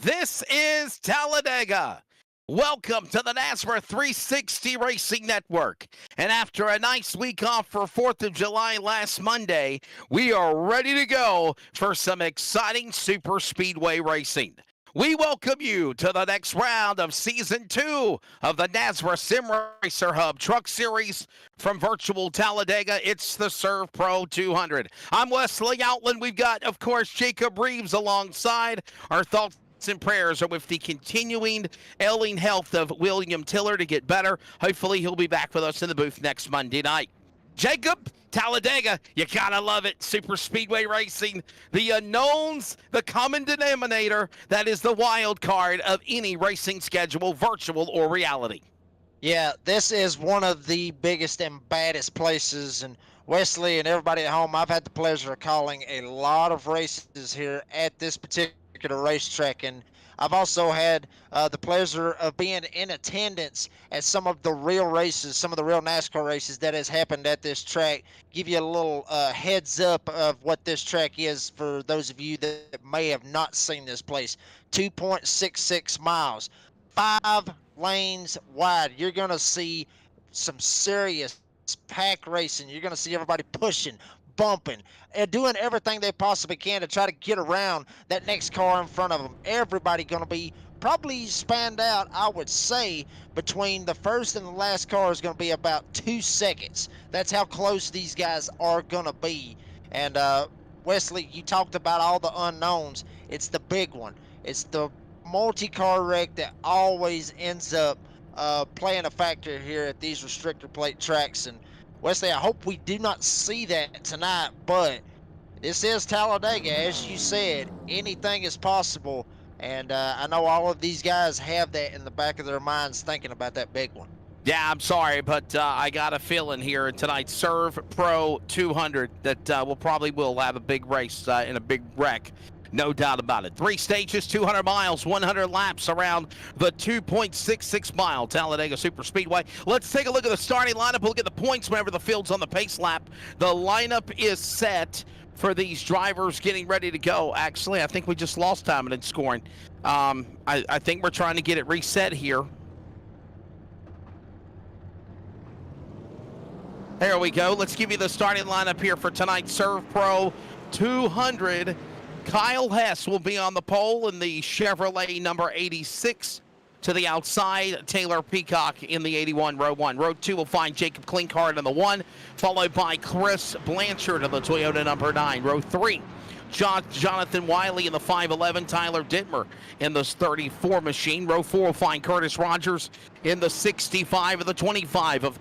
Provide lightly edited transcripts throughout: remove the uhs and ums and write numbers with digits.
This is Talladega. Welcome to the NASCAR 360 Racing Network. And after a nice week off for 4th of July last Monday, we are ready to go for some exciting super speedway racing. We welcome you to the next round of Season 2 of the NASCAR Sim Racer Hub Truck Series from virtual Talladega. It's the ServPro 200. I'm Wesley Outland. We've got, of course, Jacob Reeves alongside. Our thoughts and prayers are with the continuing ailing health of William Tiller to get better. Hopefully, he'll be back with us in the booth next Monday night. Jacob, Talladega, you gotta love it. Super speedway racing, the unknowns, the common denominator, that is the wild card of any racing schedule, virtual or reality. Yeah, this is one of the biggest and baddest places. And Wesley and everybody at home, I've had the pleasure of calling a lot of races here at this particular racetrack. And I've also had the pleasure of being in attendance at some of the real races, some of the real NASCAR races that has happened at this track. Give you a little heads up of what this track is for those of you that may have not seen this place. 2.66 miles, 5 lanes wide. You're going to see some serious pack racing. You're going to see everybody pushing, bumping, and doing everything they possibly can to try to get around that next car in front of them. Everybody going to be probably spanned out, I would say, between the first and the last car is going to be about 2 seconds. That's how close these guys are going to be. And Wesley, you talked about all the unknowns. It's the big one. It's the multi-car wreck that always ends up playing a factor here at these restrictor plate tracks. And Wesley, I hope we do not see that tonight, but this is Talladega. As you said, anything is possible. And I know all of these guys have that in the back of their minds thinking about that big one. Yeah, I'm sorry, but I got a feeling here in tonight's ServPro 200 that we'll have a big race and a big wreck. No doubt about it. 3 stages, 200 miles, 100 laps around the 2.66 mile Talladega Superspeedway. Let's take a look at the starting lineup. We'll look at the points whenever the field's on the pace lap. The lineup is set for these drivers getting ready to go. Actually, I think we just lost time in scoring. I think we're trying to get it reset here. There we go. Let's give you the starting lineup here for tonight's ServPro 200. Kyle Hess will be on the pole in the Chevrolet number 86. To the outside, Taylor Peacock in the 81, row 1. Row 2 will find Jacob Klinkhardt in the 1, followed by Chris Blanchard in the Toyota number 9. Row 3, Jonathan Wiley in the 511, Tyler Dittmer in the 34 machine. Row 4 will find Curtis Rogers in the 65 of the 25 of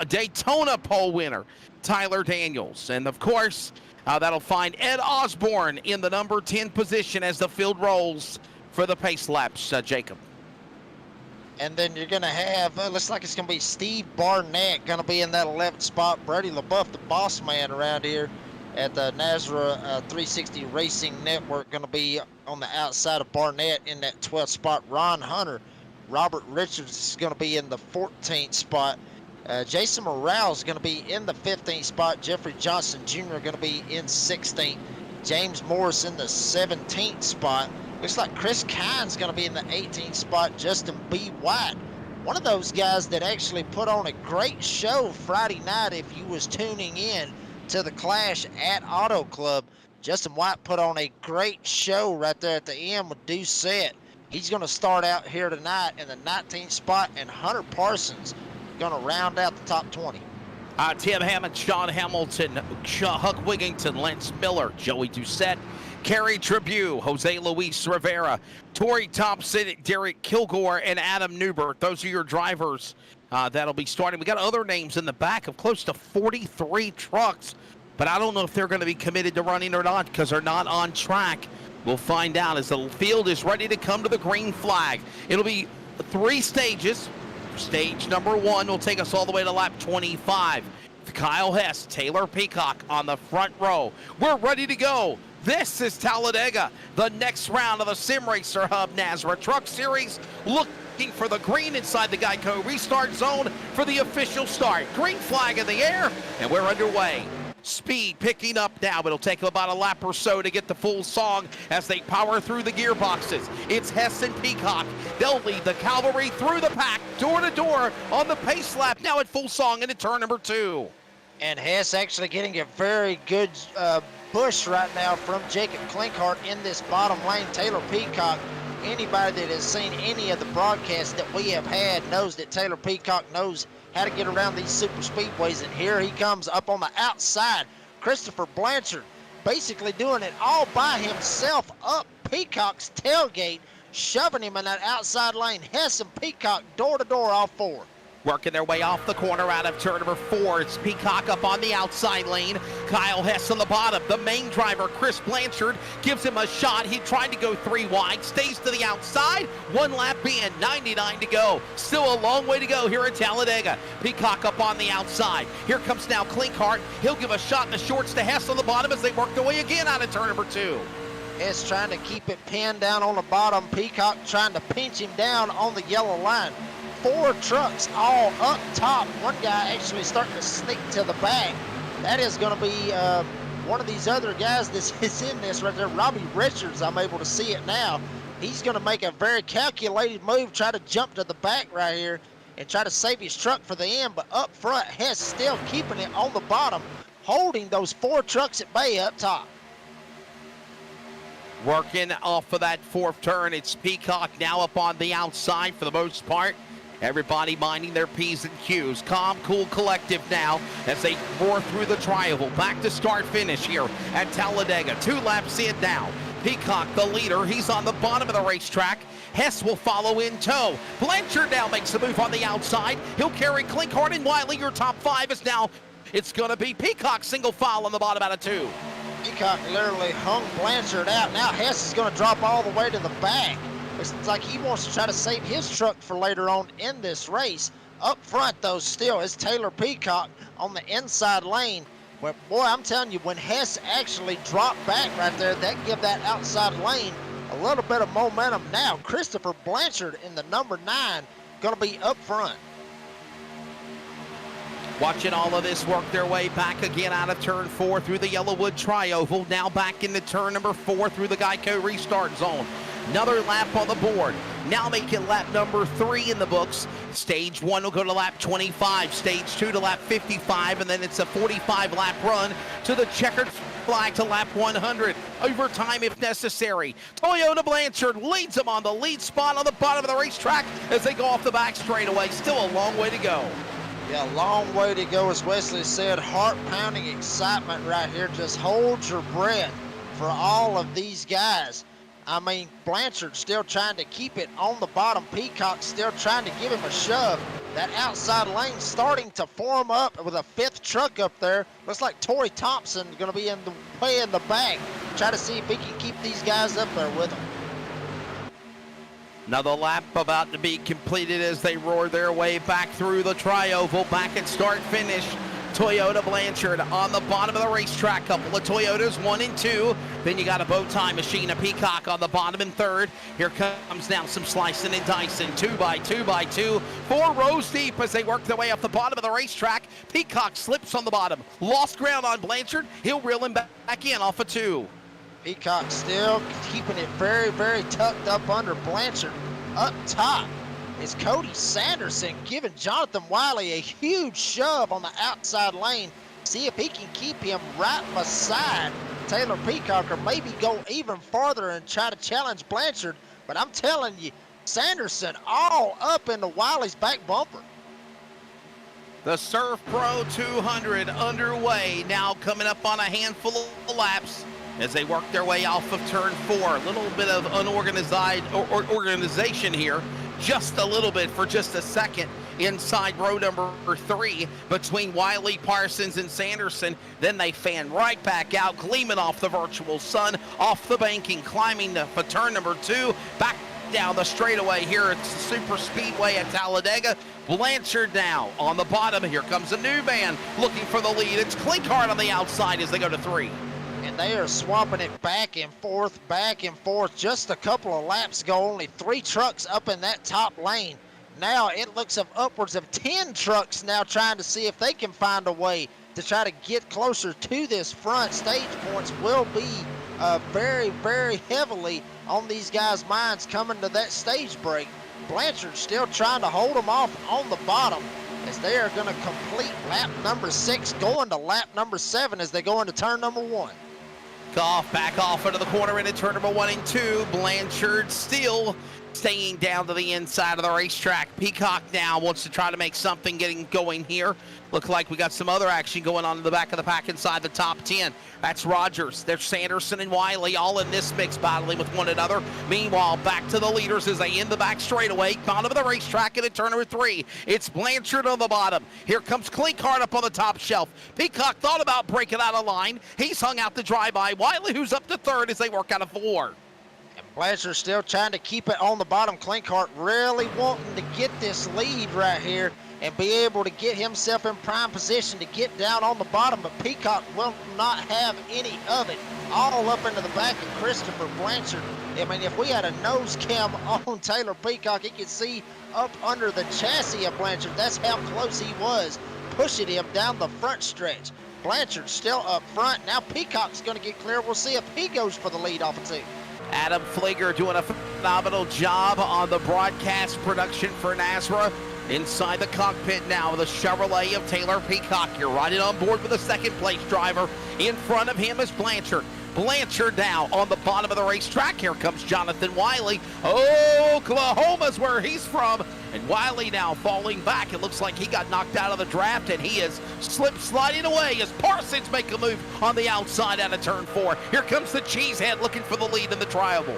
Daytona pole winner, Tyler Daniels. And of course, that'll find Ed Osborne in the number 10 position as the field rolls for the pace laps, Jacob. And then you're going to have, looks like it's going to be Steve Barnett going to be in that 11th spot. Brady LaBeouf, the boss man around here at the NASCAR 360 Racing Network, going to be on the outside of Barnett in that 12th spot. Ron Hunter, Robert Richards is going to be in the 14th spot. Jason Morale is going to be in the 15th spot. Jeffrey Johnson Jr. going to be in 16th. James Morris in the 17th spot. Looks like Chris Kine's going to be in the 18th spot. Justin B. White, one of those guys that actually put on a great show Friday night. If you was tuning in to the Clash at Auto Club, Justin White put on a great show right there at the end with Doucette. He's going to start out here tonight in the 19th spot, and Hunter Parsons going to round out the top 20. Tim Hammond, Sean Hamilton, Huck Wigington, Lance Miller, Joey Doucette, Kerry Tribune, Jose Luis Rivera, Torrey Thompson, Derek Kilgore, and Adam Newbert. Those are your drivers that'll be starting. We got other names in the back of close to 43 trucks, but I don't know if they're going to be committed to running or not because they're not on track. We'll find out as the field is ready to come to the green flag. It'll be 3 stages. Stage number 1 will take us all the way to lap 25. Kyle Hess, Taylor Peacock on the front row. We're ready to go. This is Talladega, the next round of the Sim Racer Hub NASCAR Truck Series. Looking for the green inside the Geico restart zone for the official start. Green flag in the air, and we're underway. Speed picking up now, but it'll take them about a lap or so to get the full song as they power through the gearboxes. It's Hess and Peacock. They'll lead the cavalry through the pack, door to door on the pace lap, now at full song into turn number 2. And Hess actually getting a very good push right now from Jacob Klinkhart in this bottom lane. Taylor Peacock, anybody that has seen any of the broadcasts that we have had knows that Taylor Peacock knows how to get around these super speedways, and here he comes up on the outside. Christopher Blanchard basically doing it all by himself up Peacock's tailgate, shoving him in that outside lane. Hess and Peacock door to door, all 4. Working their way off the corner out of turn number 4. It's Peacock up on the outside lane. Kyle Hess on the bottom. The main driver, Chris Blanchard, gives him a shot. He tried to go 3 wide, stays to the outside. 1 lap in, 99 to go. Still a long way to go here at Talladega. Peacock up on the outside. Here comes now Klinkhart. He'll give a shot in the shorts to Hess on the bottom as they work their way again out of turn number 2. Hess trying to keep it pinned down on the bottom. Peacock trying to pinch him down on the yellow line. 4 trucks all up top. One guy actually starting to sneak to the back. That is going to be one of these other guys that is in this right there. Robbie Richards, I'm able to see it now. He's going to make a very calculated move, try to jump to the back right here and try to save his truck for the end. But up front, Hess still keeping it on the bottom, holding those 4 trucks at bay up top. Working off of that 4th turn, it's Peacock now up on the outside for the most part. Everybody minding their P's and Q's. Calm, cool, collective now as they roar through the tri-oval. Back to start finish here at Talladega. 2 laps in now. Peacock, the leader, he's on the bottom of the racetrack. Hess will follow in tow. Blanchard now makes a move on the outside. He'll carry Klinkhart and Wiley. Your top 5 is now, it's going to be Peacock single file on the bottom out of 2. Peacock literally hung Blanchard out. Now Hess is going to drop all the way to the back. It's like he wants to try to save his truck for later on in this race. Up front, though, still is Taylor Peacock on the inside lane. But, boy, I'm telling you, when Hess actually dropped back right there, that give that outside lane a little bit of momentum. Now, Christopher Blanchard in the number 9 going to be up front. Watching all of this work their way back again out of turn 4 through the Yellowwood Tri-Oval. Now back into turn number 4 through the Geico restart zone. Another lap on the board. Now making lap number 3 in the books. Stage 1 will go to lap 25. Stage 2 to lap 55. And then it's a 45-lap run to the checkered flag to lap 100. Overtime if necessary. Toyota Blanchard leads them on the lead spot on the bottom of the racetrack as they go off the back straightaway. Still a long way to go. Yeah, long way to go, as Wesley said. Heart-pounding excitement right here. Just hold your breath for all of these guys. I mean, Blanchard still trying to keep it on the bottom. Peacock still trying to give him a shove. That outside lane starting to form up with a 5th truck up there. Looks like Torrey Thompson going to be way in the back. Try to see if he can keep these guys up there with him. Another lap about to be completed as they roar their way back through the tri-oval, back at start finish. Toyota Blanchard on the bottom of the racetrack. Couple of Toyotas, 1 and 2. Then you got a bow tie machine, a Peacock on the bottom in 3rd. Here comes now some slicing and dicing. 2 by 2 by 2. 4 rows deep as they work their way off the bottom of the racetrack. Peacock slips on the bottom. Lost ground on Blanchard. He'll reel him back in off of 2. Peacock still keeping it very, very tucked up under Blanchard. Up top is Cody Sanderson giving Jonathan Wiley a huge shove on the outside lane. See if he can keep him right beside Taylor Peacock, or maybe go even farther and try to challenge Blanchard. But I'm telling you, Sanderson all up into Wiley's back bumper. The ServPro 200 underway, now coming up on a handful of laps as they work their way off of turn 4. A little bit of organization here, just a little bit for just a second inside row number 3 between Wiley, Parsons, and Sanderson. Then they fan right back out, gleaming off the virtual sun, off the banking, climbing for turn number 2, back down the straightaway here at Superspeedway at Talladega. Blanchard now on the bottom. Here comes a new van looking for the lead. It's Klinkhart on the outside as they go to 3. And they are swapping it back and forth. Just a couple of laps ago, only 3 trucks up in that top lane. Now it looks of upwards of 10 trucks now trying to see if they can find a way to try to get closer to this front. Stage points will be very, very heavily on these guys' minds coming to that stage break. Blanchard still trying to hold them off on the bottom as they are going to complete lap number 6, going to lap number 7 as they go into turn number 1. Back off into the corner into turn number 1 and 2. Blanchard still staying down to the inside of the racetrack. Peacock now wants to try to make something getting going here. Look like we got some other action going on in the back of the pack inside the top 10. That's Rogers. There's Sanderson and Wiley all in this mix battling with one another. Meanwhile, back to the leaders as they end the back straightaway. Bottom of the racetrack into turn number 3. It's Blanchard on the bottom. Here comes Klinkhardt up on the top shelf. Peacock thought about breaking out of line. He's hung out the drive-by. Wiley, who's up to 3rd as they work out of 4. And Blanchard still trying to keep it on the bottom. Klinkhardt really wanting to get this lead right here and be able to get himself in prime position to get down on the bottom, but Peacock will not have any of it. All up into the back of Christopher Blanchard. I mean, if we had a nose cam on Taylor Peacock, he could see up under the chassis of Blanchard. That's how close he was, pushing him down the front stretch. Blanchard still up front. Now Peacock's going to get clear. We'll see if he goes for the lead off of 2. Adam Flager doing a phenomenal job on the broadcast production for NASRA. Inside the cockpit now, the Chevrolet of Taylor Peacock. You're riding on board with the second place driver. In front of him is Blanchard. Blanchard now on the bottom of the racetrack. Here comes Jonathan Wiley. Oklahoma's where he's from. And Wiley now falling back. It looks like he got knocked out of the draft, and he is sliding away as Parsons make a move on the outside out of turn 4. Here comes the Cheesehead looking for the lead in the Trioval.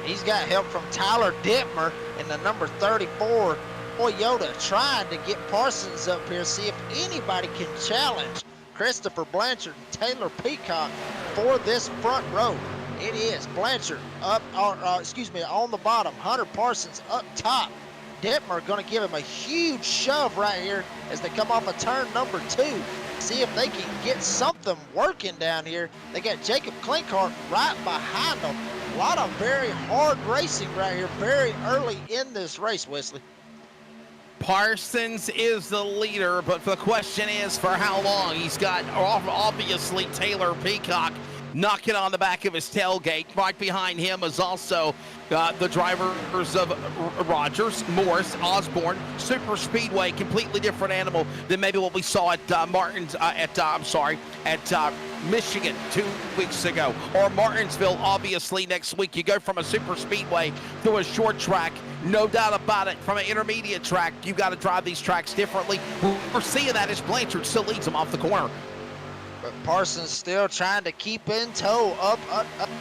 He's got help from Tyler Dittmer in the number 34 Toyota, trying to get Parsons up here, see if anybody can challenge Christopher Blanchard and Taylor Peacock for this front row. It is Blanchard up, on the bottom. Hunter Parsons up top. Dittmer going to give him a huge shove right here as they come off of turn number 2. See if they can get something working down here. They got Jacob Klinkhardt right behind them. A lot of very hard racing right here, very early in this race, Wesley. Parsons is the leader, but the question is for how long. He's got obviously Taylor Peacock knocking on the back of his tailgate. Right behind him is also the drivers of Rogers, Morris, Osborne, Super Speedway, completely different animal than maybe what we saw at Michigan 2 weeks ago, or Martinsville. Obviously next week you go from a Super Speedway to a short track, no doubt about it. From an intermediate track, you got to drive these tracks differently. We're seeing that as Blanchard still leads them off the corner. But Parsons still trying to keep in tow up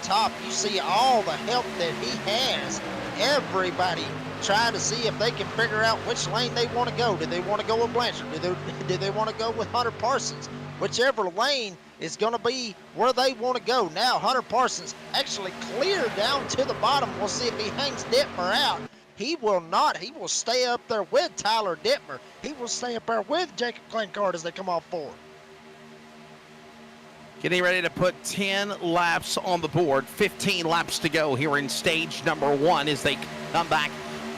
top. You see all the help that he has. Everybody trying to see if they can figure out which lane they want to go. Do they want to go with Blanchard? Do they want to go with Hunter Parsons? Whichever lane is going to be where they want to go. Now Hunter Parsons actually cleared down to the bottom. We'll see if he hangs Dittmer out. He will not. He will stay up there with Tyler Dittmer. He will stay up there with Jacob Klinkhardt as they come off forward. Getting ready to put 10 laps on the board. 15 laps to go here in stage number 1 as they come back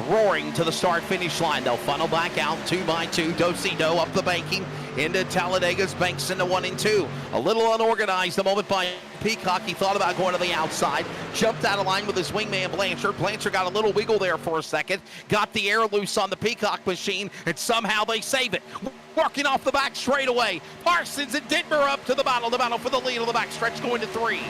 roaring to the start-finish line. They'll funnel back out 2 by 2, do-si-do up the banking into Talladega's banks into 1 and 2. A little unorganized the moment by Peacock. He thought about going to the outside, jumped out of line with his wingman Blanchard. Blanchard got a little wiggle there for a second, got the air loose on the Peacock machine, and somehow they save it. Working off the back straightaway. Parsons and Dittmer up to the battle for the lead on the back stretch going to 3.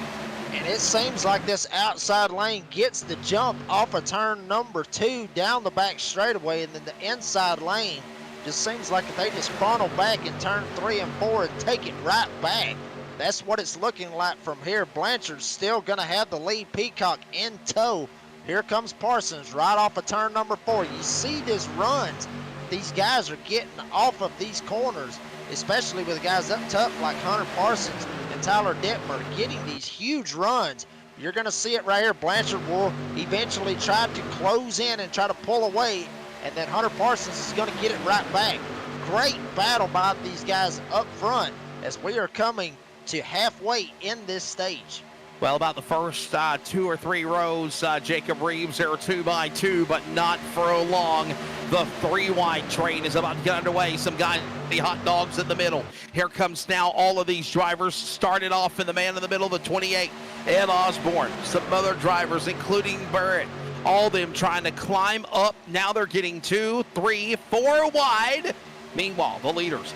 And it seems like this outside lane gets the jump off of turn number 2 down the back straightaway, and then the inside lane just seems like they just funnel back in turn 3 and 4 and take it right back. That's what it's looking like from here. Blanchard's still going to have the lead. Peacock in tow. Here comes Parsons right off of turn number 4. You see these runs. These guys are getting off of these corners, especially with guys up top like Hunter Parsons and Tyler Dittmer getting these huge runs. You're going to see it right here. Blanchard will eventually try to close in and try to pull away, and then Hunter Parsons is going to get it right back. Great battle by these guys up front as we are coming to halfway in this stage. Well, about the first 2 or 3 rows, Jacob Reeves, they're 2 by 2, but not for long. The 3-wide train is about to get underway. Some guys, the hot dogs in the middle. Here comes now all of these drivers. Started off in the man in the middle, the 28, Ed Osborne. Some other drivers, including Barrett. All of them trying to climb up. Now they're getting 2, 3, 4 wide. Meanwhile, the leaders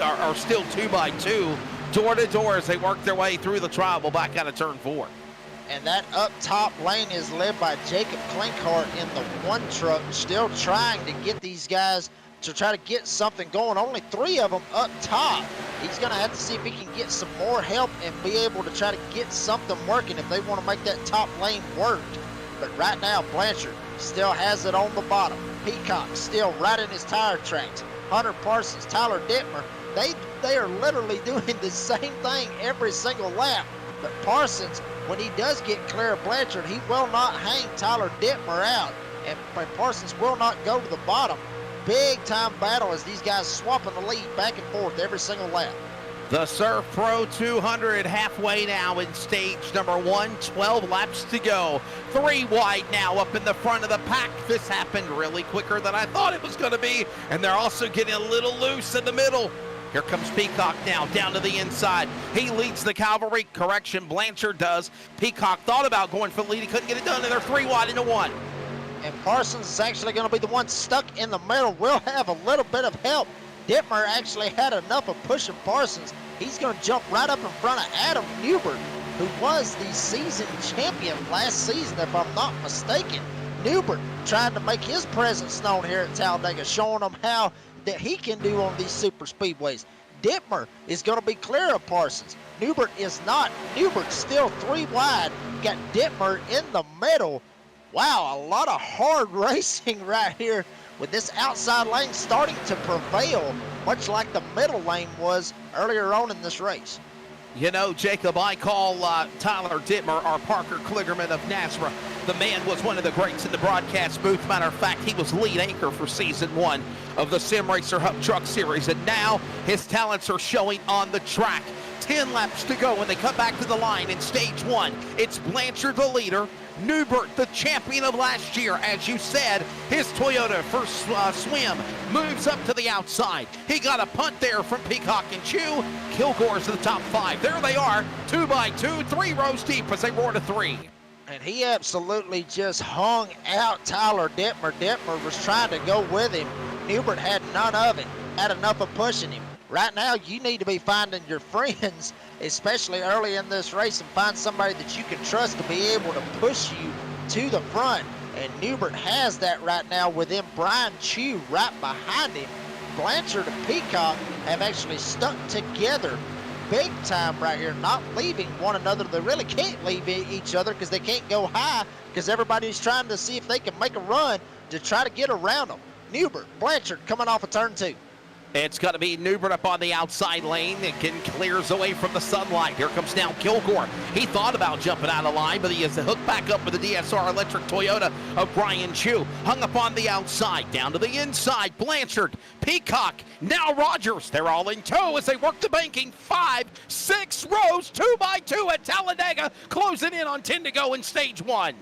are still 2 by 2. Door to door as they work their way through the tribal back out of turn 4. And that up top lane is led by Jacob Klinkhart in the 1 truck, still trying to get these guys to try to get something going. Only 3 of them up top. He's going to have to see if he can get some more help and be able to try to get something working if they want to make that top lane work. But right now, Blanchard still has it on the bottom. Peacock still right in his tire tracks. Hunter Parsons, Tyler Dittmer, they are literally doing the same thing every single lap. But Parsons, when he does get clear of Blanchard, he will not hang Tyler Dittmer out. And Parsons will not go to the bottom. Big time battle as these guys swapping the lead back and forth every single lap. The ServPro 200 halfway now in stage number 1, 12 laps to go. 3 wide now up in the front of the pack. This happened really quicker than I thought it was going to be, and they're also getting a little loose in the middle. Here comes Peacock now, down to the inside. He leads the cavalry. Correction, Blanchard does. Peacock thought about going for the lead. He couldn't get it done, and they're 3 wide into 1. And Parsons is actually going to be the one stuck in the middle. We'll have a little bit of help. Dittmer actually had enough of pushing Parsons. He's going to jump right up in front of Adam Newbert, who was the season champion last season, if I'm not mistaken. Newbert trying to make his presence known here at Talladega, showing them how that he can do on these super speedways. Dittmer is going to be clear of Parsons. Newbert is not. Newbert's still 3 wide. Got Dittmer in the middle. Wow, a lot of hard racing right here with this outside lane starting to prevail, much like the middle lane was earlier on in this race. You know, Jacob, I call Tyler Dittmer our Parker Kligerman of NASRA. The man was one of the greats in the broadcast booth. Matter of fact, he was lead anchor for season 1 of the Sim Racer Hub Truck Series, and now his talents are showing on the track. 10 laps to go when they come back to the line in stage 1. It's Blanchard the leader. Newbert, the champion of last year, as you said, his Toyota first swim moves up to the outside. He got a punt there from Peacock and Chew. Kilgore's in the top 5. There they are, 2 by 2, 3 rows deep as they roar to 3. And he absolutely just hung out Tyler Dittmer. Dittmer was trying to go with him. Newbert had none of it, had enough of pushing him. Right now, you need to be finding your friends, especially early in this race, and find somebody that you can trust to be able to push you to the front. And Newbert has that right now with him. Brian Chew right behind him. Blanchard and Peacock have actually stuck together big time right here, not leaving one another. They really can't leave each other because they can't go high because everybody's trying to see if they can make a run to try to get around them. Newbert, Blanchard coming off of turn 2. It's going to be Newbert up on the outside lane. Again, clears away from the sunlight. Here comes now Kilgore. He thought about jumping out of line, but he has to hook back up with the DSR electric Toyota of Brian Chew. Hung up on the outside, down to the inside. Blanchard, Peacock, now Rogers. They're all in tow as they work the banking. 5, 6 rows, 2 by 2 at Talladega, closing in on 10 to go in stage 1.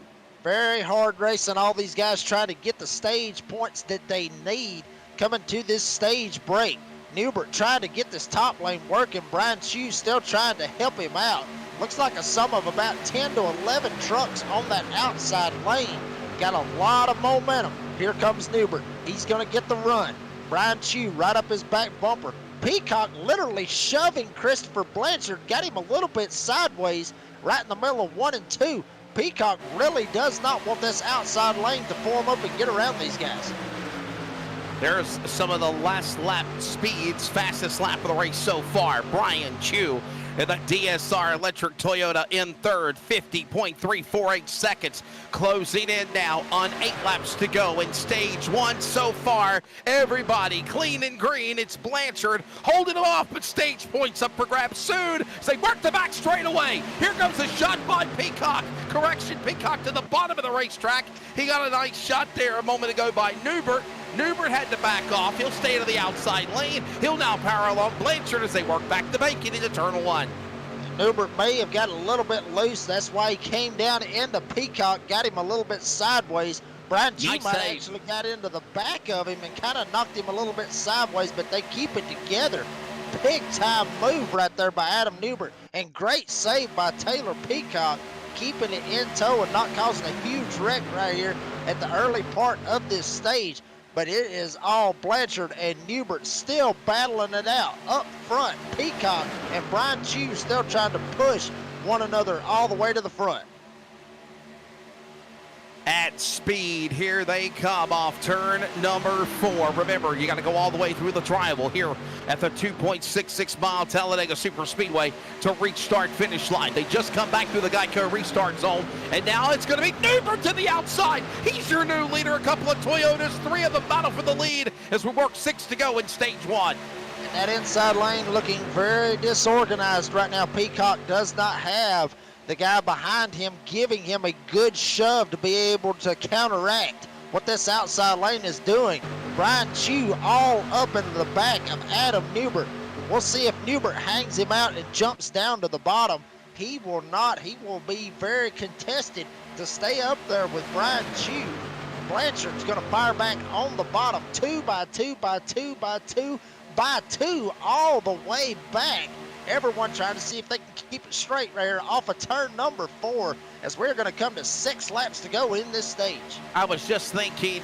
Very hard racing. All these guys trying to get the stage points that they need coming to this stage break. Newbert trying to get this top lane working. Brian Chew still trying to help him out. Looks like a sum of about 10 to 11 trucks on that outside lane. Got a lot of momentum. Here comes Newbert. He's going to get the run. Brian Chew right up his back bumper. Peacock literally shoving Christopher Blanchard. Got him a little bit sideways right in the middle of 1 and 2. Peacock really does not want this outside lane to form up and get around these guys. There's some of the last lap speeds, fastest lap of the race so far. Brian Chew in the DSR electric Toyota in third, 50.348 seconds. Closing in now on 8 laps to go in stage 1 so far. Everybody clean and green. It's Blanchard holding him off, but stage points up for grabs soon as they work the back straight away. Here comes a shot by Peacock. Correction, Peacock to the bottom of the racetrack. He got a nice shot there a moment ago by Newbert. Newbert had to back off. He'll stay to the outside lane. He'll now power along Blanchard as they work back the banking into turn 1. Newbert may have got a little bit loose. That's why he came down into Peacock, got him a little bit sideways. Brian Chu Nice might save. actually got into the back of him and kind of knocked him a little bit sideways, but they keep it together. Big time move right there by Adam Newbert, and great save by Taylor Peacock, keeping it in tow and not causing a huge wreck right here at the early part of this stage. But it is all Blanchard and Newbert still battling it out up front. Peacock and Brian Chu still trying to push one another all the way to the front. At speed, here they come off turn number 4. Remember, you got to go all the way through the triangle here at the 2.66 mile Talladega Superspeedway to reach start finish line. They just come back through the Geico restart zone, and now it's going to be Newbert to the outside. He's your new leader. A couple of Toyotas, 3 of them battle for the lead as we work 6 to go in stage 1. And that inside lane looking very disorganized right now. Peacock does not have the guy behind him giving him a good shove to be able to counteract what this outside lane is doing. Brian Chu all up into the back of Adam Newbert. We'll see if Newbert hangs him out and jumps down to the bottom. He will not. He will be very contested to stay up there with Brian Chu. Blanchard's going to fire back on the bottom. 2 by 2 by 2 by 2 by 2 all the way back. Everyone trying to see if they can keep it straight right here off of turn number 4 as we're going to come to 6 laps to go in this stage. I was just thinking,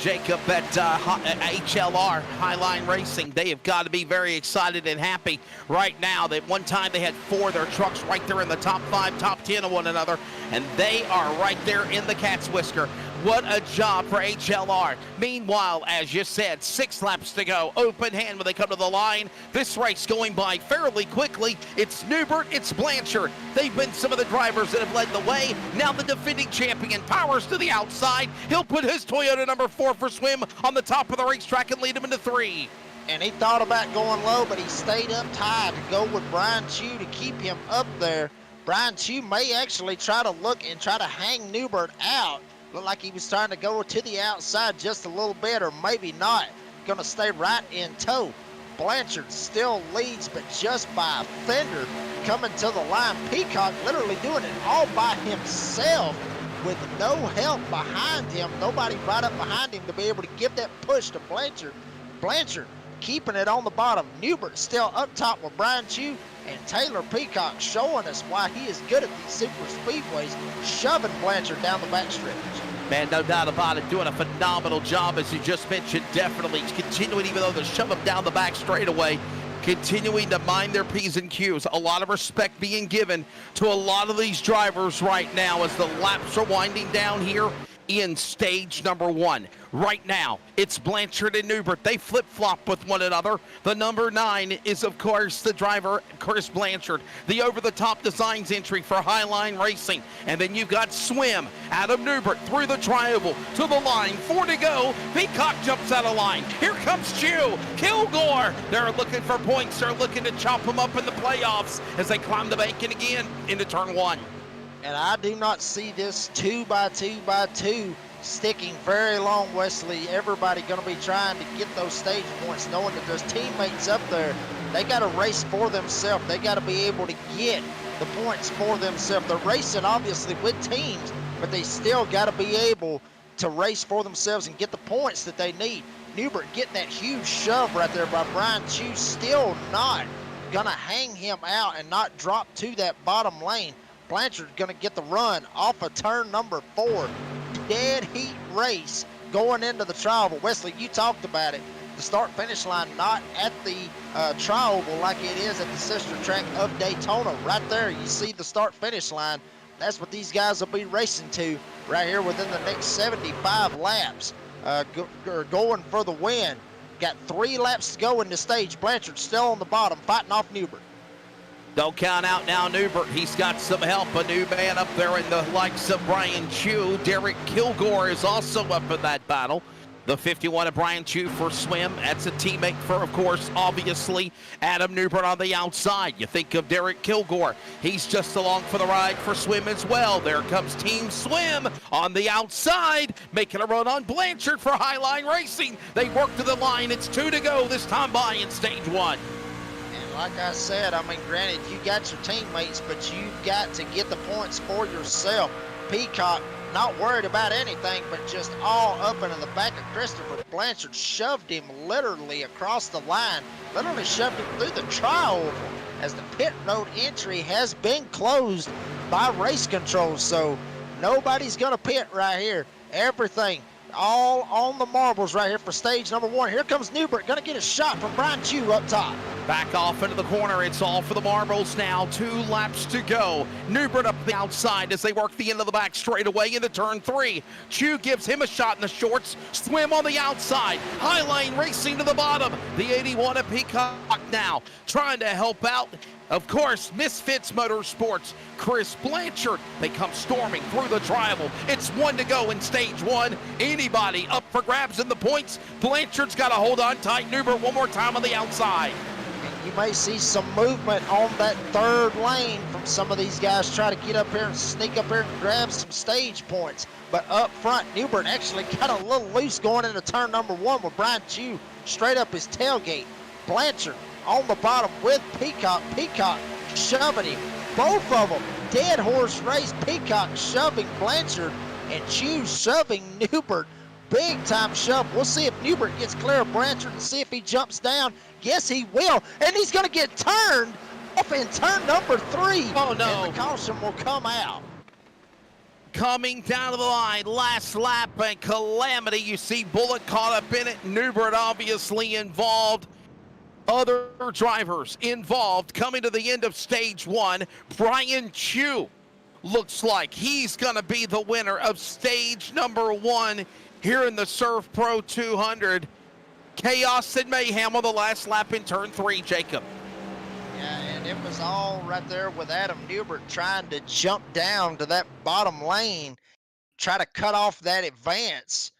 Jacob, at HLR, Highline Racing, they have got to be very excited and happy right now. That one time they had 4 of their trucks right there in the top 5, top 10 of one another, and they are right there in the cat's whisker. What a job for HLR. Meanwhile, as you said, 6 laps to go. Open hand when they come to the line. This race going by fairly quickly. It's Newbert, it's Blanchard. They've been some of the drivers that have led the way. Now the defending champion powers to the outside. He'll put his Toyota number 4 for Swim on the top of the racetrack and lead him into 3. And he thought about going low, but he stayed up high to go with Brian Chu to keep him up there. Brian Chu may actually try to look and try to hang Newbert out. Looked like he was trying to go to the outside just a little bit, or maybe not. Going to stay right in tow. Blanchard still leads, but just by a fender coming to the line. Peacock literally doing it all by himself with no help behind him. Nobody right up behind him to be able to give that push to Blanchard. Blanchard keeping it on the bottom. Newbert still up top with Brian Chu. And Taylor Peacock showing us why he is good at these super speedways, shoving Blanchard down the backstretch. Man, no doubt about it, doing a phenomenal job, as you just mentioned. Definitely continuing, even though they shove them down the back straightaway, continuing to mind their P's and Q's. A lot of respect being given to a lot of these drivers right now as the laps are winding down here in stage number 1. Right now, it's Blanchard and Newbert. They flip-flop with one another. The number 9 is, of course, the driver, Chris Blanchard, the over-the-top designs entry for Highline Racing. And then you've got Swim, Adam Newbert through the triangle to the line. 4 to go. Peacock jumps out of line. Here comes Chu. Kilgore. They're looking for points. They're looking to chop them up in the playoffs as they climb the bank and again into turn 1. And I do not see this 2 by 2 by 2 sticking very long, Wesley. Everybody going to be trying to get those stage points, knowing that there's teammates up there. They got to race for themselves. They got to be able to get the points for themselves. They're racing, obviously, with teams, but they still got to be able to race for themselves and get the points that they need. Newbert getting that huge shove right there by Brian Chu, still not going to hang him out and not drop to that bottom lane. Blanchard going to get the run off of turn number 4. Dead heat race going into the trial. Wesley, you talked about it. The start-finish line not at the trial like it is at the sister track of Daytona. Right there, you see the start-finish line. That's what these guys will be racing to right here within the next 75 laps. Going for the win. Got 3 laps to go in the stage. Blanchard still on the bottom, fighting off Newbert. Don't count out now Newbert. He's got some help. A new man up there in the likes of Brian Chu. Derek Kilgore is also up in that battle. The 51 of Brian Chu for Swim. That's a teammate for, of course, obviously, Adam Newbert on the outside. You think of Derek Kilgore. He's just along for the ride for Swim as well. There comes Team Swim on the outside, making a run on Blanchard for Highline Racing. They work to the line. It's 2 to go this time by in stage 1. Like I said, I mean, granted, you got your teammates, but you've got to get the points for yourself. Peacock, not worried about anything, but just all up into the back of Christopher Blanchard, shoved him literally across the line, literally shoved him through the tri-oval, as the pit road entry has been closed by race control. So nobody's going to pit right here. Everything all on the marbles right here for stage number 1. Here comes Newbert, going to get a shot from Brian Chu up top. Back off into the corner. It's all for the marbles now. 2 laps to go. Newbert up the outside as they work the end of the back straightaway into turn 3. Chu gives him a shot in the shorts. Swim on the outside. High lane racing to the bottom. The 81 of Peacock now trying to help out. Of course, Misfits Motorsports, Chris Blanchard. They come storming through the tri-oval. It's 1 to go in stage 1. Anybody up for grabs in the points? Blanchard's got to hold on tight. Newbert one more time on the outside. You may see some movement on that 3rd lane from some of these guys try to get up here and sneak up here and grab some stage points. But up front, Newbert actually got a little loose going into turn number 1 with Brian Chu straight up his tailgate. Blanchard on the bottom with Peacock. Peacock shoving him. Both of them dead horse race. Peacock shoving Blanchard and Chu shoving Newbert. Big time shove. We'll see if Newbert gets clear of Blanchard and see if he jumps down. Yes, he will. And he's going to get turned off in turn number 3. Oh, no. And the caution will come out. Coming down to the line, last lap and calamity. You see Bullock caught up in it. Newbert obviously involved. Other drivers involved coming to the end of stage 1. Brian Chu looks like he's going to be the winner of stage number 1 here in the ServPro 200. Chaos and mayhem on the last lap in turn 3, Jacob. Yeah, and it was all right there with Adam Newbert trying to jump down to that bottom lane, try to cut off that advance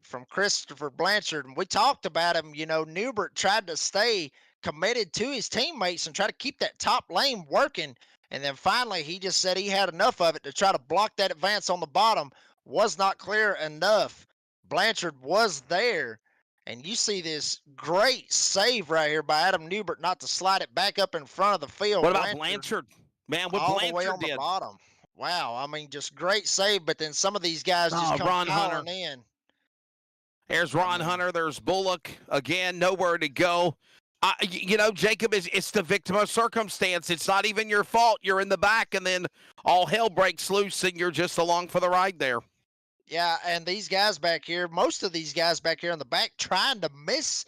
from Christopher Blanchard. And we talked about him, you know, Newbert tried to stay committed to his teammates and try to keep that top lane working. And then finally, he just said he had enough of it to try to block that advance on the bottom. Was not clear enough. Blanchard was there. And you see this great save right here by Adam Newbert not to slide it back up in front of the field. What about Blanchard? Man, what all Blanchard the way on did. the bottom. Wow, I mean, just great save, but then some of these guys just come Ron Hunter. piling in. There's Ron Hunter. There's Bullock. Again, nowhere to go. You know, Jacob, it's the victim of circumstance. It's not even your fault. You're in the back, and then all hell breaks loose, and you're just along for the ride there. Yeah, and these guys back here, most of these guys back here in the back trying to miss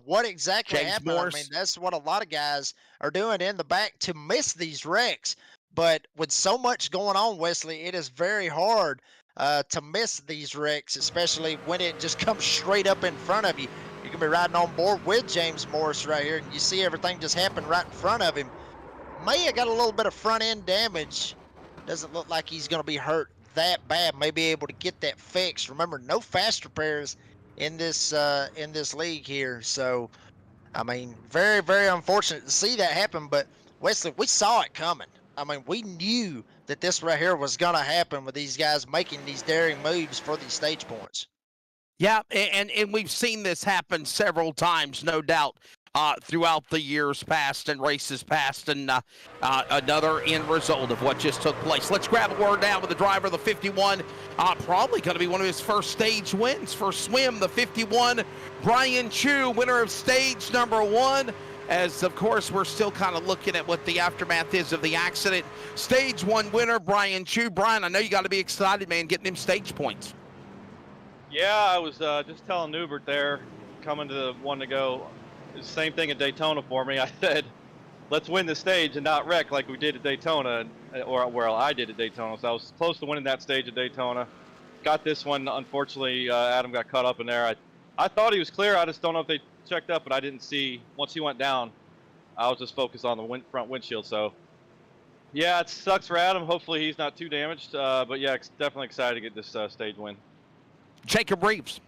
what exactly James happened. Morse. I mean, that's what a lot of guys are doing in the back to miss these wrecks. But with so much going on, Wesley, it is very hard to miss these wrecks, especially when it just comes straight up in front of you. You can be riding on board with James Morris right here, and you see everything just happen right in front of him. May have got a little bit of front end damage. Doesn't look like he's going to be hurt that bad. May be able to get that fixed. Remember, no fast repairs in this league here. So, I mean, very, very unfortunate to see that happen. But Wesley, we saw it coming. I mean, we knew that this right here was going to happen with these guys making these daring moves for these stage points. Yeah, and we've seen this happen several times, no doubt, throughout the years past and races past, and another end result of what just took place. Let's grab a word now with the driver of the 51. Probably going to be one of his first stage wins for Swim, the 51, Brian Chu, winner of stage number 1. As, of course, we're still kind of looking at what the aftermath is of the accident. Stage 1 winner, Brian Chu. Brian, I know you got to be excited, man, getting him stage points. Yeah, I was just telling Newbert there, coming to the 1 to go, the same thing at Daytona for me. I said, let's win the stage and not wreck like we did at Daytona, or where I did at Daytona. So I was close to winning that stage at Daytona. Got this one, unfortunately, Adam got caught up in there. I thought he was clear. I just don't know if they checked up, but I didn't see. Once he went down, I was just focused on the front windshield. So, yeah, it sucks for Adam. Hopefully he's not too damaged. But, yeah, definitely excited to get this stage win. Jacob Reeves.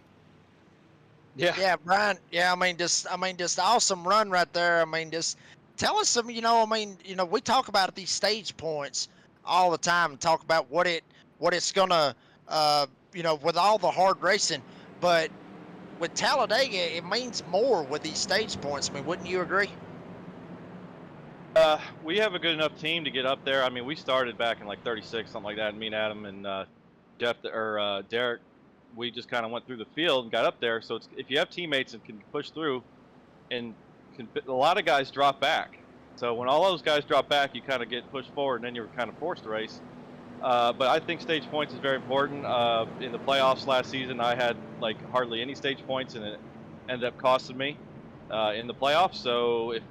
Yeah, Brian. Yeah, I mean, just awesome run right there. I mean, just tell us some. We talk about these stage points all the time and talk about what it's gonna, with all the hard racing. But with Talladega, it means more with these stage points. I mean, wouldn't you agree? We have a good enough team to get up there. I mean, we started back in like 36, something like that. And me and Adam and Derek, we just kind of went through the field and got up there. So if you have teammates that can push through, and a lot of guys drop back. So when all those guys drop back, you kind of get pushed forward, and then you're kind of forced to race. But I think stage points is very important. In the playoffs last season, I had like hardly any stage points, and it ended up costing me in the playoffs. So if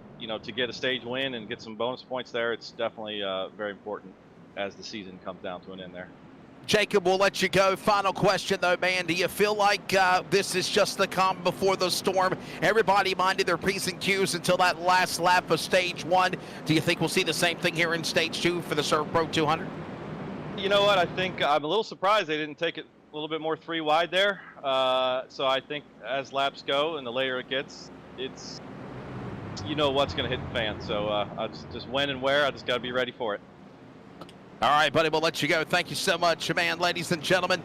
to get a stage win and get some bonus points there, it's definitely very important as the season comes down to an end there. Jacob, we'll let you go. Final question, though, man. Do you feel like this is just the calm before the storm? Everybody minded their P's and Q's until that last lap of stage 1. Do you think we'll see the same thing here in stage 2 for the ServPro 200? You know what? I think I'm a little surprised they didn't take it a little bit more 3 wide there. So I think as laps go and the later it gets, it's what's going to hit the fan. So I just when and where, I just got to be ready for it. All right, buddy, we'll let you go. Thank you so much, man. Ladies and gentlemen,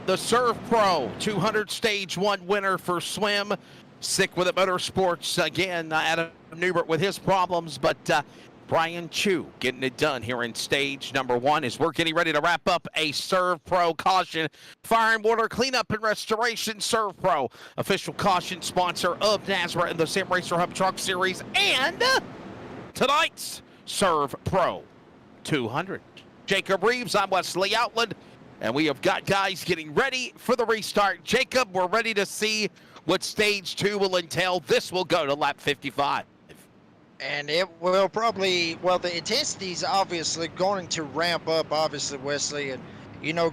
the ServPro 200 Stage 1 winner for swim. Sick with it Motorsports. Again, Adam Newbert with his problems, but Brian Chu getting it done here in stage number 1 as we're getting ready to wrap up a ServPro caution. Fire and Water Cleanup and Restoration. ServPro, official caution sponsor of NASRA and the Sim Racer Hub Truck Series, and tonight's ServPro 200. Jacob Reeves, I'm Wesley Outland, and we have got guys getting ready for the restart. Jacob, we're ready to see what stage 2 will entail. This will go to lap 55. And it will probably, the intensity is obviously going to ramp up, obviously, Wesley. And,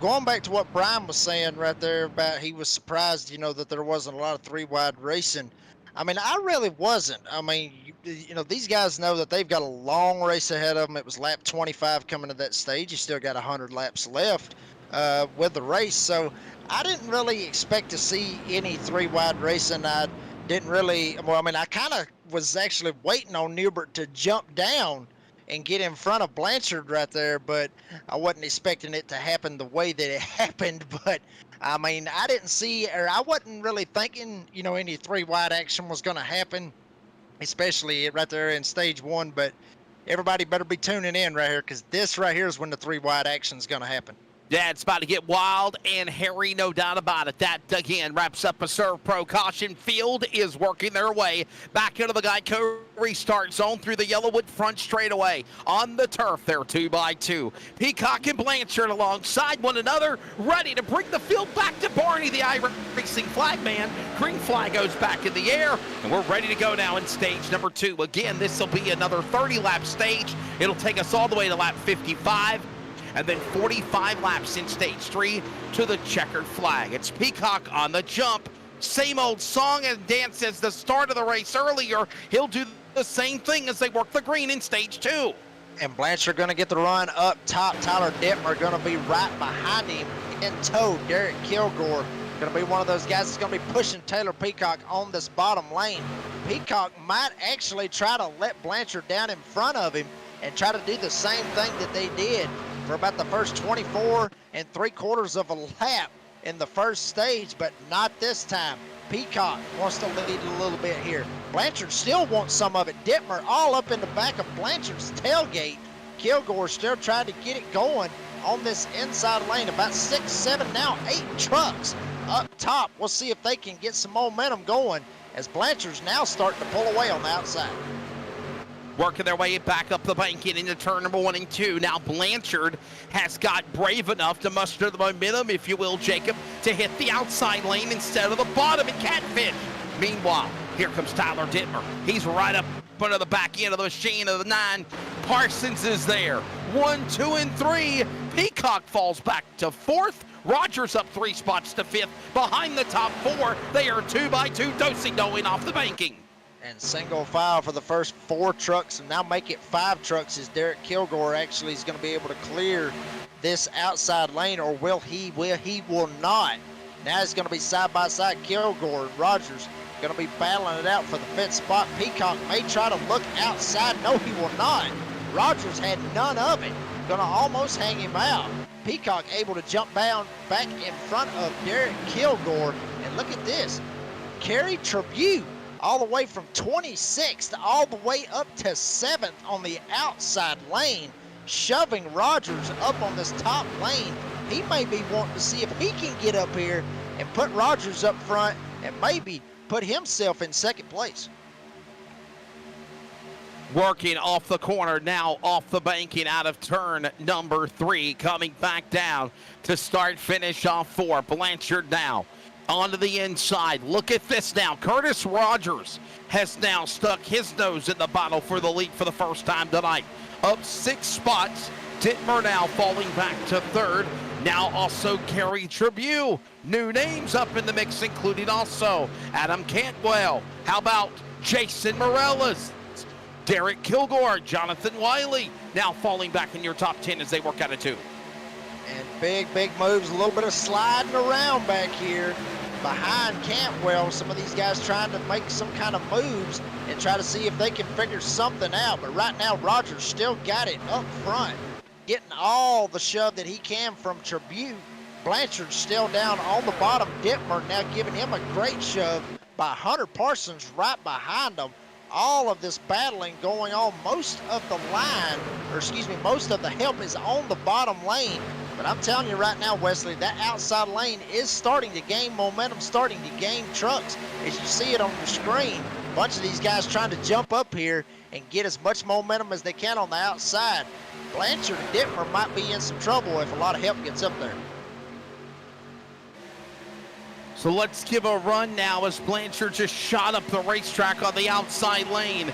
going back to what Brian was saying right there about he was surprised, that there wasn't a lot of 3-wide racing. I mean, I really wasn't. I mean, these guys know that they've got a long race ahead of them. It was lap 25 coming to that stage. You still got 100 laps left with the race. So I didn't really expect to see any 3-wide racing. I didn't really, I kind of was actually waiting on Newbert to jump down and get in front of Blanchard right there, but I wasn't expecting it to happen the way that it happened. But I mean, I didn't see, or I wasn't really thinking, any 3-wide action was going to happen, especially right there in stage 1. But everybody better be tuning in right here, because this right here is when the 3-wide action is going to happen. Yeah, it's about to get wild and hairy, no doubt about it. That, again, wraps up a ServPro caution. Field is working their way back into the Geico restart zone through the Yellowwood front straightaway. On the turf, they're 2x2. Peacock and Blanchard alongside one another, ready to bring the field back to Barney, the iRacing flag man. Green flag goes back in the air, and we're ready to go now in stage number 2. Again, this will be another 30-lap stage. It'll take us all the way to lap 55. And then 45 laps in stage 3 to the checkered flag. It's Peacock on the jump. Same old song and dance as the start of the race earlier. He'll do the same thing as they work the green in stage 2. And Blanchard going to get the run up top. Tyler Dittmer going to be right behind him in tow. Derek Kilgore going to be one of those guys that's going to be pushing Taylor Peacock on this bottom lane. Peacock might actually try to let Blanchard down in front of him and try to do the same thing that they did for about the first 24 3/4 of a lap in the first stage, but not this time. Peacock wants to lead a little bit here. Blanchard still wants some of it. Dittmer all up in the back of Blanchard's tailgate. Kilgore still trying to get it going on this inside lane. About 6, 7, now 8 trucks up top. We'll see if they can get some momentum going as Blanchard's now starting to pull away on the outside. Working their way back up the bank into turn number 1 and 2. Now Blanchard has got brave enough to muster the momentum, if you will, Jacob, to hit the outside lane instead of the bottom and catfish. Meanwhile, here comes Tyler Dittmer. He's right up under the back end of the machine of the 9. Parsons is there. 1, 2, and 3. Peacock falls back to 4th. Rogers up 3 spots to 5th. Behind the top 4, they are 2x2 dosing off the banking. And single file for the first 4 trucks, and now make it 5 trucks as Derek Kilgore actually is going to be able to clear this outside lane, or will he? He will not. Now it's going to be side by side. Kilgore and Rogers going to be battling it out for the 5th spot. Peacock may try to look outside. No, he will not. Rogers had none of it. Going to almost hang him out. Peacock able to jump down back in front of Derek Kilgore. And look at this. Kerry Tribute all the way from 26th all the way up to 7th on the outside lane, shoving Rogers up on this top lane. He may be wanting to see if he can get up here and put Rogers up front and maybe put himself in second place. Working off the corner, now off the banking out of turn number 3, coming back down to start finish off 4. Blanchard now onto the inside. Look at this now. Curtis Rogers has now stuck his nose in the bottle for the lead for the first time tonight. Up 6 spots. Dittmer now falling back to 3rd. Now also Kerry Tribune. New names up in the mix, including also Adam Cantwell. How about Jason Morales? Derek Kilgore, Jonathan Wiley now falling back in your top 10 as they work out of 2. And big moves, a little bit of sliding around back here behind Cantwell. Some of these guys trying to make some kind of moves and try to see if they can figure something out. But right now, Rogers still got it up front, getting all the shove that he can from Tribute. Blanchard still down on the bottom. Dittmer now giving him a great shove by Hunter Parsons right behind him. All of this battling going on. Most of the line, or excuse me, most of the help is on the bottom lane. But I'm telling you right now, Wesley, that outside lane is starting to gain momentum, starting to gain trucks. As you see it on your screen, a bunch of these guys trying to jump up here and get as much momentum as they can on the outside. Blanchard and Dittmer might be in some trouble if a lot of help gets up there. So let's give a run now as Blanchard just shot up the racetrack on the outside lane.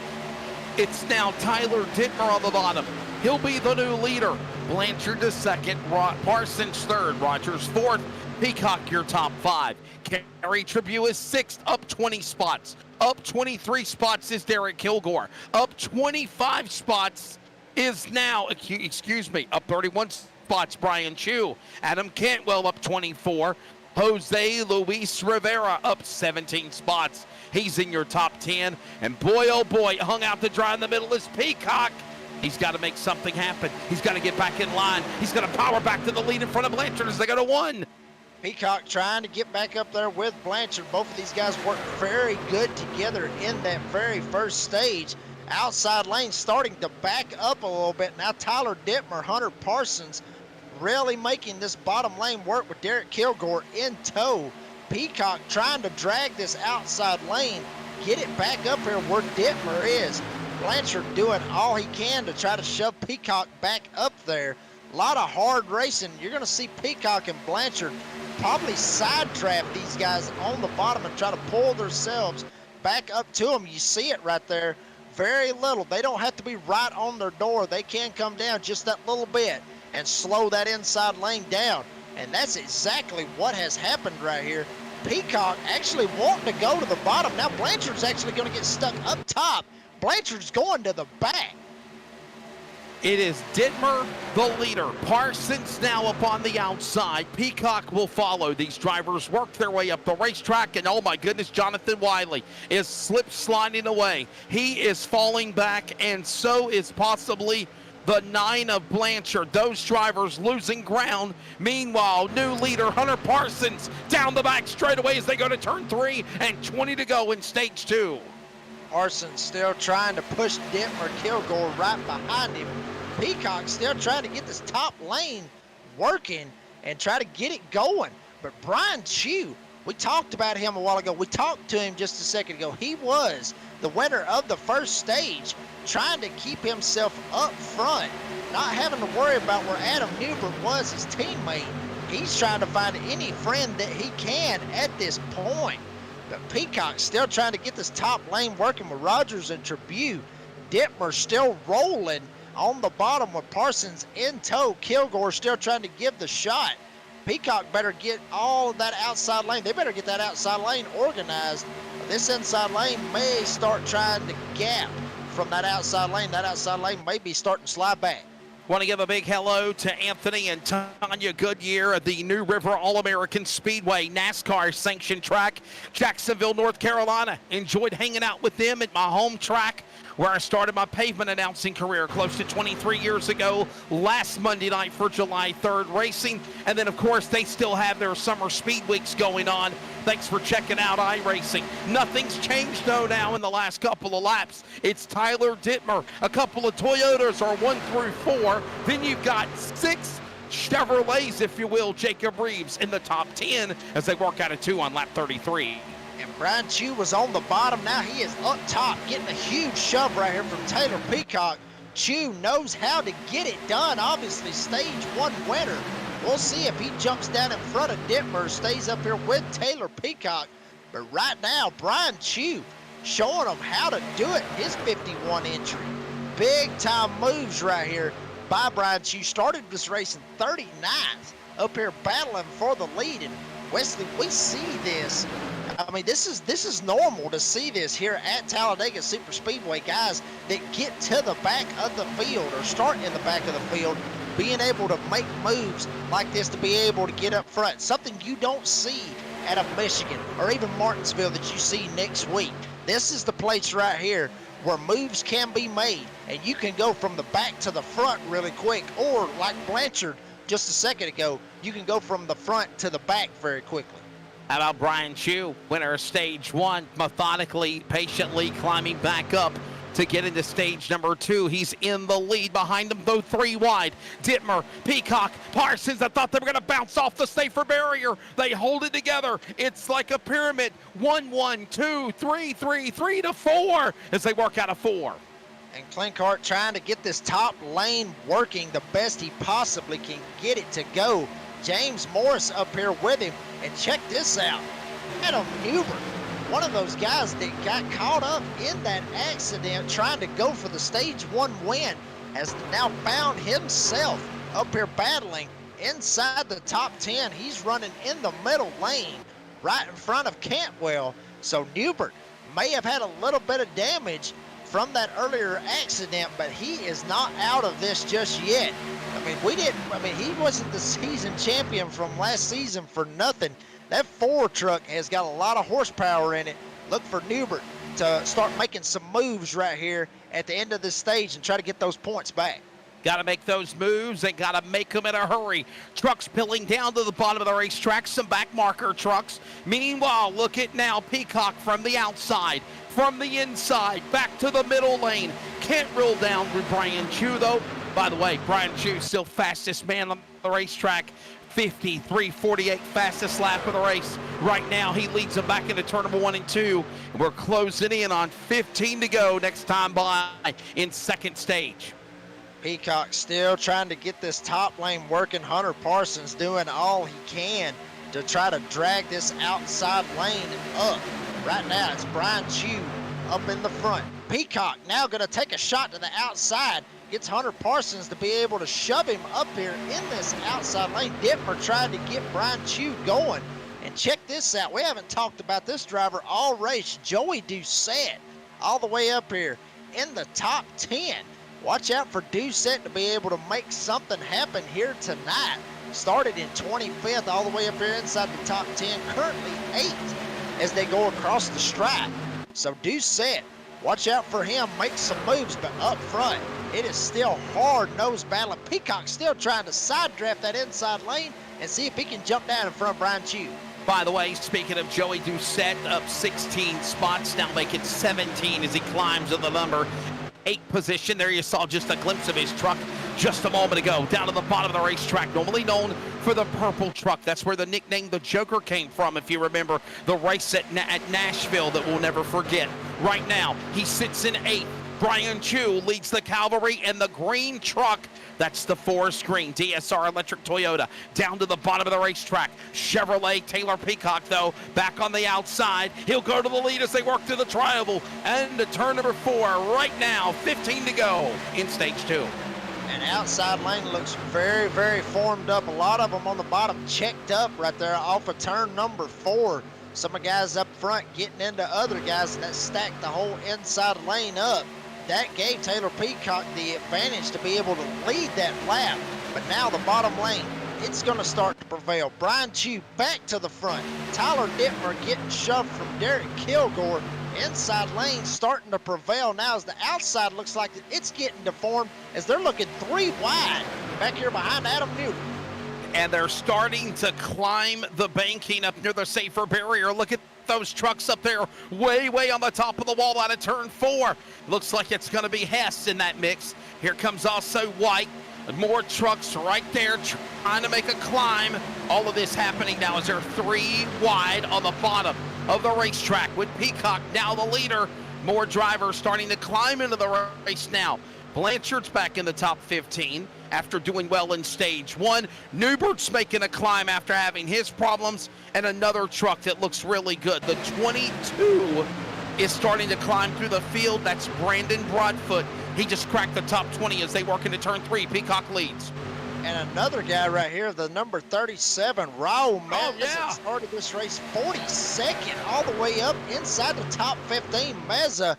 It's now Tyler Dittmer on the bottom. He'll be the new leader. Blanchard to 2nd, Parsons 3rd, Rogers 4th, Peacock your top 5. Kerry Tribune is 6th, up 20 spots. Up 23 spots is Derek Kilgore. Up 25 spots is now, up 31 spots, Brian Chu. Adam Cantwell up 24. Jose Luis Rivera up 17 spots. He's in your top 10. And boy, oh boy, hung out to dry in the middle is Peacock. He's got to make something happen. He's got to get back in line. He's going to power back to the lead in front of Blanchard as they go to 1. Peacock trying to get back up there with Blanchard. Both of these guys worked very good together in that very first stage. Outside lane starting to back up a little bit. Now Tyler Dittmer, Hunter Parsons really making this bottom lane work with Derek Kilgore in tow. Peacock trying to drag this outside lane, get it back up here where Dittmer is. Blanchard doing all he can to try to shove Peacock back up there. A lot of hard racing. You're going to see Peacock and Blanchard probably side trap these guys on the bottom and try to pull themselves back up to them. You see it right there. Very little. They don't have to be right on their door. They can come down just that little bit and slow that inside lane down. And that's exactly what has happened right here. Peacock actually wanting to go to the bottom. Now Blanchard's actually going to get stuck up top. Blanchard's going to the back. It is Dittmer, the leader. Parsons now up on the outside. Peacock will follow. These drivers work their way up the racetrack, and oh my goodness, Jonathan Wiley is slip sliding away. He is falling back, and so is possibly the 9 of Blanchard. Those drivers losing ground. Meanwhile, new leader Hunter Parsons down the back straightaway as they go to turn 3 and 20 to go in stage 2. Parsons still trying to push Dittmer, Kilgore right behind him. Peacock still trying to get this top lane working and try to get it going. But Brian Chu, we talked about him a while ago. We talked to him just a second ago. He was the winner of the first stage, trying to keep himself up front, not having to worry about where Adam Newbert was, his teammate. He's trying to find any friend that he can at this point. But Peacock still trying to get this top lane working with Rogers and Tribune. Dittmer still rolling on the bottom with Parsons in tow. Kilgore still trying to give the shot. Peacock better get all of that outside lane. They better get that outside lane organized. This inside lane may start trying to gap from that outside lane. That outside lane may be starting to slide back. Want to give a big hello to Anthony and Tanya Goodyear at the New River All-American Speedway NASCAR sanctioned track, Jacksonville, North Carolina. Enjoyed hanging out with them at my home track where I started my pavement announcing career close to 23 years ago, last Monday night for July 3rd racing. And then, of course, they still have their summer speed weeks going on. Thanks for checking out iRacing. Nothing's changed, though, now in the last couple of laps. It's Tyler Dittmer. A couple of Toyotas are 1 through 4. Then you've got 6 Chevrolets, if you will, Jacob Reeves in the top 10 as they work out of 2 on lap 33. And Brian Chew was on the bottom. Now he is up top, getting a huge shove right here from Taylor Peacock. Chew knows how to get it done. Obviously, stage 1 winner. We'll see if he jumps down in front of Dittmer, stays up here with Taylor Peacock. But right now, Brian Chew showing him how to do it. His 51 entry. Big time moves right here by Brian Chew. Started this race in 39th, up here battling for the lead. And Wesley, we see this. I mean, this is normal to see this here at Talladega Superspeedway. Guys that get to the back of the field or start in the back of the field, being able to make moves like this to be able to get up front. Something you don't see out of Michigan or even Martinsville that you see next week. This is the place right here where moves can be made, and you can go from the back to the front really quick, or like Blanchard just a second ago, you can go from the front to the back very quickly. How about Brian Chew, winner of stage 1, methodically, patiently climbing back up to get into stage number 2. He's in the lead. Behind him, though, 3 wide. Dittmer, Peacock, Parsons. I thought they were going to bounce off the safer barrier. They hold it together. It's like a pyramid. 1, 1, 2, 3, 3, 3 to 4 as they work out of 4. And Clinkhart trying to get this top lane working the best he possibly can get it to go. James Morris up here with him. And check this out. Adam Newbert, one of those guys that got caught up in that accident trying to go for the stage 1 win, has now found himself up here battling inside the top 10. He's running in the middle lane right in front of Cantwell. So Newbert may have had a little bit of damage from that earlier accident, but he is not out of this just yet. He wasn't the season champion from last season for nothing. That Ford truck has got a lot of horsepower in it. Look for Newbert to start making some moves right here at the end of this stage and try to get those points back. Got to make those moves and got to make them in a hurry. Trucks peeling down to the bottom of the racetrack, some back marker trucks. Meanwhile, look at now Peacock from the outside, from the inside, back to the middle lane. Can't roll down with Brian Chew, though. By the way, Brian Chew still fastest man on the racetrack. 53.48, fastest lap of the race. Right now, he leads them back into turn number 1 and 2. We're closing in on 15 to go next time by in second stage. Peacock still trying to get this top lane working. Hunter Parsons doing all he can to try to drag this outside lane up. Right now, it's Brian Chew up in the front. Peacock now going to take a shot to the outside. Gets Hunter Parsons to be able to shove him up here in this outside lane. Dittmer tried to get Brian Chew going. And check this out. We haven't talked about this driver all race. Joey Doucette all the way up here in the top 10. Watch out for Doucette to be able to make something happen here tonight. Started in 25th all the way up here inside the top 10. Currently 8th as they go across the stripe. So Doucette, watch out for him. Make some moves, but up front, it is still hard-nosed battle. Peacock still trying to side draft that inside lane and see if he can jump down in front of Brian Chew. By the way, speaking of Joey Doucette, up 16 spots, now make it 17 as he climbs to the number 8 position. There you saw just a glimpse of his truck just a moment ago, down to the bottom of the racetrack, normally known for the purple truck. That's where the nickname the Joker came from, if you remember the race at Nashville that we'll never forget. Right now, he sits in 8th. Brian Chew leads the cavalry and the green truck. That's the forest green DSR electric Toyota down to the bottom of the racetrack. Chevrolet Taylor Peacock, though, back on the outside. He'll go to the lead as they work to the triangle and to turn number 4 right now. 15 to go in stage 2. And outside lane looks very, very formed up. A lot of them on the bottom checked up right there off of turn number 4. Some of the guys up front getting into other guys, and that stacked the whole inside lane up. That gave Taylor Peacock the advantage to be able to lead that lap. But now the bottom lane, it's going to start to prevail. Brian Chew back to the front. Tyler Dittmer getting shoved from Derek Kilgore inside lane starting to prevail now as the outside looks like it's getting deformed as they're looking 3 wide back here behind Adam Newton. And they're starting to climb the banking up near the safer barrier. Look at those trucks up there way on the top of the wall out of turn 4. Looks like it's going to be Hess in that mix. Here comes also White. More trucks right there trying to make a climb. All of this happening now as they're 3 wide on the bottom of the racetrack with Peacock now the leader. More drivers starting to climb into the race now. Blanchard's back in the top 15 after doing well in stage 1. Newbert's making a climb after having his problems, and another truck that looks really good. The 22 is starting to climb through the field. That's Brandon Broadfoot. He just cracked the top 20 as they work into turn 3. Peacock leads. And another guy right here, the number 37, Raul Meza, started this race 42nd all the way up inside the top 15. Meza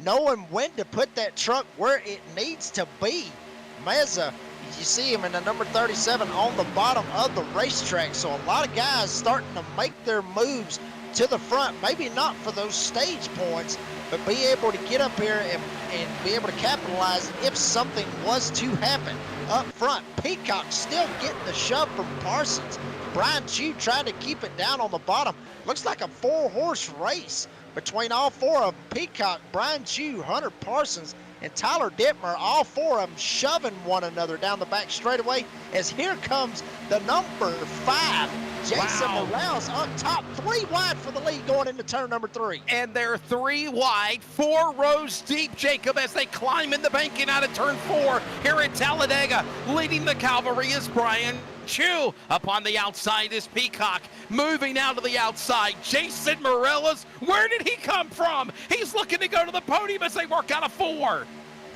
knowing when to put that truck where it needs to be. Meza, you see him in the number 37 on the bottom of the racetrack. So a lot of guys starting to make their moves to the front, maybe not for those stage points, but be able to get up here and be able to capitalize if something was to happen up front. Peacock still getting the shove from Parsons. Brian Chu trying to keep it down on the bottom. Looks like a 4-horse race between all 4 of them. Peacock, Brian Chu, Hunter Parsons, and Tyler Dittmer, all 4 of them shoving one another down the back straightaway as here comes the number 5, Jason Morales up top, 3 wide for the lead going into turn number 3. And they're 3 wide, 4 rows deep, Jacob, as they climb in the banking out of turn 4 here at Talladega. Leading the cavalry is Brian Chu. Up on the outside is Peacock. Moving out to the outside, Jason Morales. Where did he come from? He's looking to go to the podium as they work out of 4.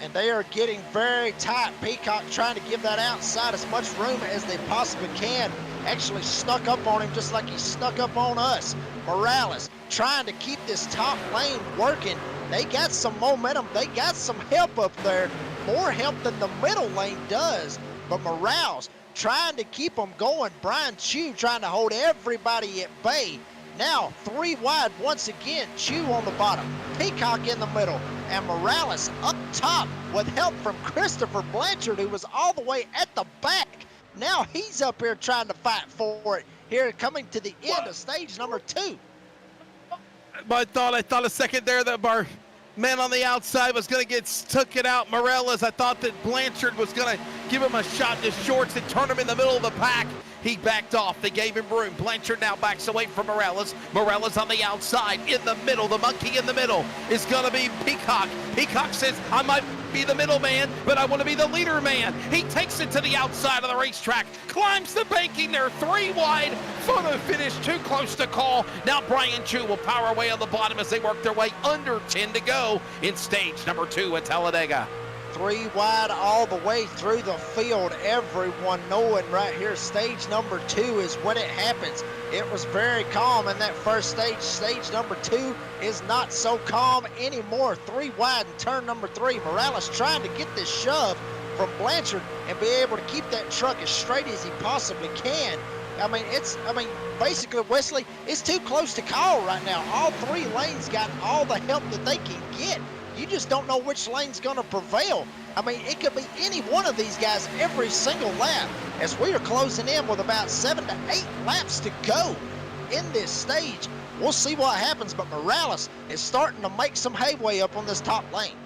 And they are getting very tight. Peacock trying to give that outside as much room as they possibly can. Actually snuck up on him just like he snuck up on us. Morales trying to keep this top lane working. They got some momentum. They got some help up there. More help than the middle lane does. But Morales trying to keep them going. Brian Chu trying to hold everybody at bay. Now 3 wide once again. Chu on the bottom, Peacock in the middle, and Morales up top with help from Christopher Blanchard, who was all the way at the back. Now he's up here trying to fight for it. Here coming to the end of stage number 2. I thought a second there that our man on the outside was going to took it out. Morales, I thought that Blanchard was going to give him a shot in his shorts and turn him in the middle of the pack. He backed off. They gave him room. Blanchard now backs away from Morales. Morales on the outside. In the middle, the monkey in the middle is going to be Peacock. Peacock says, I might be the middle man, but I want to be the leader man. He takes it to the outside of the racetrack, climbs the banking. They're 3 wide. Photo finish too close to call. Now Brian Chu will power away on the bottom as they work their way under 10 to go in stage number 2 at Talladega. 3 wide all the way through the field. Everyone knowing right here stage number 2 is when it happens. It was very calm in that first stage. Stage number 2 is not so calm anymore. 3 wide in turn number 3. Morales trying to get this shove from Blanchard and be able to keep that truck as straight as he possibly can. Basically, Wesley, it's too close to call right now. All 3 lanes got all the help that they can get. You just don't know which lane's going to prevail. It could be any one of these guys every single lap as we are closing in with about 7 to 8 laps to go in this stage. We'll see what happens, but Morales is starting to make some headway up on this top lane.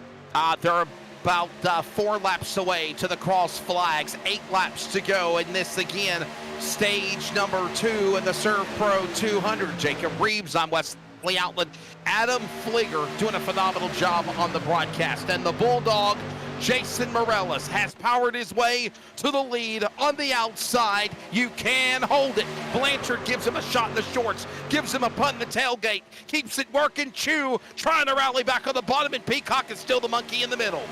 They're about 4 laps away to the cross flags. 8 laps to go in this again. Stage number 2 in the ServPro 200. Jacob Reeves, I'm Wesley Outland. Adam Flieger doing a phenomenal job on the broadcast. And the Bulldog, Jason Morales, has powered his way to the lead on the outside. You can hold it. Blanchard gives him a shot in the shorts, gives him a punt in the tailgate, keeps it working. Chu trying to rally back on the bottom, and Peacock is still the monkey in the middle.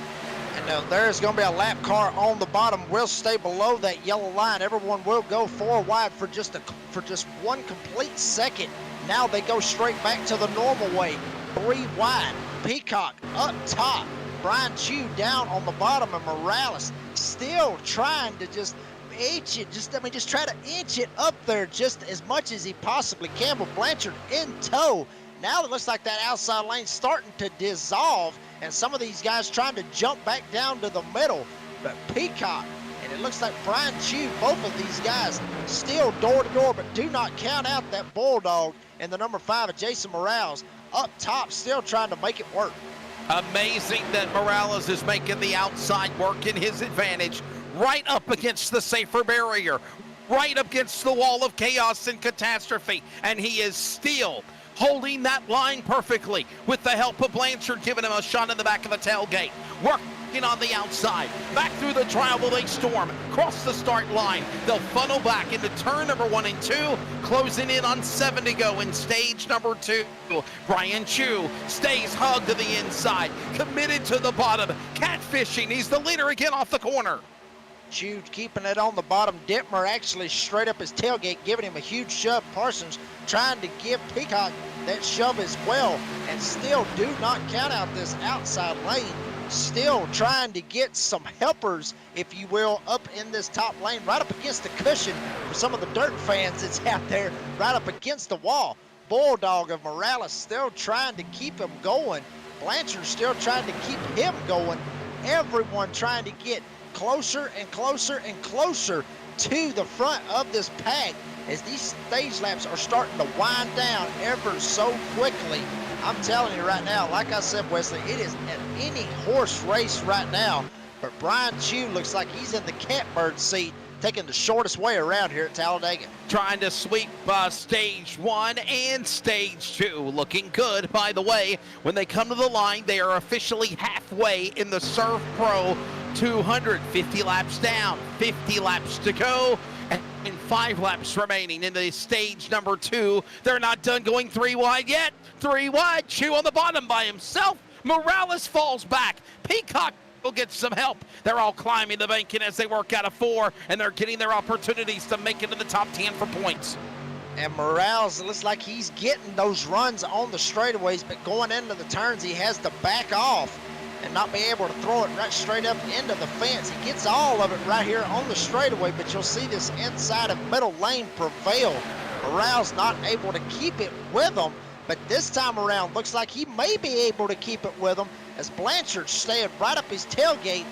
And now there's going to be a lap car on the bottom. We'll stay below that yellow line. Everyone will go 4 wide for just 1 complete second. Now they go straight back to the normal way. 3 wide. Peacock up top. Brian Chu down on the bottom, and Morales still trying to just inch it. Just try to inch it up there just as much as he possibly can. But Blanchard in tow Now it looks like that outside lane's starting to dissolve, and some of these guys trying to jump back down to the middle. But Peacock, and it looks like Brian Chew, both of these guys still door to door, but do not count out that Bulldog and the number 5 of Jason Morales up top, still trying to make it work. Amazing that Morales is making the outside work in his advantage, right up against the safer barrier, right up against the wall of chaos and catastrophe, and he is still holding that line perfectly with the help of Blanchard giving him a shot in the back of the tailgate. Working on the outside, back through the trial will they storm, cross the start line. They'll funnel back into turn number 1 and 2, closing in on 7 to go in stage number 2. Brian Chew stays hugged to the inside, committed to the bottom, catfishing. He's the leader again off the corner. Chew keeping it on the bottom. Dittmer actually straight up his tailgate, giving him a huge shove. Parsons trying to give Peacock that shove as well, and still do not count out this outside lane. Still trying to get some helpers, if you will, up in this top lane, right up against the cushion for some of the dirt fans that's out there, right up against the wall. Bulldog of Morales still trying to keep him going. Blanchard still trying to keep him going. Everyone trying to get closer and closer and closer to the front of this pack as these stage laps are starting to wind down ever so quickly. I'm telling you right now, like I said, Wesley, it is an any horse race right now, but Brian Chew looks like he's in the catbird seat, taking the shortest way around here at Talladega. Trying to sweep stage 1 and stage 2. Looking good, by the way. When they come to the line, they are officially halfway in the ServPro 200. 50 laps down, 50 laps to go, and 5 laps remaining in the stage number 2. They're not done going 3 wide yet. 3 wide, Chew on the bottom by himself. Morales falls back. Peacock will get some help. They're all climbing the banking as they work out of 4, and they're getting their opportunities to make it to the top 10 for points. And Morales, it looks like he's getting those runs on the straightaways, but going into the turns, he has to back off and not be able to throw it right straight up into the fence. He gets all of it right here on the straightaway, but you'll see this inside of middle lane prevail. Morales not able to keep it with him, but this time around, looks like he may be able to keep it with him as Blanchard staying right up his tailgate.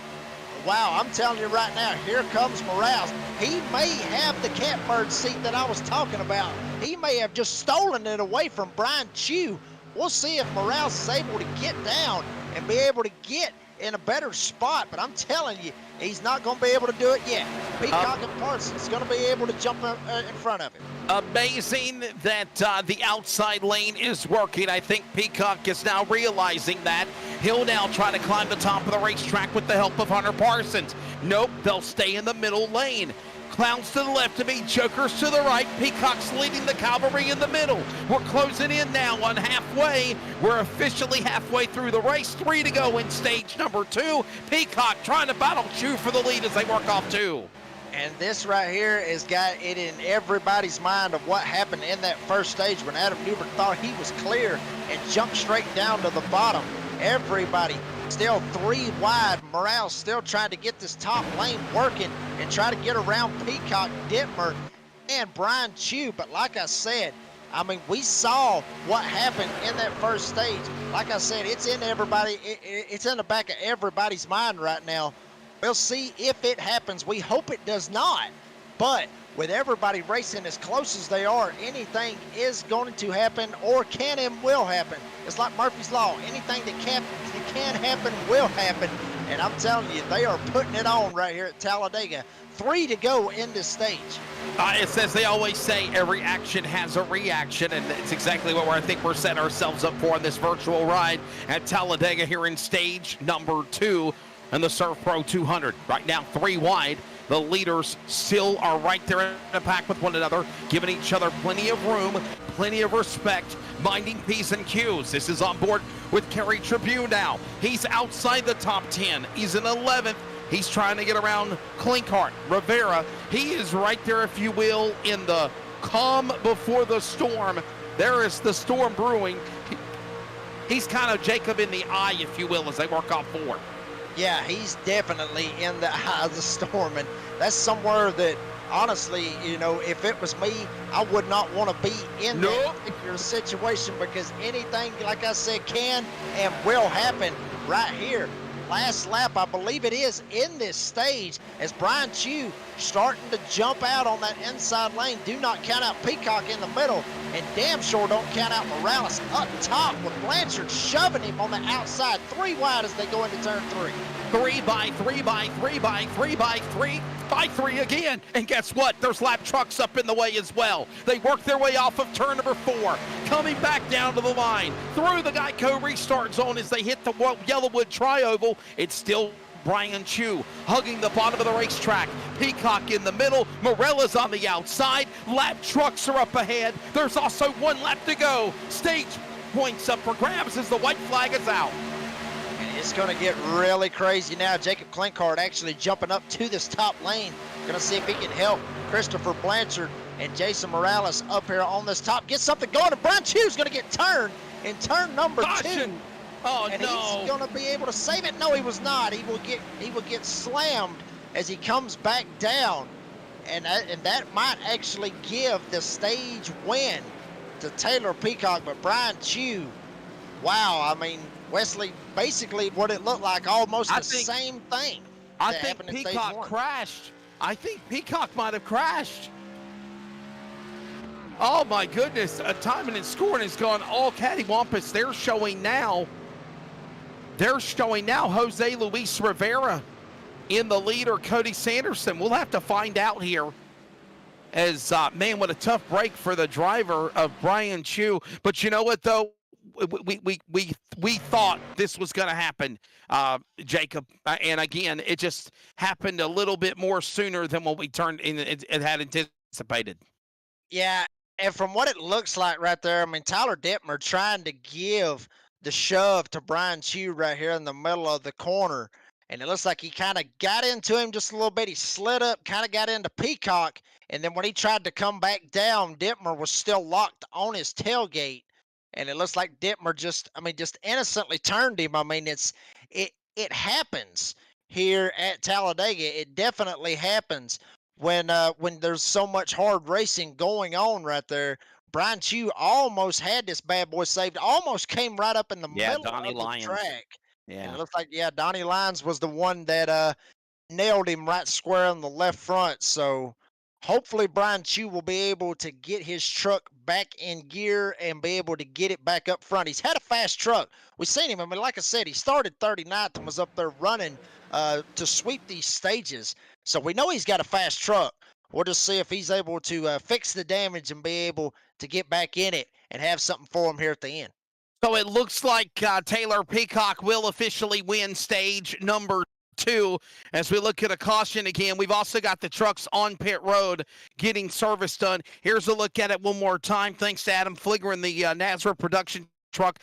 Wow, I'm telling you right now, here comes Morales. He may have the catbird seat that I was talking about. He may have just stolen it away from Brian Chew. We'll see if Morales is able to get down and be able to get in a better spot, but I'm telling you, he's not going to be able to do it yet. Peacock and Parsons is going to be able to jump in front of him. Amazing that the outside lane is working. I think Peacock is now realizing that. He'll now try to climb the top of the racetrack with the help of Hunter Parsons. Nope, they'll stay in the middle lane. Clowns to the left of me, Jokers to the right. Peacock's leading the cavalry in the middle. We're closing in now on halfway. We're officially halfway through the race. 3 to go in stage number 2. Peacock trying to battle Chew for the lead as they work off 2. And this right here has got it in everybody's mind of what happened in that first stage when Adam Newbert thought he was clear and jumped straight down to the bottom. Everybody still 3 wide. Morales still trying to get this top lane working and try to get around Peacock, Dittmer, and Brian Chew. But like I said, I mean, we saw what happened in that first stage. Like I said, it's in everybody. It's in the back of everybody's mind right now. We'll see if it happens. We hope it does not. But with everybody racing as close as they are, anything is going to happen or can and will happen. It's like Murphy's Law. Anything that can happen will happen. And I'm telling you, they are putting it on right here at Talladega. 3 to go in this stage. It's as they always say, every action has a reaction, and it's exactly what I think we're setting ourselves up for on this virtual ride at Talladega here in stage number 2 and the ServPro 200. Right now, 3 wide. The leaders still are right there in a pack with one another, giving each other plenty of room, plenty of respect, minding P's and Q's. This is on board with Kerry Tribune now. He's outside the top 10. He's in 11th. He's trying to get around Clinkhart, Rivera. He is right there, if you will, in the calm before the storm. There is the storm brewing. He's kind of Jacob in the eye, if you will, as they work off 4. Yeah, he's definitely in the eye of the storm, and that's somewhere that honestly, you know, if it was me, I would not want to be in Nope. that particular situation because anything, like I said, can and will happen right here. Last lap, I believe it is, in this stage, as Brian Chew starting to jump out on that inside lane. Do not count out Peacock in the middle, and damn sure don't count out Morales up top with Blanchard shoving him on the outside. 3 wide as they go into turn 3. 3 by 3 by 3 by 3 by 3 by 3 again. And guess what? There's lap trucks up in the way as well. They work their way off of turn number 4, coming back down to the line through the Geico restart zone as they hit the Yellowwood Tri-Oval. It's still Brian Chew hugging the bottom of the racetrack. Peacock in the middle. Morella's on the outside. Lap trucks are up ahead. There's also 1 lap to go. Stage points up for grabs as the white flag is out. And it's going to get really crazy now. Jacob Klinkhardt actually jumping up to this top lane. Going to see if he can help Christopher Blanchard and Jason Morales up here on this top. Get something going, and Brian Chew's going to get turned in turn number 2. Oh, and no. he's going to be able to save it. No, he was not. He will get slammed as he comes back down. And that might actually give the stage win to Taylor Peacock. But Brian Chew, wow, I mean, Wesley, basically what it looked like, almost the same thing. I think Peacock crashed. I think Peacock might have crashed. Oh my goodness, timing and scoring has gone all cattywampus. They're showing now Jose Luis Rivera in the lead, or Cody Sanderson. We'll have to find out here. As man, what a tough break for the driver of Brian Chew. But you know what though? We thought this was going to happen, Jacob, and again, it just happened a little bit more sooner than what we had anticipated. Yeah, and from what it looks like right there, I mean, Tyler Detmer trying to give the shove to Brian Chew right here in the middle of the corner, and it looks like he kind of got into him just a little bit. He slid up, kind of got into Peacock, and then when he tried to come back down, Detmer was still locked on his tailgate. And it looks like Detmer just innocently turned him. I mean, it happens here at Talladega. It definitely happens when there's so much hard racing going on right there. Brian Chew almost had this bad boy saved. Almost came right up in the middle of the track. Yeah. And it looks like, Donnie Lyons was the one that nailed him right square on the left front. So hopefully Brian Chew will be able to get his truck back in gear and be able to get it back up front. He's had a fast truck. We've seen him. I mean, like I said, he started 39th and was up there running to sweep these stages. So we know he's got a fast truck. We'll just see if he's able to fix the damage and be able to get back in it and have something for him here at the end. So it looks like Taylor Peacock will officially win stage number 2. As we look at a caution again, we've also got the trucks on pit road getting service done. Here's a look at it one more time. Thanks to Adam Fligger in the Nazareth production truck.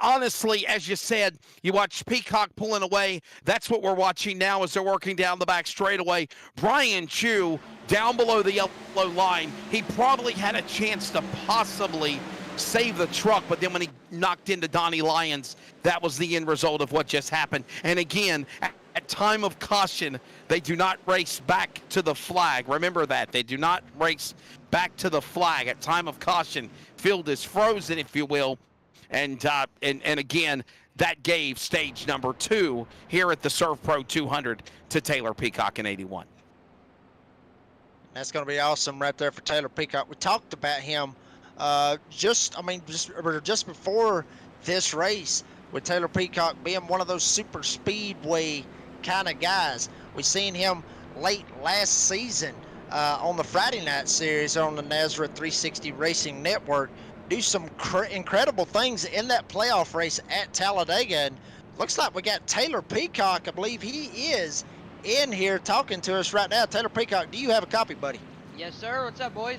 Honestly, as you said, you watch Peacock pulling away. That's what we're watching now as they're working down the back straightaway. Brian Chew down below the yellow line. He probably had a chance to possibly save the truck, but then when he knocked into Donnie Lyons, that was the end result of what just happened. And again, at time of caution, they do not race back to the flag. Remember that. They do not race back to the flag at time of caution. Field is frozen, if you will. And again, that gave stage number 2 here at the ServPro 200 to Taylor Peacock in 81. That's going to be awesome right there for Taylor Peacock. We talked about him just before this race, with Taylor Peacock being one of those super speedway kind of guys. We seen him late last season on the Friday night series on the Nazareth 360 Racing Network do some incredible things in that playoff race at Talladega. And looks like we got Taylor Peacock. I believe he is in here talking to us right now. Taylor Peacock, do you have a copy, buddy? Yes, sir. What's up, boys?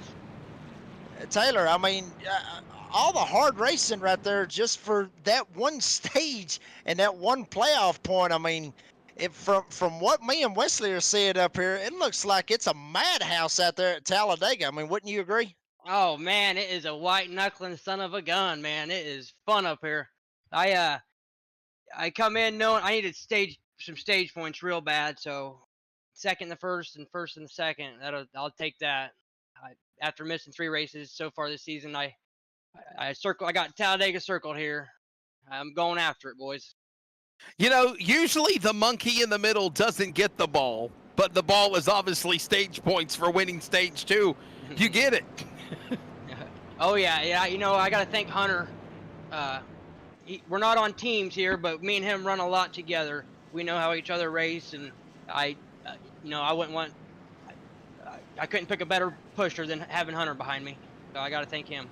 Taylor, I mean, all the hard racing right there just for that one stage and that one playoff point. I mean, from what me and Wesley are seeing up here, it looks like it's a madhouse out there at Talladega. I mean, wouldn't you agree? Oh man, it is a white knuckling son of a gun, man. It is fun up here. I come in knowing I needed some stage points real bad, so second in the first and first in the second. I'll take that. After missing 3 races so far this season, I got Talladega circled here. I'm going after it, boys. You know, usually the monkey in the middle doesn't get the ball, but the ball is obviously stage points for winning stage 2. You get it. Oh yeah. You know, I got to thank Hunter. We're not on teams here, but me and him run a lot together. We know how each other race, and I wouldn't want. I couldn't pick a better pusher than having Hunter behind me, so I got to thank him.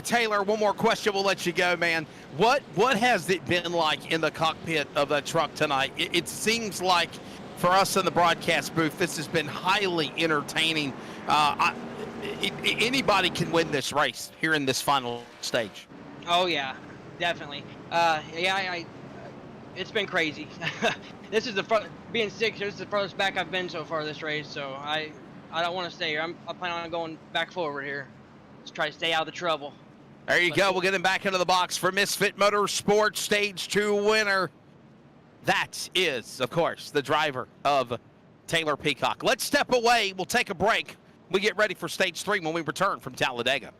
Taylor, one more question. We'll let you go, man. What has it been like in the cockpit of that truck tonight? It seems like for us in the broadcast booth, this has been highly entertaining. Anybody can win this race here in this final stage. Oh yeah, definitely. It's been crazy. This is being 6. This is the furthest back I've been so far this race. So I don't want to stay here. I plan on going back forward here. Let's try to stay out of the trouble. There you go. We'll get him back into the box for Misfit Motorsports Stage 2 winner. That is, of course, the driver of Taylor Peacock. Let's step away. We'll take a break. We get ready for Stage 3 when we return from Talladega.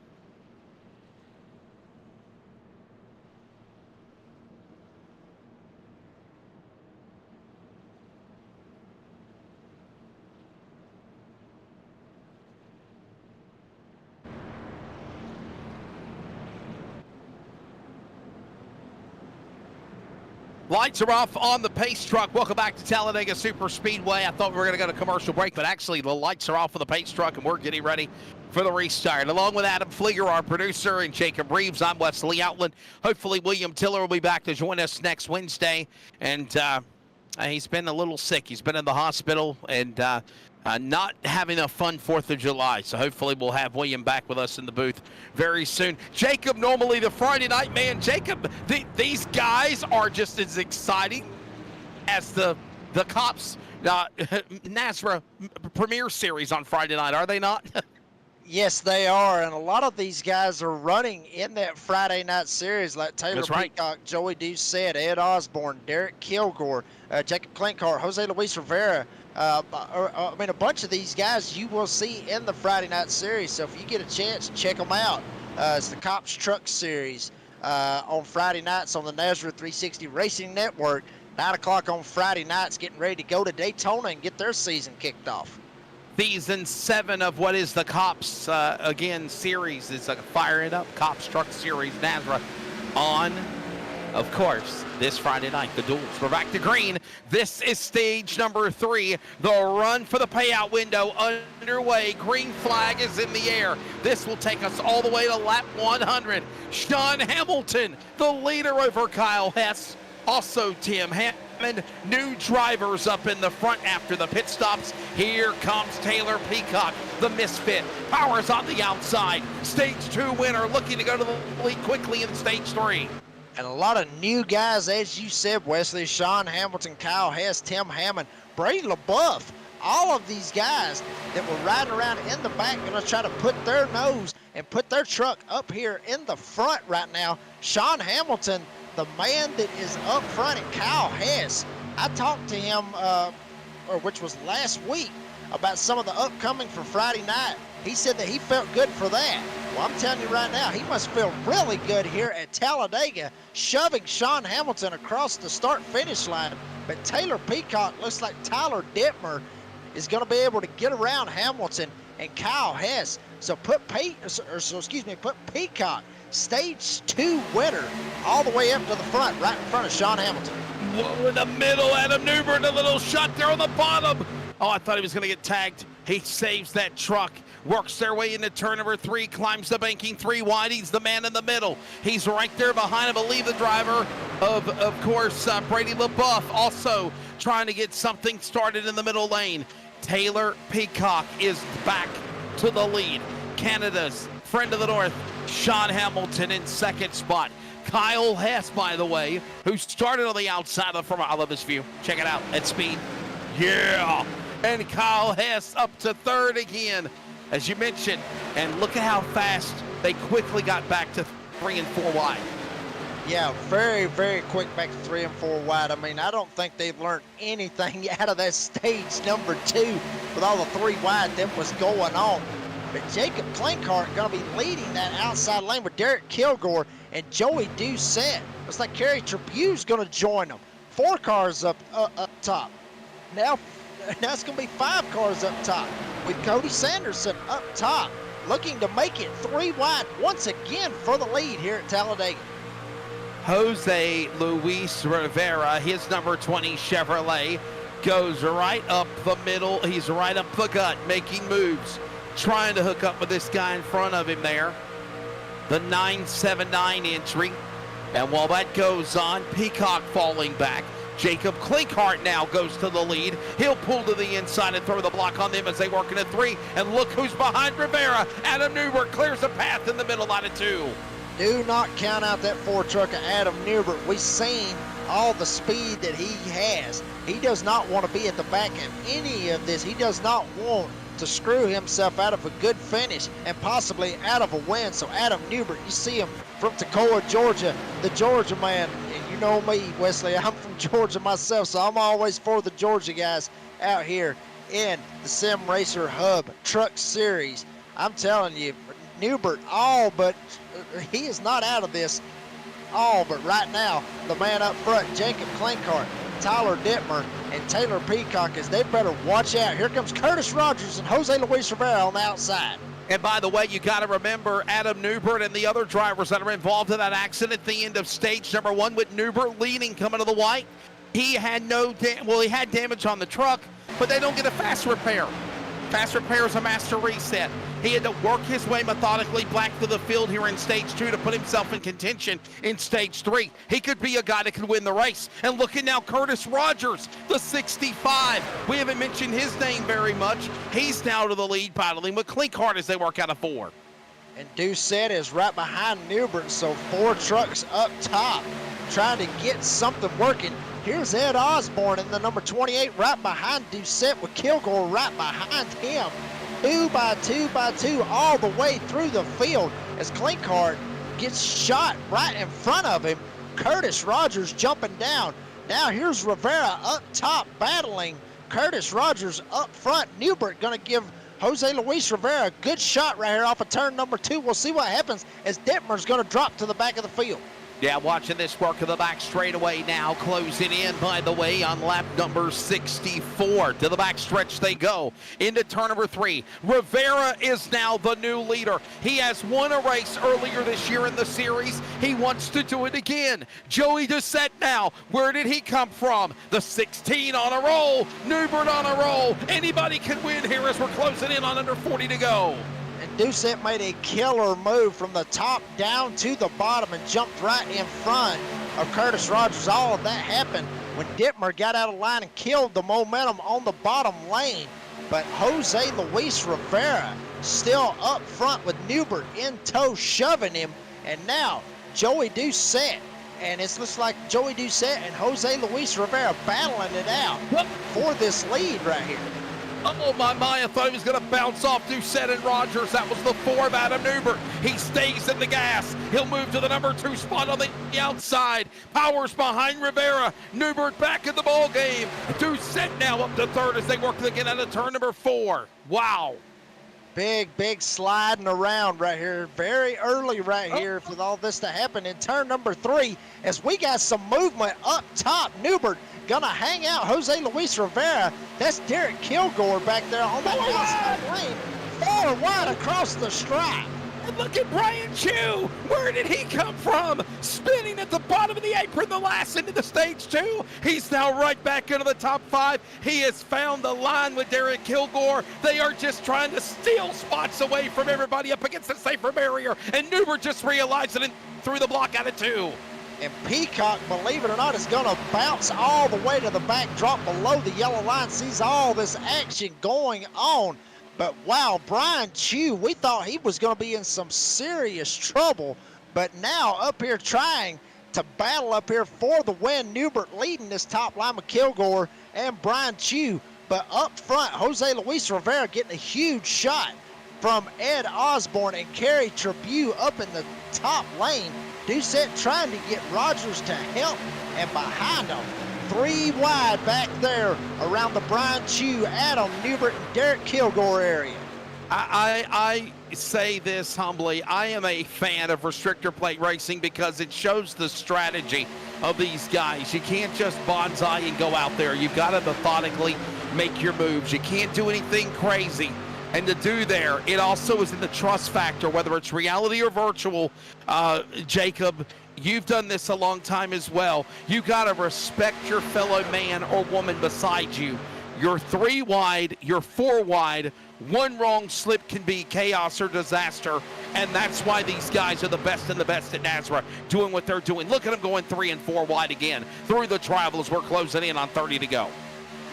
Lights are off on the pace truck. Welcome back to Talladega Superspeedway. I thought we were going to go to commercial break, but actually the lights are off on the pace truck, and we're getting ready for the restart. Along with Adam Flieger, our producer, and Jacob Reeves, I'm Wesley Outland. Hopefully William Tiller will be back to join us next Wednesday. And he's been a little sick. He's been in the hospital and not having a fun 4th of July. So hopefully we'll have William back with us in the booth very soon. Jacob, normally the Friday night man. Jacob, these guys are just as exciting as the Cops NASRA Premier Series on Friday night, are they not? Yes, they are, and a lot of these guys are running in that Friday night series, like Taylor Peacock, Joey Doucette, Ed Osborne, Derek Kilgore, Jacob Klinkart, Jose Luis Rivera. I mean, a bunch of these guys you will see in the Friday night series. So if you get a chance, check them out. It's the Cops Truck Series on Friday nights on the NASRA 360 Racing Network. 9 o'clock on Friday nights, getting ready to go to Daytona and get their season kicked off. Season 7 of what is the Cops, again, series. It's like a Fire It Up Cops Truck Series NASRA on, of course, this Friday night, the duels. We're back to green. This is stage number 3. The run for the payout window underway. Green flag is in the air. This will take us all the way to lap 100. Sean Hamilton, the leader over Kyle Hess. Also Tim Hammond. New drivers up in the front after the pit stops. Here comes Taylor Peacock, the misfit. Powers on the outside. Stage 2 winner looking to go to the lead quickly in stage 3. And a lot of new guys, as you said, Wesley. Sean Hamilton, Kyle Hess, Tim Hammond, Brady LaBeouf. All of these guys that were riding around in the back going to try to put their nose and put their truck up here in the front right now. Sean Hamilton, the man that is up front, and Kyle Hess. I talked to him, which was last week, about some of the upcoming for Friday night. He said that he felt good for that. Well, I'm telling you right now, he must feel really good here at Talladega, shoving Sean Hamilton across the start-finish line. But Taylor Peacock looks like Tyler Dittmer is going to be able to get around Hamilton and Kyle Hess. So put Peacock, stage 2 winner, all the way up to the front, right in front of Sean Hamilton. Whoa, in the middle, Adam Newbern, a little shot there on the bottom. Oh, I thought he was going to get tagged. He saves that truck, works their way into turn number 3, climbs the banking 3 wide. He's the man in the middle. He's right there behind him. I believe the driver of course, Brady LaBeouf, also trying to get something started in the middle lane. Taylor Peacock is back to the lead. Canada's friend of the North, Sean Hamilton in second spot. Kyle Hess, by the way, who started on the outside of the front. I love this view. Check it out at speed. Yeah. And Kyle Hess up to third again, as you mentioned. And look at how fast they quickly got back to 3 and 4 wide. Yeah, very, very quick back to 3 and 4 wide. I mean, I don't think they've learned anything out of that stage number 2 with all the 3 wide that was going on. But Jacob Klinkart going to be leading that outside lane with Derek Kilgore and Joey Doucette. Looks like Kerry Trebu's going to join them. 4 cars up top. Now it's going to be 5 cars up top with Cody Sanderson up top, looking to make it 3 wide once again for the lead here at Talladega. Jose Luis Rivera, his number 20 Chevrolet, goes right up the middle. He's right up the gut, making moves, trying to hook up with this guy in front of him there. The 979 entry. And while that goes on, Peacock falling back. Jacob Klinkart now goes to the lead. He'll pull to the inside and throw the block on them as they work in a 3. And look who's behind Rivera. Adam Newbert clears the path in the middle out of 2. Do not count out that 4 truck of Adam Newbert. We've seen all the speed that he has. He does not want to be at the back of any of this. He does not want to screw himself out of a good finish and possibly out of a win. So Adam Newbert, you see him from Toccoa, Georgia, the Georgia man. And you know me, Wesley, I'm from Georgia myself, so I'm always for the Georgia guys out here in the Sim Racer Hub Truck Series. I'm telling you, Newbert, he is not out of this but right now, the man up front, Jacob Klinkart, Tyler Dittmer, and Taylor Peacock, as they better watch out. Here comes Curtis Rogers and Jose Luis Rivera on the outside. And by the way, you got to remember Adam Newbert and the other drivers that are involved in that accident at the end of stage number 1 with Newbert leading coming to the white. He had he had damage on the truck, but they don't get a fast repair. Fast repair is a master reset. He had to work his way methodically back to the field here in stage 2 to put himself in contention in stage 3. He could be a guy that could win the race. And look at now Curtis Rogers, the 65. We haven't mentioned his name very much. He's now to the lead, battling with Klinkart as they work out of 4. And Doucette is right behind Newbert, so 4 trucks up top trying to get something working. Here's Ed Osborne in the number 28 right behind Doucette with Kilgore right behind him. 2 by 2 by 2 all the way through the field as Klinkart gets shot right in front of him. Curtis Rogers jumping down. Now here's Rivera up top battling Curtis Rogers up front. Newbert going to give Jose Luis Rivera a good shot right here off of turn number 2. We'll see what happens as Dittmer's going to drop to the back of the field. Yeah, watching this work of the back straightaway now, closing in, by the way, on lap number 64. To the back stretch they go into turn number 3. Rivera is now the new leader. He has won a race earlier this year in the series. He wants to do it again. Joey Doucette now, where did he come from? The 16 on a roll, Newbert on a roll. Anybody can win here as we're closing in on under 40 to go. And Doucette made a killer move from the top down to the bottom and jumped right in front of Curtis Rogers. All of that happened when Dittmer got out of line and killed the momentum on the bottom lane. But Jose Luis Rivera still up front with Newbert in tow, shoving him. And now Joey Doucette. And it looks like Joey Doucette and Jose Luis Rivera battling it out for this lead right here. Oh, my, I thought he was going to bounce off Doucette and Rogers. That was the 4 of Adam Newbert. He stays in the gas. He'll move to the number 2 spot on the outside. Powers behind Rivera. Newbert back in the ball game. Doucette now up to 3rd as they work to get out of turn number 4. Wow. Big sliding around right here. Very early right here for all this to happen in turn number 3 as we got some movement up top. Newbert gonna hang out Jose Luis Rivera. That's Derek Kilgore back there on the outside lane. 4 wide across the stripe. And look at Brian Chu. Where did he come from? Spinning at the bottom of the apron, the last into the stage 2. He's now right back into the top 5. He has found the line with Derek Kilgore. They are just trying to steal spots away from everybody up against the safer barrier. And Newbert just realized it and threw the block out of 2. And Peacock, believe it or not, is going to bounce all the way to the back, drop below the yellow line, sees all this action going on. But wow, Brian Chu, we thought he was going to be in some serious trouble. But now up here trying to battle up here for the win. Newbert leading this top line with Kilgore and Brian Chu. But up front, Jose Luis Rivera getting a huge shot from Ed Osborne and Kerry Tribune up in the top lane. Doucette trying to get Rogers to help, and behind him, 3 wide back there around the Brian Chew, Adam Newbert, and Derek Kilgore area. I say this humbly. I am a fan of restrictor plate racing because it shows the strategy of these guys. You can't just bonsai and go out there. You've got to methodically make your moves. You can't do anything crazy. And to do there, it also is in the trust factor, whether it's reality or virtual. Jacob, you've done this a long time as well. You got to respect your fellow man or woman beside you. You're 3 wide, you're 4 wide. One wrong slip can be chaos or disaster, and that's why these guys are the best and the best at NASRA, doing what they're doing. Look at them going 3 and 4 wide again through the travel as we're closing in on 30 to go.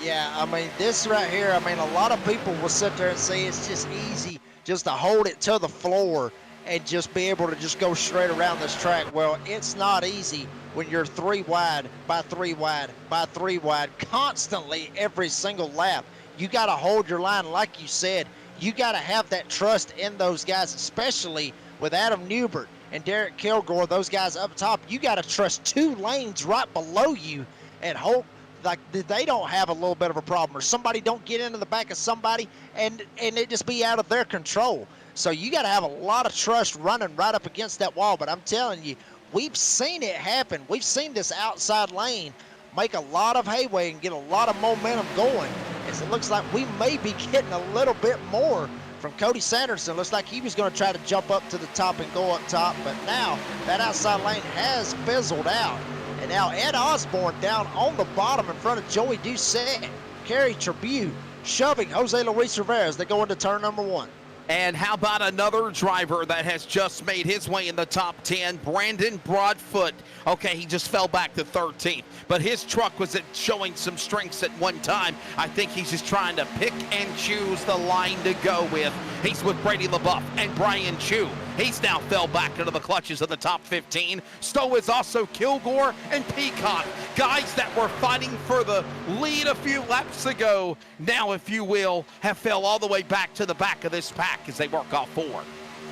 Yeah, I mean, this right here, I mean, a lot of people will sit there and say it's just easy just to hold it to the floor and just be able to just go straight around this track. Well, it's not easy when you're 3 wide by 3 wide by 3 wide constantly every single lap. You got to hold your line, like you said. You got to have that trust in those guys, especially with Adam Newbert and Derek Kilgore, those guys up top. You got to trust 2 lanes right below you and hope like they don't have a little bit of a problem, or somebody don't get into the back of somebody and it just be out of their control. So you got to have a lot of trust running right up against that wall. But I'm telling you, we've seen it happen. We've seen this outside lane make a lot of headway and get a lot of momentum going. As it looks like we may be getting a little bit more from Cody Sanderson. Looks like he was going to try to jump up to the top and go up top, but now that outside lane has fizzled out. And now Ed Osborne down on the bottom in front of Joey Doucette. Kerry Tribute shoving Jose Luis Rivera as they go into turn number 1. And how about another driver that has just made his way in the top 10, Brandon Broadfoot. Okay, he just fell back to 13th, but his truck was showing some strengths at one time. I think he's just trying to pick and choose the line to go with. He's with Brady LaBeouf and Brian Chew. He's now fell back into the clutches of the top 15. Stowe is also Kilgore and Peacock, guys that were fighting for the lead a few laps ago. Now, if you will, have fell all the way back to the back of this pack as they work off 4.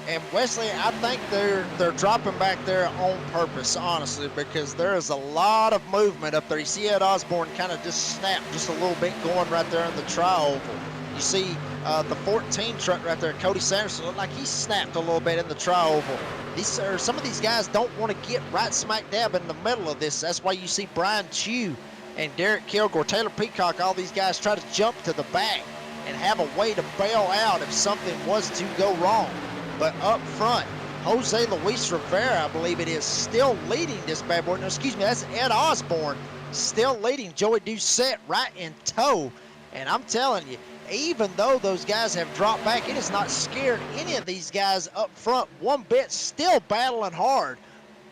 And Wesley, I think they're dropping back there on purpose, honestly, because there is a lot of movement up there. You see Ed Osborne kind of just snap just a little bit going right there in the tri-oval. You see the 14 truck right there, Cody Sanderson, looked like he snapped a little bit in the tri-oval. Some of these guys don't want to get right smack dab in the middle of this. That's why you see Brian Chew and Derek Kilgore, Taylor Peacock, all these guys try to jump to the back and have a way to bail out if something was to go wrong. But up front, Jose Luis Rivera, I believe it is, still leading this bad boy. No, excuse me, that's Ed Osborne still leading Joey Doucette right in tow. And I'm telling you, even though those guys have dropped back, it has not scared any of these guys up front one bit, still battling hard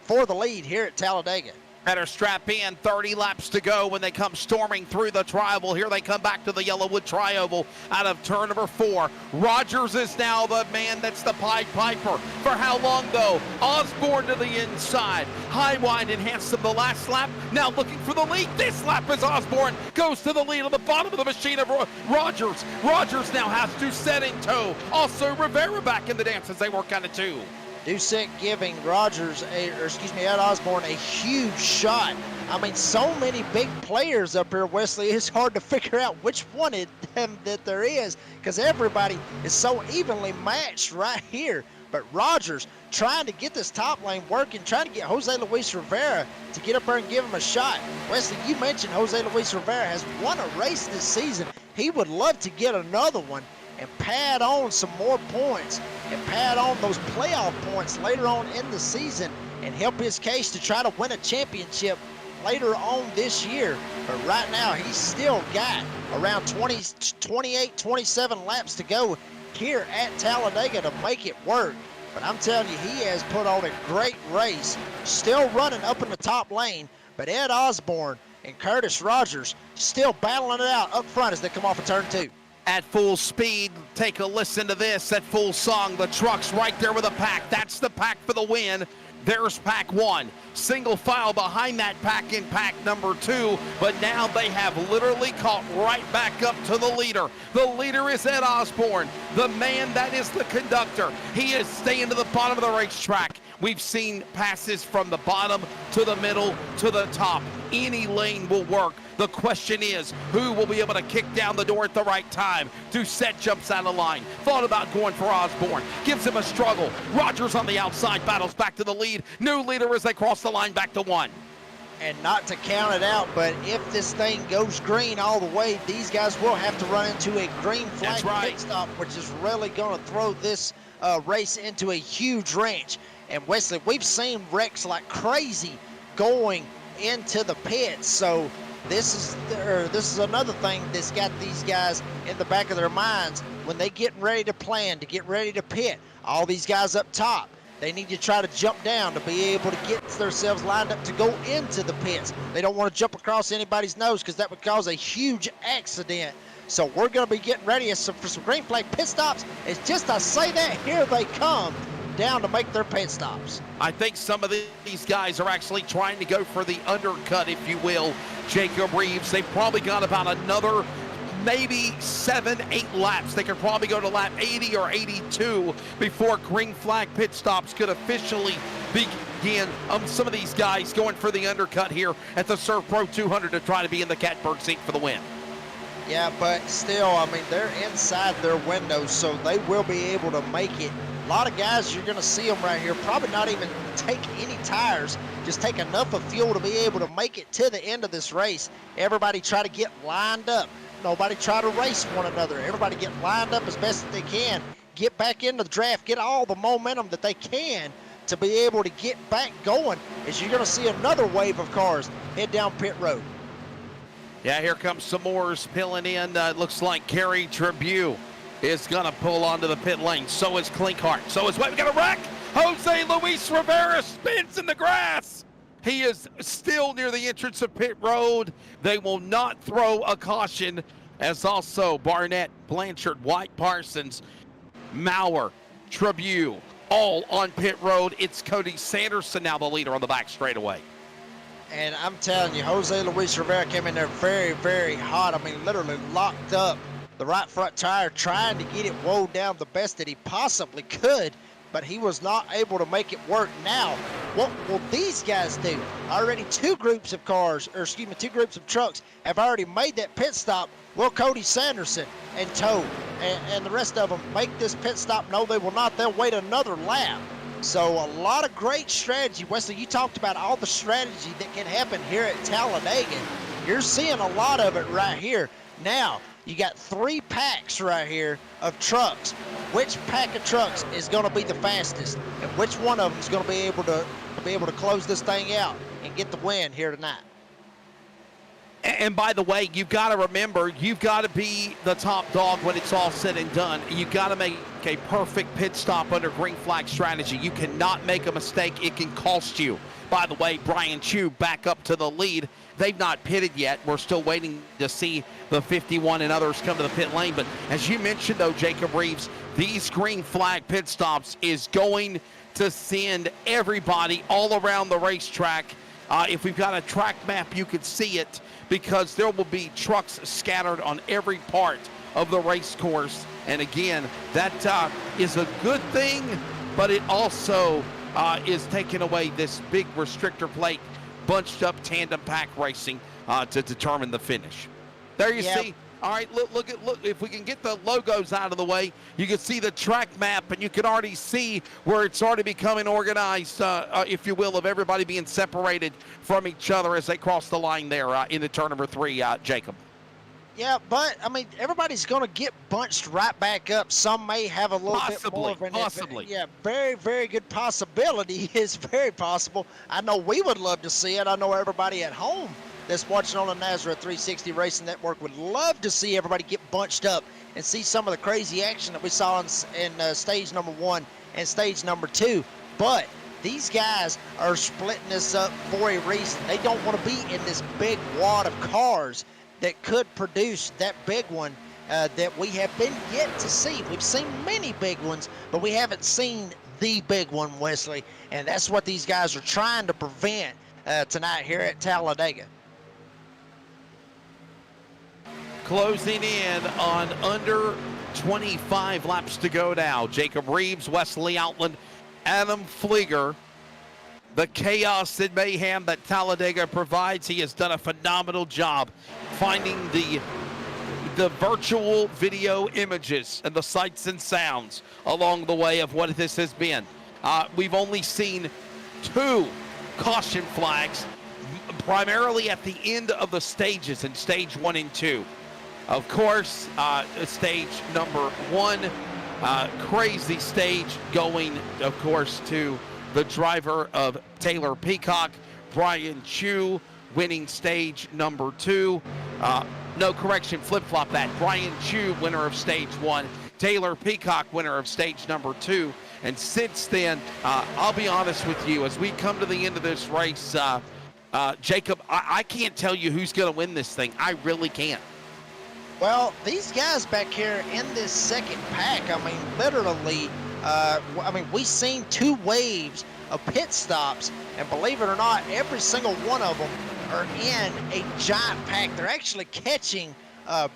for the lead here at Talladega. Better strap in, 30 laps to go when they come storming through the tri-oval. Here they come back to the Yellowwood tri-oval out of turn number 4. Rogers is now the man that's the Pied Piper. For how long, though? Osborne to the inside. High, wide, and handsome the last lap. Now looking for the lead. This lap as Osborne goes to the lead on the bottom of the machine of Rogers. Rogers now has Doucette in tow. Also Rivera back in the dance as they work on a 2. Doucette giving Ed Osborne a huge shot. I mean, so many big players up here, Wesley, it's hard to figure out which one of them that there is because everybody is so evenly matched right here. But Rogers trying to get this top lane working, trying to get Jose Luis Rivera to get up there and give him a shot. Wesley, you mentioned Jose Luis Rivera has won a race this season. He would love to get another one and pad on some more points and pad on those playoff points later on in the season and help his case to try to win a championship later on this year. But right now, he's still got around 28, 27 laps to go here at Talladega to make it work. But I'm telling you, he has put on a great race, still running up in the top lane. But Ed Osborne and Curtis Rogers still battling it out up front as they come off of turn 2. At full speed, take a listen to this at full song. The truck's right there with a pack. That's the pack for the win. There's pack 1. Single file behind that pack in pack number 2, but now they have literally caught right back up to the leader. The leader is Ed Osborne, the man that is the conductor. He is staying to the bottom of the racetrack. We've seen passes from the bottom to the middle to the top. Any lane will work. The question is, who will be able to kick down the door at the right time? Doucette jumps out of line. Thought about going for Osborne. Gives him a struggle. Rogers on the outside battles back to the lead. New leader as they cross the line back to 1. And not to count it out, but if this thing goes green all the way, these guys will have to run into a green flag pit stop, which is really going to throw this race into a huge wrench. And Wesley, we've seen wrecks like crazy going into the pits, so this is another thing that's got these guys in the back of their minds when they getting ready to plan, to get ready to pit. All these guys up top, they need to try to jump down to be able to get themselves lined up to go into the pits. They don't want to jump across anybody's nose because that would cause a huge accident. So we're going to be getting ready for some green flag pit stops. It's just I say that, here they come down to make their pit stops. I think some of these guys are actually trying to go for the undercut, if you will. Jacob Reeves, they've probably got about another maybe 7-8 laps. They could probably go to lap 80 or 82 before green flag pit stops could officially begin. Some of these guys going for the undercut here at the ServPro 200 to try to be in the catbird seat for the win. Yeah, but still, I mean, they're inside their windows, so they will be able to make it. A lot of guys, you're going to see them right here, probably not even take any tires, just take enough of fuel to be able to make it to the end of this race. Everybody try to get lined up. Nobody try to race one another. Everybody get lined up as best as they can. Get back into the draft. Get all the momentum that they can to be able to get back going, as you're going to see another wave of cars head down pit road. Yeah, here comes some more pilling in. Looks like Kerry Tribune is going to pull onto the pit lane. So is Clinkhart. So is what? We got a wreck. Jose Luis Rivera spins in the grass. He is still near the entrance of pit road. They will not throw a caution, as also Barnett, Blanchard, White, Parsons, Maurer, Tribune, all on pit road. It's Cody Sanderson now the leader on the back straightaway. And I'm telling you, Jose Luis Rivera came in there very, very hot. I mean, literally locked up the right front tire, trying to get it wound down the best that he possibly could, but he was not able to make it work. Now, what will these guys do? Already two groups of trucks have already made that pit stop. Will Cody Sanderson and Toad and the rest of them make this pit stop? No, they will not. They'll wait another lap. So a lot of great strategy. Wesley, you talked about all the strategy that can happen here at Talladega. You're seeing a lot of it right here. Now, you got 3 packs right here of trucks. Which pack of trucks is going to be the fastest, and which one of them is going to be able to close this thing out and get the win here tonight? And by the way, you've got to remember, you've got to be the top dog when it's all said and done. You've got to make a perfect pit stop under green flag strategy. You cannot make a mistake. It can cost you. By the way, Brian Chu back up to the lead. They've not pitted yet. We're still waiting to see the 51 and others come to the pit lane. But as you mentioned, though, Jacob Reeves, these green flag pit stops is going to send everybody all around the racetrack. If we've got a track map, you could see it, because there will be trucks scattered on every part of the race course. And again, that is a good thing, but it also is taking away this big restrictor plate, bunched up tandem pack racing to determine the finish. There you see. All right, look, if we can get the logos out of the way, you can see the track map, and you can already see where it's already becoming organized, if you will, of everybody being separated from each other as they cross the line there in the turn number 3, Jacob. Yeah, but, I mean, everybody's going to get bunched right back up. Some may have a little bit more of an... Possibly. Yeah, very, very good possibility. Is very possible. I know we would love to see it. I know everybody at home that's watching on the Nazareth 360 Racing Network would love to see everybody get bunched up and see some of the crazy action that we saw in stage number 1 and stage number 2. But these guys are splitting this up for a reason. They don't want to be in this big wad of cars that could produce that big one that we have been yet to see. We've seen many big ones, but we haven't seen the big one, Wesley. And that's what these guys are trying to prevent tonight here at Talladega. Closing in on under 25 laps to go now. Jacob Reeves, Wesley Outland, Adam Flieger, the chaos and mayhem that Talladega provides. He has done a phenomenal job finding the virtual video images and the sights and sounds along the way of what this has been. We've only seen 2 caution flags, primarily at the end of the stages in stage 1 and 2. Of course, stage number 1, crazy stage going, of course, to the driver of Taylor Peacock, Brian Chu, winning stage number 2. No correction, flip-flop that. Brian Chu, winner of stage 1. Taylor Peacock, winner of stage number 2. And since then, I'll be honest with you, as we come to the end of this race, Jacob, I can't tell you who's going to win this thing. I really can't. Well, these guys back here in this second pack, I mean, literally, we've seen 2 waves of pit stops, and believe it or not, every single one of them are in a giant pack. They're actually catching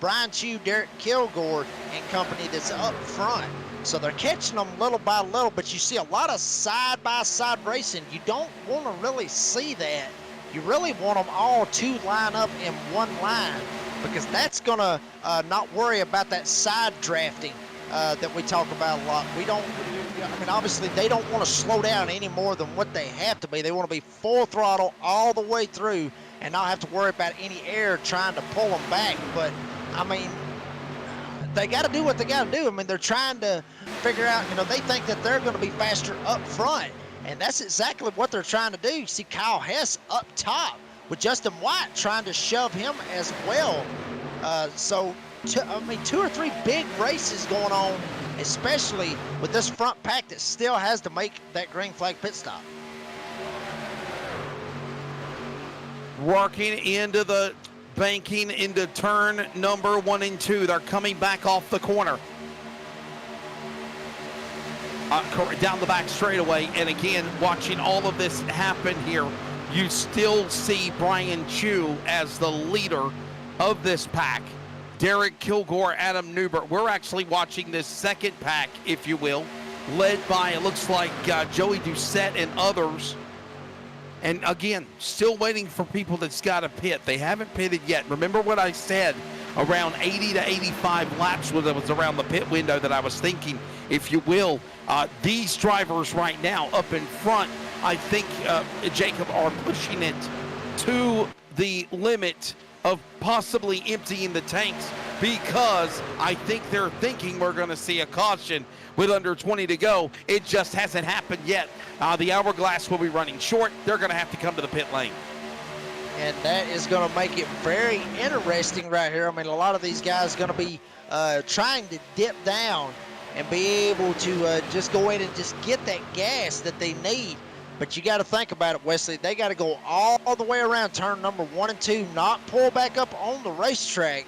Brian Chu, Derek Kilgore, and company that's up front. So they're catching them little by little, but you see a lot of side-by-side racing. You don't want to really see that. You really want them all to line up in one line, because that's going to not worry about that side drafting that we talk about a lot. Obviously, they don't want to slow down any more than what they have to be. They want to be full throttle all the way through and not have to worry about any air trying to pull them back. But, I mean, they got to do what they got to do. I mean, they're trying to figure out, they think that they're going to be faster up front, and that's exactly what they're trying to do. You see Kyle Hess up top with Justin White trying to shove him as well. 2 or 3 big races going on, especially with this front pack that still has to make that green flag pit stop. Working into the banking into turn number 1 and 2. They're coming back off the corner. Down the back straightaway, and again, watching all of this happen here, you still see Brian Chu as the leader of this pack. Derek Kilgore, Adam Newbert. We're actually watching this second pack, if you will, led by, it looks like, Joey Doucette and others. And again, still waiting for people that's got to pit. They haven't pitted yet. Remember what I said, around 80 to 85 laps was around the pit window that I was thinking, if you will. These drivers right now up in front, I think, Jacob, are pushing it to the limit of possibly emptying the tanks, because I think they're thinking we're going to see a caution with under 20 to go. It just hasn't happened yet. The hourglass will be running short. They're going to have to come to the pit lane. And that is going to make it very interesting right here. I mean, a lot of these guys are going to be trying to dip down and be able to just go in and just get that gas that they need. But you got to think about it, Wesley. They got to go all the way around turn number 1 and 2, not pull back up on the racetrack.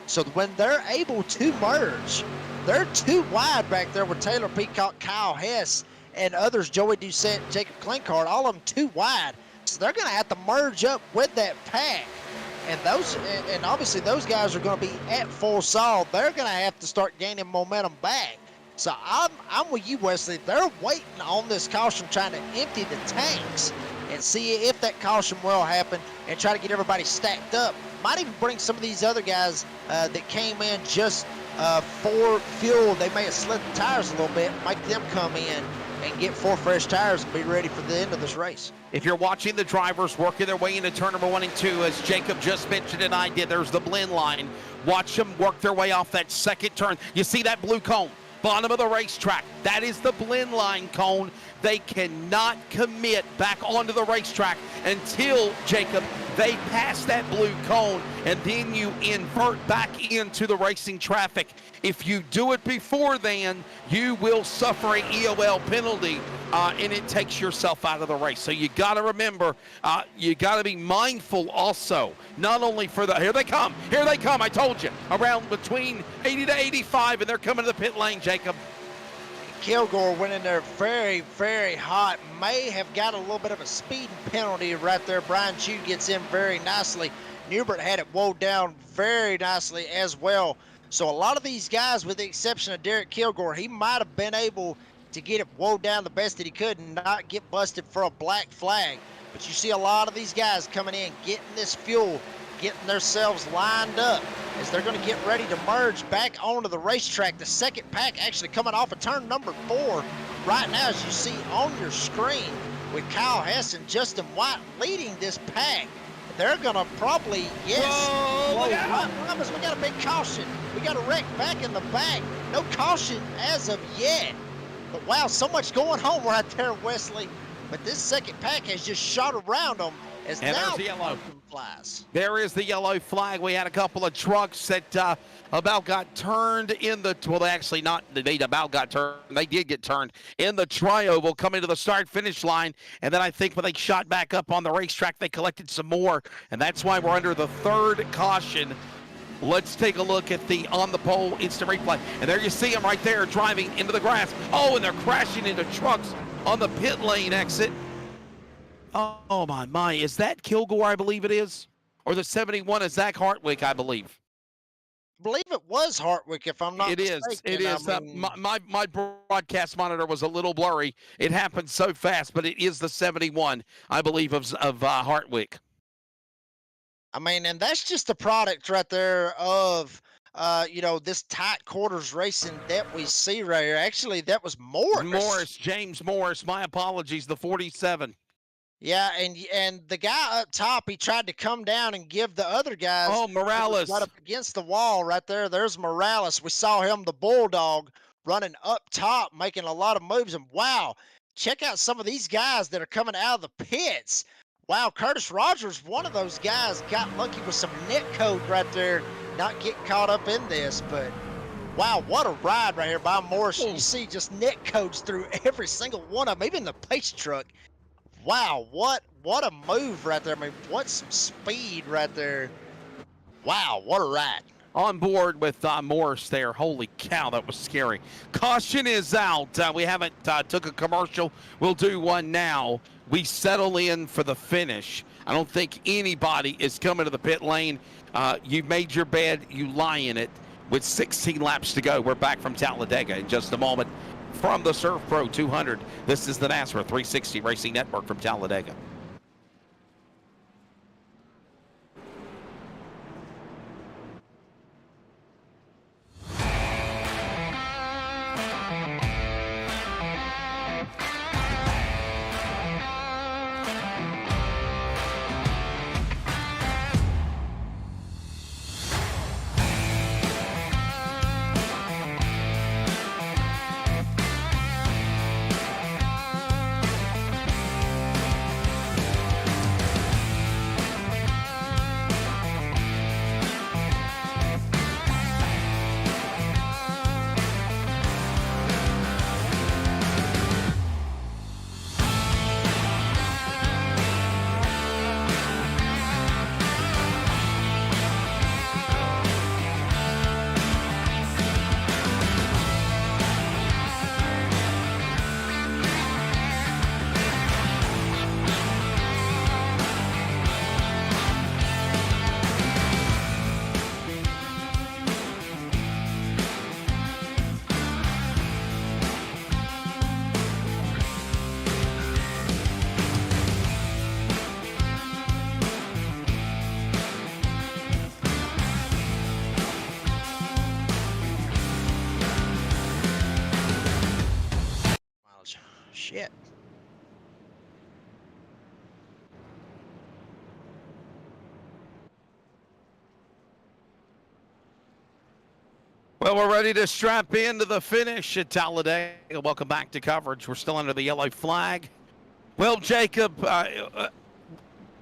So when they're able to merge, they're too wide back there with Taylor Peacock, Kyle Hess, and others, Joey Doucette, Jacob Klinkhardt, all of them too wide. So they're going to have to merge up with that pack. And obviously those guys are going to be at full sail. They're going to have to start gaining momentum back. So I'm with you, Wesley. They're waiting on this caution, trying to empty the tanks and see if that caution will happen and try to get everybody stacked up. Might even bring some of these other guys that came in just for fuel. They may have slid the tires a little bit, make them come in and get 4 fresh tires and be ready for the end of this race. If you're watching the drivers working their way into turn number 1 and 2, as Jacob just mentioned and I did, there's the blend line. Watch them work their way off that second turn. You see that blue cone? Bottom of the racetrack. That is the blend line cone. They cannot commit back onto the racetrack until, Jacob, they pass that blue cone, and then you invert back into the racing traffic. If you do it before then, you will suffer an EOL penalty, and it takes yourself out of the race. So you got to remember, you got to be mindful also, not only for the, here they come, I told you, around between 80 to 85, and they're coming to the pit lane, Jacob. Kilgore went in there very, very hot. May have got a little bit of a speeding penalty right there. Brian Chu gets in very nicely. Newbert had it woed down very nicely as well. So a lot of these guys, with the exception of Derek Kilgore, he might have been able to get it woed down the best that he could and not get busted for a black flag. But you see a lot of these guys coming in, getting this fuel, getting themselves lined up as they're going to get ready to merge back onto the racetrack. The second pack actually coming off of turn number 4 right now, as you see on your screen, with Kyle Hess and Justin White leading this pack. They're going to probably, yes. Whoa, look out. Thomas, we got a big caution. We got a wreck back in the back. No caution as of yet. But wow, so much going on right there, Wesley. But this second pack has just shot around them as And now there's the yellow flies. There is the yellow flag. We had a couple of trucks that about got turned in the, well, actually not, they about got turned. They did get turned in the tri-oval coming to the start-finish line. And then I think when they shot back up on the racetrack, they collected some more. And that's why we're under the third caution. Let's take a look at the on the pole instant replay. And there you see them right there driving into the grass. Oh, and they're crashing into trucks on the pit lane exit. Oh my, is that Kilgore, I believe it is? Or the 71 is Zach Hartwick, I believe. I believe it was Hartwick, if I'm not mistaken. It is. I mean, My broadcast monitor was a little blurry. It happened so fast, but it is the 71, I believe, of Hartwick. I mean, and that's just a product right there of, you know, this tight quarters racing that we see right here. Actually, that was Morris. James Morris. My apologies, the 47. Yeah, and the guy up top, he tried to come down and give the other guys. Oh, Morales. Right up against the wall right there. There's Morales. We saw him, the Bulldog, running up top, making a lot of moves. And wow, check out some of these guys that are coming out of the pits. Wow, Curtis Rogers, one of those guys, got lucky with some net code right there, not getting caught up in this. But wow, what a ride right here by Morris. You see just net codes through every single one of them, even the pace truck. Wow, what a move right there. I mean, what some speed right there. Wow, what a ride. On board with Morris there. Holy cow, that was scary. Caution is out. We haven't took a commercial. We'll do one now. We settle in for the finish. I don't think anybody is coming to the pit lane. You made your bed, you lie in it. With 16 laps to go, we're back from Talladega in just a moment. From the ServPro 200, this is the NASCAR 360 Racing Network from Talladega. Shit. Well, we're ready to strap into the finish at Talladega. Welcome back to coverage. We're still under the yellow flag. Well, Jacob,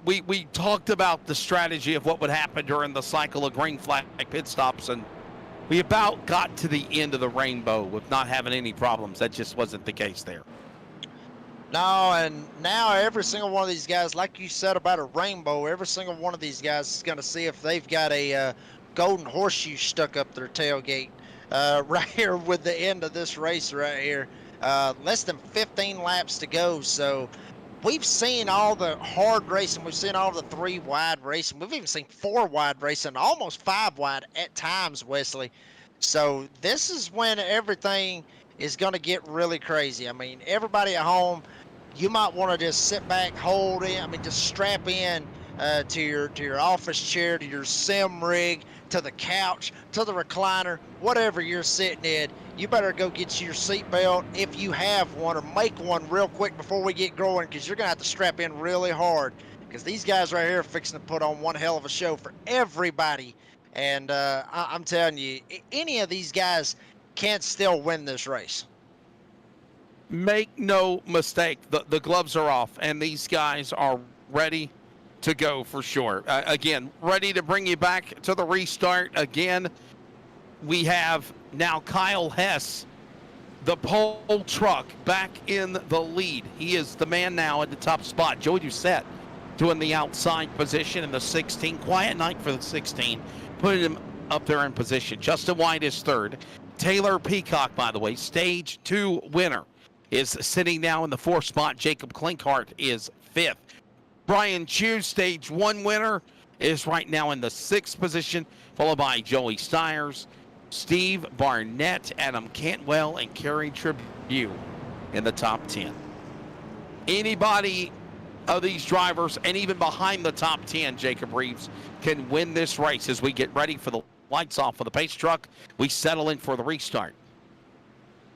we talked about the strategy of what would happen during the cycle of green flag pit stops, and we about got to the end of the rainbow with not having any problems. That just wasn't the case there. No, and now every single one of these guys, like you said about a rainbow, every single one of these guys is going to see if they've got a golden horseshoe stuck up their tailgate right here with the end of this race right here. Less than 15 laps to go, so we've seen all the hard racing. We've seen all the 3 wide racing. We've even seen 4 wide racing, almost 5 wide at times, Wesley. So this is when everything is going to get really crazy. I mean, everybody at home, you might want to just sit back, hold in. I mean, just strap in to your office chair, to your sim rig, to the couch, to the recliner, whatever you're sitting in. You better go get your seatbelt if you have one, or make one real quick before we get going, because you're going to have to strap in really hard, because these guys right here are fixing to put on one hell of a show for everybody. And I'm telling you, any of these guys can still win this race. Make no mistake, the gloves are off, and these guys are ready to go for sure. Again, ready to bring you back to the restart. Again, we have now Kyle Hess, the pole truck, back in the lead. He is the man now at the top spot. Joey Doucette doing the outside position in the 16. Quiet night for the 16, putting him up there in position. Justin White is third. Taylor Peacock, by the way, stage 2 winner, is sitting now in the 4th spot. Jacob Klinkhart is 5th. Brian Chu, stage 1 winner, is right now in the 6th position, followed by Joey Stiers, Steve Barnett, Adam Cantwell, and Kerry Tribune in the top 10. Anybody of these drivers, and even behind the top 10, Jacob Reeves, can win this race as we get ready for the lights off for the pace truck. We settle in for the restart.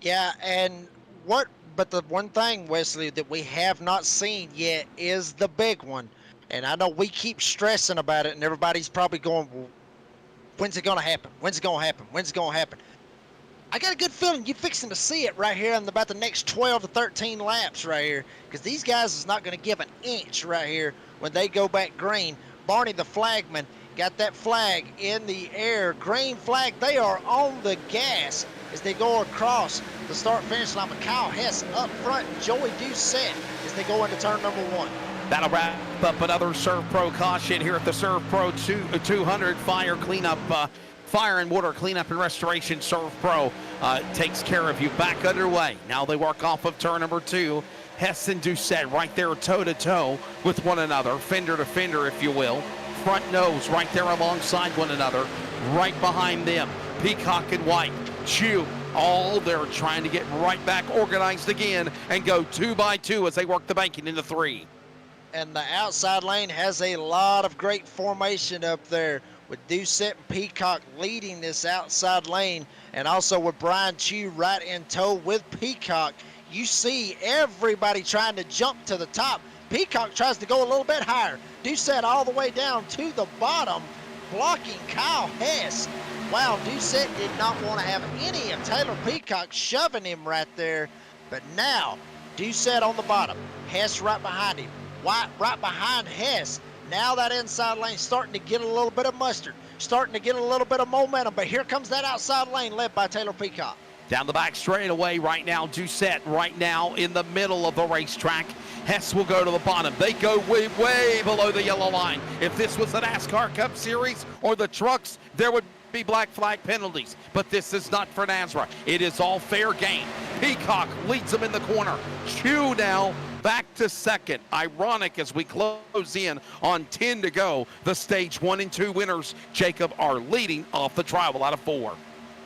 Yeah, and but the one thing, Wesley, that we have not seen yet is the big one. And I know we keep stressing about it, and everybody's probably going, well, when's it going to happen? When's it going to happen? When's it going to happen? I got a good feeling you're fixing to see it right here in about the next 12 to 13 laps right here, because these guys is not going to give an inch right here when they go back green. Barney, the flagman, got that flag in the air. Green flag. They are on the gas as they go across the start-finish line. Kyle Hess up front, Joey Doucette as they go into turn number 1. That'll wrap up another ServPro caution here at the ServPro 200 Fire and water cleanup and restoration. ServPro takes care of you. Back underway. Now they work off of turn number 2. Hess and Doucette right there toe-to-toe with one another. Fender to fender, if you will. Front nose right there alongside one another. Right behind them, Peacock and White. Chu, all they're trying to get right back organized again and go 2 by 2 as they work the banking into 3. And the outside lane has a lot of great formation up there, with Doucette and Peacock leading this outside lane, and also with Brian Chu right in tow with Peacock. You see everybody trying to jump to the top. Peacock tries to go a little bit higher. Doucette all the way down to the bottom, blocking Kyle Hess. Wow, Doucette did not want to have any of Taylor Peacock shoving him right there. But now, Doucette on the bottom, Hess right behind him, White right behind Hess. Now that inside lane starting to get a little bit of mustard, starting to get a little bit of momentum. But here comes that outside lane led by Taylor Peacock. Down the back straightaway right now, Doucette right now in the middle of the racetrack. Hess will go to the bottom. They go way, way below the yellow line. If this was the NASCAR Cup Series or the trucks, there would be black flag penalties. But this is not for NASCAR. It is all fair game. Peacock leads them in the corner. Chu now back to second. Ironic as we close in on 10 to go. The stage 1 and 2 winners, Jacob, are leading off the tribal out of 4.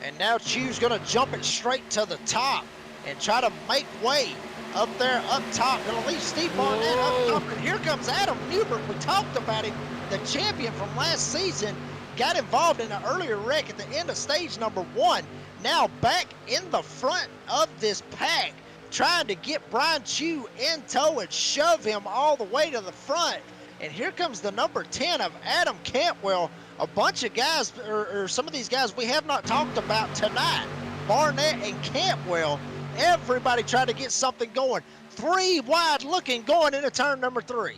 And now Chu's going to jump it straight to the top and try to make way up there, up top. Going to leave Steve Barnett up top. And here comes Adam Newbert. We talked about him, the champion from last season. Got involved in an earlier wreck at the end of stage number 1. Now back in the front of this pack, trying to get Brian Chu in tow and shove him all the way to the front. And here comes the number 10 of Adam Cantwell. A bunch of guys, or some of these guys we have not talked about tonight. Barnett and Cantwell. Everybody trying to get something going. 3 wide looking going into turn number 3.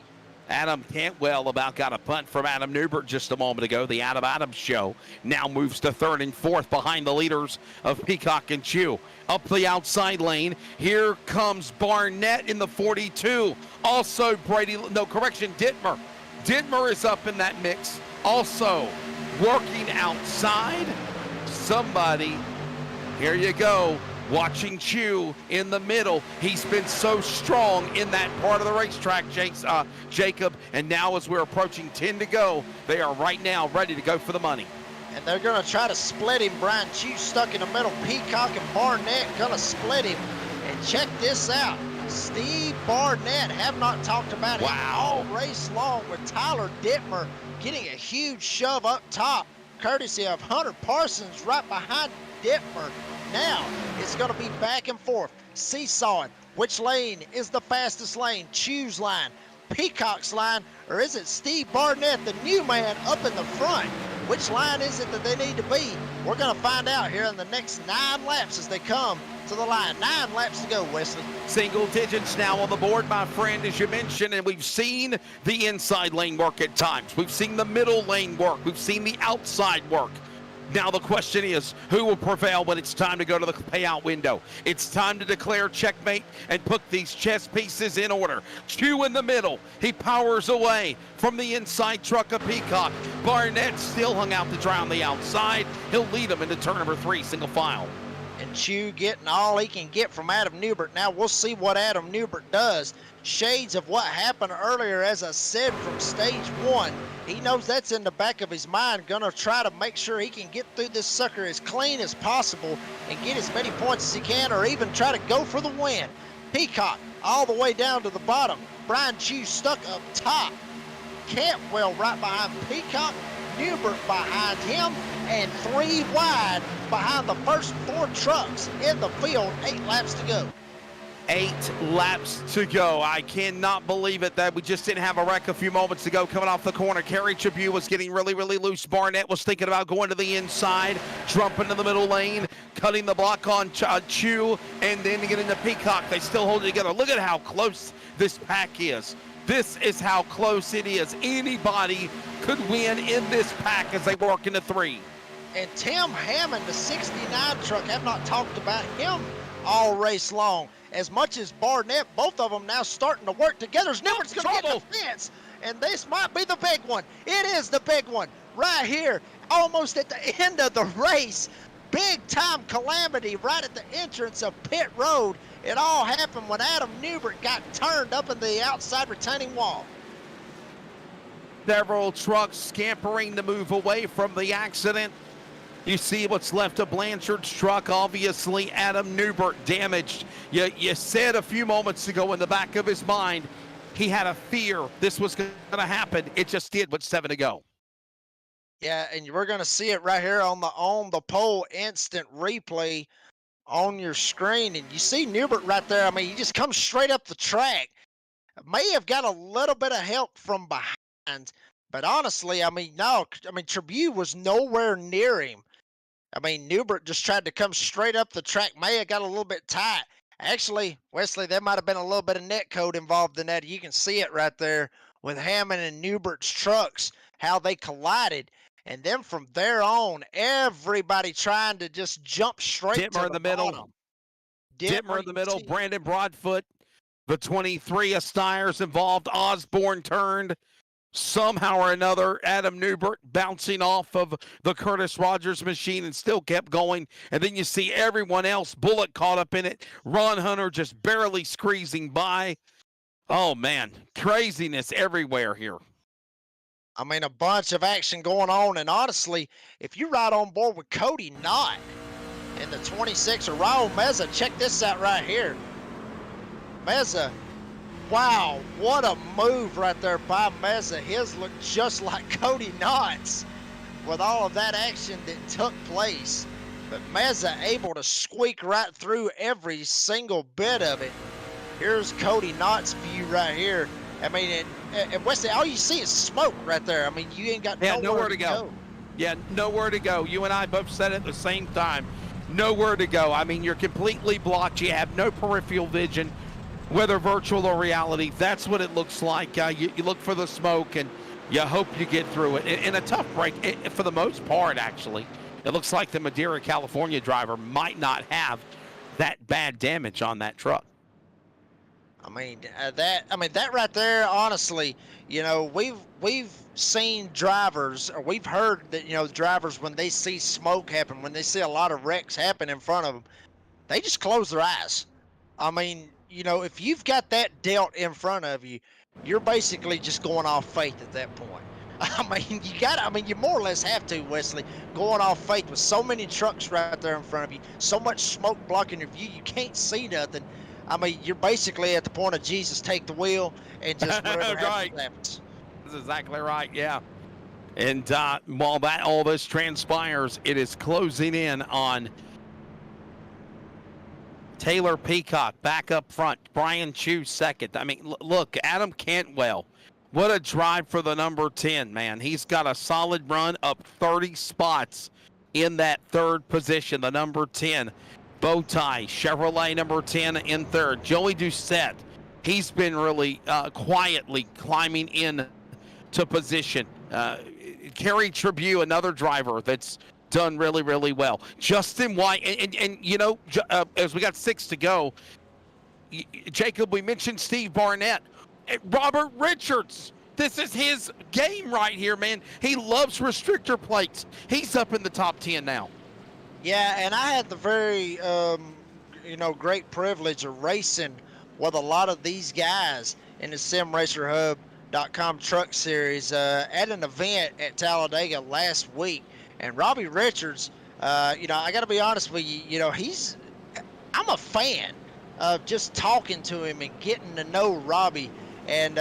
Adam Cantwell about got a punt from Adam Newbert just a moment ago. The Adam Adams show now moves to 3rd and 4th behind the leaders of Peacock and Chu. Up the outside lane, here comes Barnett in the 42. Also Dittmer. Dittmer is up in that mix. Also working outside. Somebody, here you go. Watching Chu in the middle. He's been so strong in that part of the racetrack, Jacob. And now as we're approaching 10 to go, they are right now ready to go for the money. And they're going to try to split him. Brian Chew stuck in the middle. Peacock and Barnett going to split him. And check this out. Steve Barnett, have not talked about him all race long, with Tyler Dittmer getting a huge shove up top, courtesy of Hunter Parsons right behind Dittmer. Now it's going to be back and forth, seesawing. Which lane is the fastest lane? Chew's line, Peacock's line, or is it Steve Barnett, the new man, up in the front? Which line is it that they need to be? We're going to find out here in the next 9 laps as they come to the line. 9 laps to go, Wesley. Single digits now on the board, my friend, as you mentioned, and we've seen the inside lane work at times. We've seen the middle lane work. We've seen the outside work. Now the question is, who will prevail when it's time to go to the payout window? It's time to declare checkmate and put these chess pieces in order. Chew in the middle. He powers away from the inside truck of Peacock. Barnett still hung out to dry on the outside. He'll lead him into turn number 3, single file. And Chew getting all he can get from Adam Newbert. Now we'll see what Adam Newbert does. Shades of what happened earlier, as I said, from stage 1. He knows that's in the back of his mind. Gonna try to make sure he can get through this sucker as clean as possible and get as many points as he can, or even try to go for the win. Peacock all the way down to the bottom. Brian Chew stuck up top. Cantwell right behind Peacock. Newbert behind him, and 3 wide behind the first 4 trucks in the field. 8 laps to go. 8 laps to go. I cannot believe it that we just didn't have a wreck a few moments ago coming off the corner. Kerry Tribune was getting really, really loose. Barnett was thinking about going to the inside, jumping to the middle lane, cutting the block on Chew, and then getting to Peacock. They still hold it together. Look at how close this pack is. This is how close it is. Anybody could win in this pack as they work into 3. And Tim Hammond, the 69 truck, have not talked about him all race long. As much as Barnett, both of them now starting to work together. Newbert's going to get the fence, and this might be the big one. It is the big one right here, almost at the end of the race. Big time calamity right at the entrance of pit road. It all happened when Adam Newbert got turned up in the outside retaining wall. Several trucks scampering to move away from the accident. You see what's left of Blanchard's truck. Obviously, Adam Newbert damaged. You said a few moments ago in the back of his mind, he had a fear this was going to happen. It just did with 7 to go. Yeah, and we're going to see it right here on the pole instant replay on your screen. And you see Newbert right there. I mean, he just comes straight up the track. May have got a little bit of help from behind, but honestly, I mean, no. I mean, Tribune was nowhere near him. I mean, Newbert just tried to come straight up the track. May have got a little bit tight. Actually, Wesley, there might have been a little bit of net code involved in that. You can see it right there with Hammond and Newbert's trucks, how they collided. And then from there on, everybody trying to just jump straight to Dittmer in the middle. bottom. Dittmer in the middle. Brandon Broadfoot, the 23 of Steyer's involved. Osborne turned. Somehow or another, Adam Newbert bouncing off of the Curtis Rogers machine and still kept going. And then you see everyone else, Bullock caught up in it. Ron Hunter just barely squeezing by. Oh, man, craziness everywhere here. I mean, a bunch of action going on. And honestly, if you ride on board with Cody Knott in the 26 or Raul Meza, check this out right here. Meza. Wow, what a move right there by Meza. His looked just like Cody Knott's with all of that action that took place. But Meza able to squeak right through every single bit of it. Here's Cody Knott's view right here. I mean, and Wesley, all you see is smoke right there. I mean, you ain't got nowhere to go. Yeah, nowhere to go. You and I both said it at the same time. Nowhere to go. I mean, you're completely blocked. You have no peripheral vision. Whether virtual or reality, that's what it looks like. You look for the smoke, and you hope you get through it. In a tough break, for the most part, actually, it looks like the Madeira, California driver might not have that bad damage on that truck. I mean, that right there, honestly, you know, we've seen drivers, or we've heard that, you know, drivers, when they see smoke happen, when they see a lot of wrecks happen in front of them, they just close their eyes. I mean, you know, if you've got that dealt in front of you, you're basically just going off faith at that point. You more or less have to, Wesley, going off faith with so many trucks right there in front of you, so much smoke blocking your view, you can't see nothing. You're basically at the point of Jesus, take the wheel and just whatever Right. happens. That's exactly right. Yeah. And while all this transpires, it is closing in on Taylor Peacock back up front. Brian Chu second. Look, Adam Cantwell. What a drive for the number 10, man. He's got a solid run up 30 spots in that third position, the number 10. Bowtie, Chevrolet number 10 in third. Joey Doucette, he's been really quietly climbing in to position. Kerry Tribune, another driver that's done really, really well. Justin White, and as we got 6 to go, Jacob, we mentioned Steve Barnett. Robert Richards, this is his game right here, man. He loves restrictor plates. He's up in the top 10 now. Yeah, and I had the very, great privilege of racing with a lot of these guys in the SimRacerHub.com Truck Series at an event at Talladega last week. And Robbie Richards, I got to be honest with you, I'm a fan of just talking to him and getting to know Robbie and,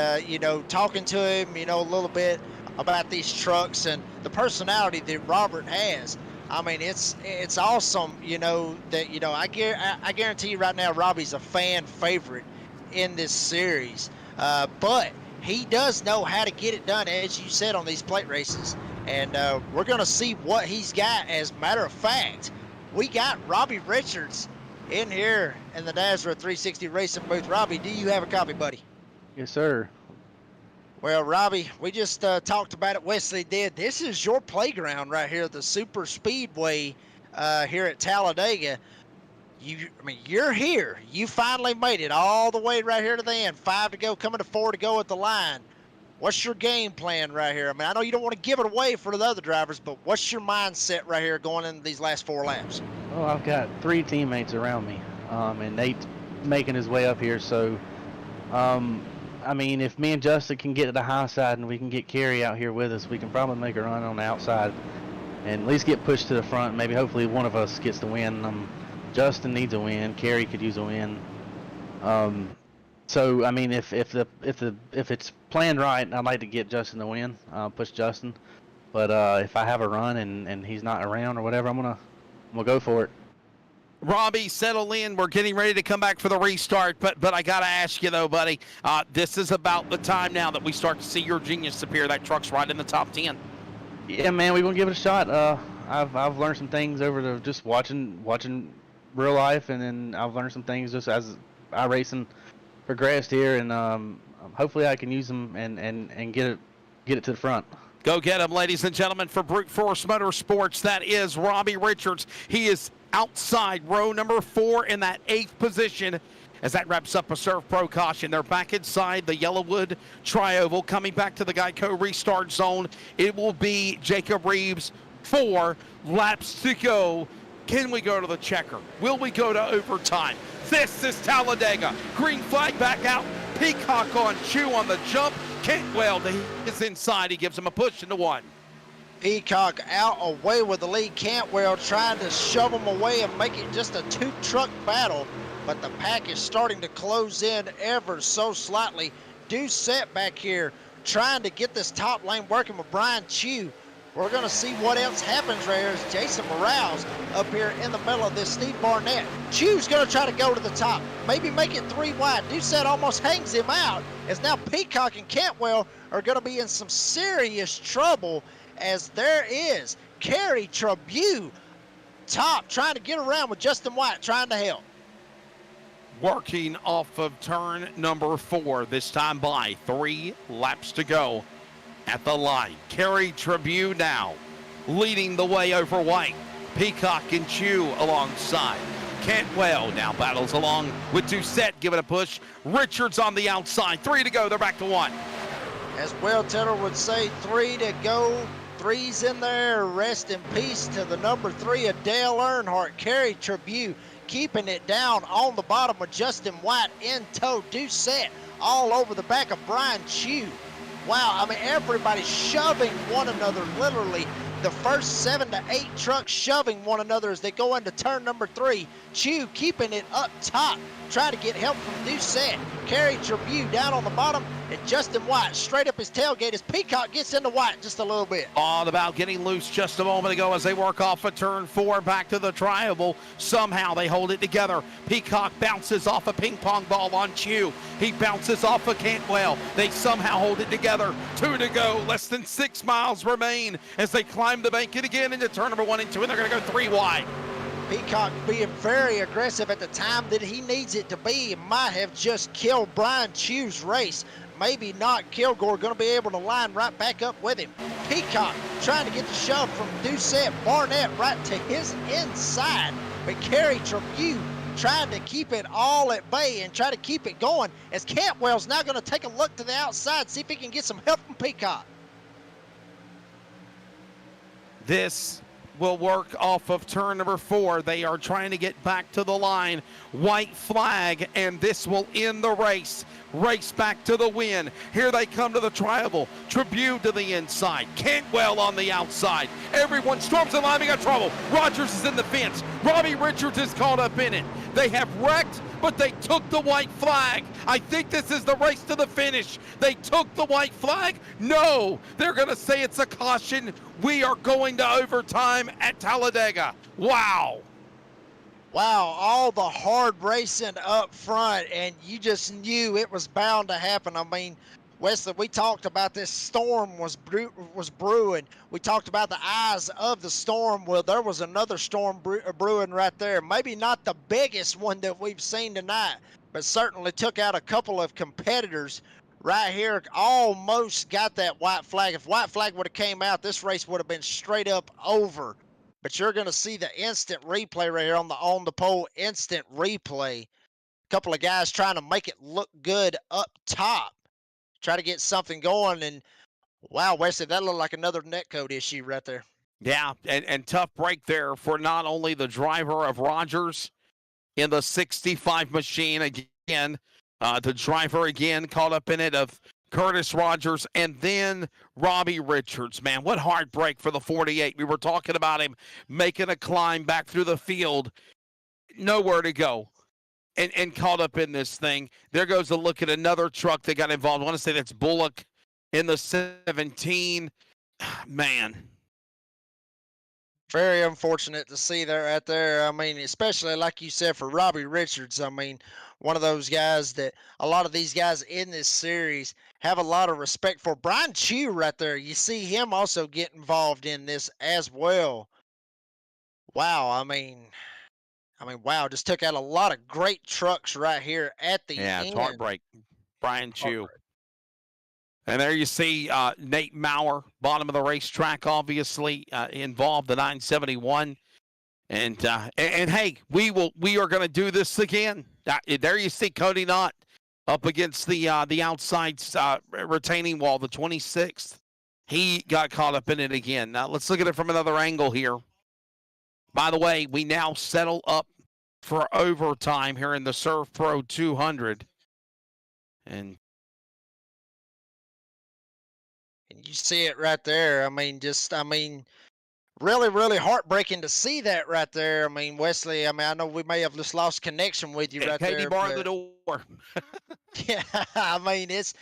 talking to him, a little bit about these trucks and the personality that Robert has. It's awesome, I guarantee you right now, Robbie's a fan favorite in this series. But he does know how to get it done, as you said, on these plate races. And we're going to see what he's got. As a matter of fact, we got Robbie Richards in here in the NASRA 360 Racing booth. Robbie, do you have a copy, buddy? Yes, sir. Well, Robbie, we just talked about it. Wesley did. This is your playground right here, the Super Speedway here at Talladega. You're here. You finally made it all the way right here to the end. 5 to go, coming to 4 to go at the line. What's your game plan right here? I know you don't want to give it away for the other drivers, but what's your mindset right here going into these last 4 laps? Well, I've got 3 teammates around me, and Nate's making his way up here. So, if me and Justin can get to the high side and we can get Kerry out here with us, we can probably make a run on the outside and at least get pushed to the front. Maybe hopefully one of us gets the win. Justin needs a win. Kerry could use a win. So if it's planned right, I'd like to get Justin the win, push Justin. But if I have a run and he's not around or whatever, I'm gonna go for it. Robbie, settle in. We're getting ready to come back for the restart, but I gotta ask you though, buddy. This is about the time now that we start to see your genius appear. That truck's right in the top 10. Yeah, man, we're gonna give it a shot. I've learned some things over the just watching real life, and then I've learned some things just as iRacing progressed here, and hopefully I can use them and get it to the front. Go get him, ladies and gentlemen, for Brute Force Motorsports. That is Robbie Richards. He is outside row number 4 in that 8th position. As that wraps up a ServPro caution, they're back inside the Yellowwood Tri-Oval, coming back to the Geico restart zone. It will be Jacob Reeves, 4 laps to go. Can we go to the checker? Will we go to overtime? This is Talladega. Green flag back out. Peacock on Chu on the jump. Cantwell is inside. He gives him a push into 1. Peacock out away with the lead. Cantwell trying to shove him away and make it just a 2-truck battle. But the pack is starting to close in ever so slightly. Doucette back here trying to get this top lane working with Brian Chu. We're going to see what else happens right here as Jason Morales up here in the middle of this. Steve Barnett. Chu's going to try to go to the top. Maybe make it 3 wide. Doucette almost hangs him out as now Peacock and Cantwell are going to be in some serious trouble as there is Kerry Tribune top trying to get around with Justin White trying to help. Working off of turn number 4, this time by 3 laps to go at the line. Kerry Tribune now leading the way over White. Peacock and Chu alongside. Cantwell now battles along with Doucette giving a push. Richards on the outside. 3 to go. They're back to 1. As Will Tedder would say, 3 to go. 3's in there. Rest in peace to the number 3 of Dale Earnhardt. Kerry Tribune keeping it down on the bottom with Justin White in tow. Doucette all over the back of Brian Chu. Wow, I mean, everybody's shoving one another, literally. The first 7 to 8 trucks shoving one another as they go into turn number 3. Chew keeping it up top, trying to get help from Doucette. Kerry Tribune down on the bottom, and Justin White straight up his tailgate as Peacock gets into White just a little bit. All about getting loose just a moment ago as they work off of turn 4 back to the triangle. Somehow they hold it together. Peacock bounces off a ping pong ball on Chew. He bounces off of Cantwell. They somehow hold it together. 2 to go. Less than 6 miles remain as they climb the bank again into turn number 1 and 2, and they're going to go 3 wide. Peacock being very aggressive at the time that he needs it to be. It might have just killed Brian Chew's race. Maybe not. Kilgore going to be able to line right back up with him. Peacock trying to get the shove from Doucette. Barnett right to his inside. But Kerry Tribune trying to keep it all at bay and try to keep it going as Cantwell's now going to take a look to the outside, see if he can get some help from Peacock. This will work off of turn number 4. They are trying to get back to the line. White flag, and this will end the race. Race back to the win. Here they come to the triangle. Tribune to the inside. Cantwell on the outside. Everyone storms the line. We got trouble. Rogers is in the fence. Robbie Richards is caught up in it. They have wrecked, but they took the white flag. I think this is the race to the finish. They took the white flag. No, they're going to say it's a caution. We are going to overtime at Talladega. Wow. Wow, all the hard racing up front, and you just knew it was bound to happen. I mean, Wesley, we talked about this storm was brewing. We talked about the eyes of the storm. Well, there was another storm brewing right there. Maybe not the biggest one that we've seen tonight, but certainly took out a couple of competitors right here. Almost got that white flag. If white flag would have came out, this race would have been straight up over. But you're going to see the instant replay right here on the pole, instant replay. A couple of guys trying to make it look good up top. Try to get something going, and wow, Wesley, that looked like another netcode issue right there. Yeah, and tough break there for not only the driver of Rogers in the 65 machine again, the driver again caught up in it of Curtis Rogers, and then Robbie Richards. Man, what hard break for the 48. We were talking about him making a climb back through the field. Nowhere to go. And caught up in this thing. There goes a look at another truck that got involved. I want to say that's Bullock in the 17. Man. Very unfortunate to see that right there. I mean, especially like you said for Robbie Richards. I mean, one of those guys that a lot of these guys in this series have a lot of respect for. Brian Chew right there. You see him also get involved in this as well. Wow. I mean, wow, just took out a lot of great trucks right here at the end. Yeah, it's heartbreak. Brian Chew. And there you see Nate Maurer, bottom of the racetrack, obviously involved, the 971. And hey, we are going to do this again. There you see Cody Knott up against the outside retaining wall, the 26th. He got caught up in it again. Now let's look at it from another angle here. By the way, we now settle up for overtime here in the ServPro 200. And you see it right there. I mean, really, really heartbreaking to see that right there. I mean, Wesley, I know we may have just lost connection with you right Katie there. barred the door. Yeah, I mean, it's